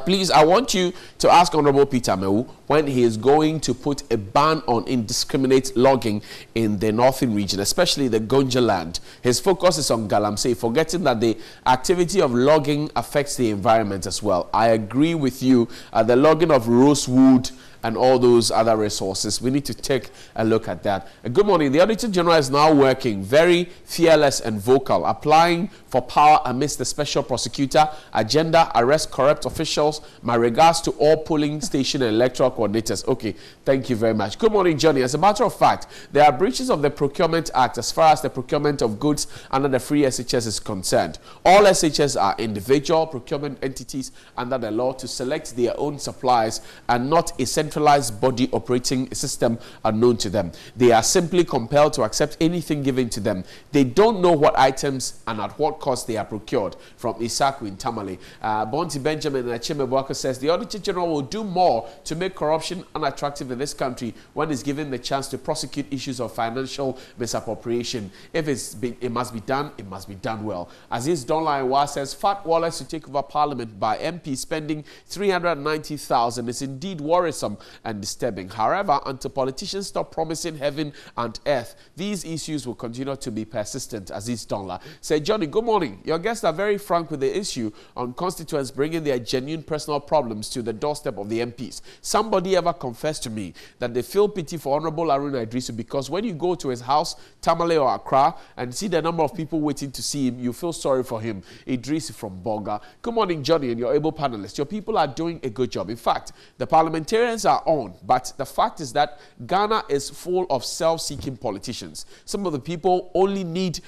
Speaker 15: Please, I want you to ask Honorable Peter Mewu when he is going to put a ban on indiscriminate logging in the northern region, especially the Gonja land. His focus is on Galamsey, forgetting that the activity of logging affects the environment as well. I agree with you. The logging of rosewood and all those other resources, we need to take a look at that. Good morning. The Auditor General is now working very fearless and vocal, applying for power amidst the special prosecutor agenda, arrest corrupt officials. My regards to all polling station and electoral coordinators. Okay, thank you very much. Good morning, Johnny. As a matter of fact, there are breaches of the Procurement Act as far as the procurement of goods under the free SHS is concerned. All SHS are individual procurement entities under the law to select their own suppliers and not a centralized body operating a system unknown to them. They are simply compelled to accept anything given to them. They don't know what items and at what cost they are procured. From Isaku in Tamale. Bonti Benjamin and Achime Bwaka says the Auditor General will do more to make corruption unattractive in this country when it's given the chance to prosecute issues of financial misappropriation. If it must be done, it must be done well. Aziz Donlaiwa says fat wallets to take over Parliament by MP spending 390,000 is indeed worrisome and disturbing. However, until politicians stop promising heaven and earth, these issues will continue to be persistent. Aziz Donla said, Johnny, good morning. Your guests are very frank with the issue on constituents bringing their genuine personal problems to the doorstep of the MPs. Somebody ever confessed to me that they feel pity for Honorable Aruna Idrisu because when you go to his house, Tamale or Accra, and see the number of people waiting to see him, you feel sorry for him. Idrisu from Bonga. Good morning, Johnny, and your able panelists. Your people are doing a good job. In fact, the parliamentarians are on, but the fact is that Ghana is full of self-seeking politicians. Some of the people only need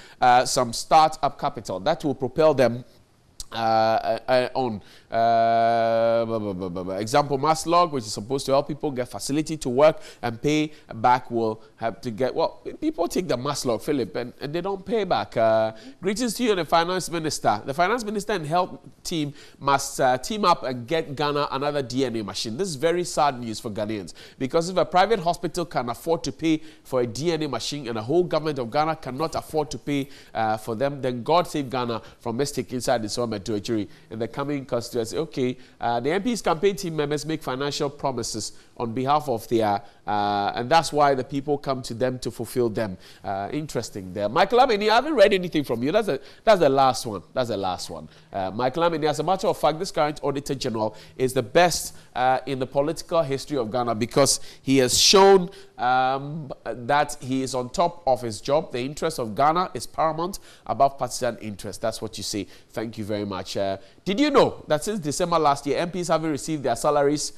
Speaker 15: some start-up capital that will propel them on example Maslog, which is supposed to help people get facility to work and pay back, will have to get, well, people take the Maslog, Philip, and they don't pay back. Greetings to you and the finance minister. The finance minister and health team must team up and get Ghana another DNA machine. This is very sad news for Ghanaians, because if a private hospital can afford to pay for a DNA machine and the whole government of Ghana cannot afford to pay for them, then God save Ghana from mistake inside the Soma Doejiri in the coming constituency. Okay, the MP's campaign team members make financial promises on behalf of their, and that's why the people come to them to fulfill them. Interesting there. Michael Amini, I haven't read anything from you. That's the last one. That's the last one. Michael Amini, as a matter of fact, this current Auditor General is the best in the political history of Ghana because he has shown that he is on top of his job. The interest of Ghana is paramount above partisan interest. That's what you say. Thank you very much. Did you know that since December last year, MPs haven't received their salaries?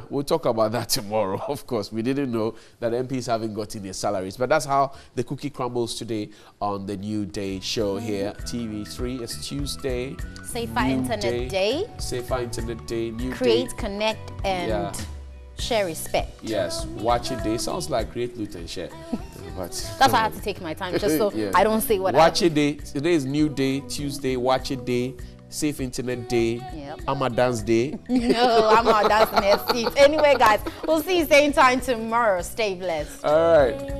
Speaker 15: We'll talk about that tomorrow. Of course, we didn't know that MPs haven't gotten their salaries. But that's how the cookie crumbles today on the New Day show here. TV3, it's Tuesday.
Speaker 14: Safer Internet Day.
Speaker 15: Safer Internet Day. New
Speaker 14: Create,
Speaker 15: Day.
Speaker 14: connect, and share respect.
Speaker 15: Yes, watch it day. Sounds like create, loot, and share. But
Speaker 14: that's why I have to take my time, just so I don't say what
Speaker 15: Watch it day. Today is New Day, Tuesday. Watch it day. Safe Internet Day.
Speaker 14: Yep.
Speaker 15: Ama Dance Day.
Speaker 14: No, I'm not dancing next seat. Anyway, guys, we'll see you same time tomorrow. Stay blessed.
Speaker 15: All right.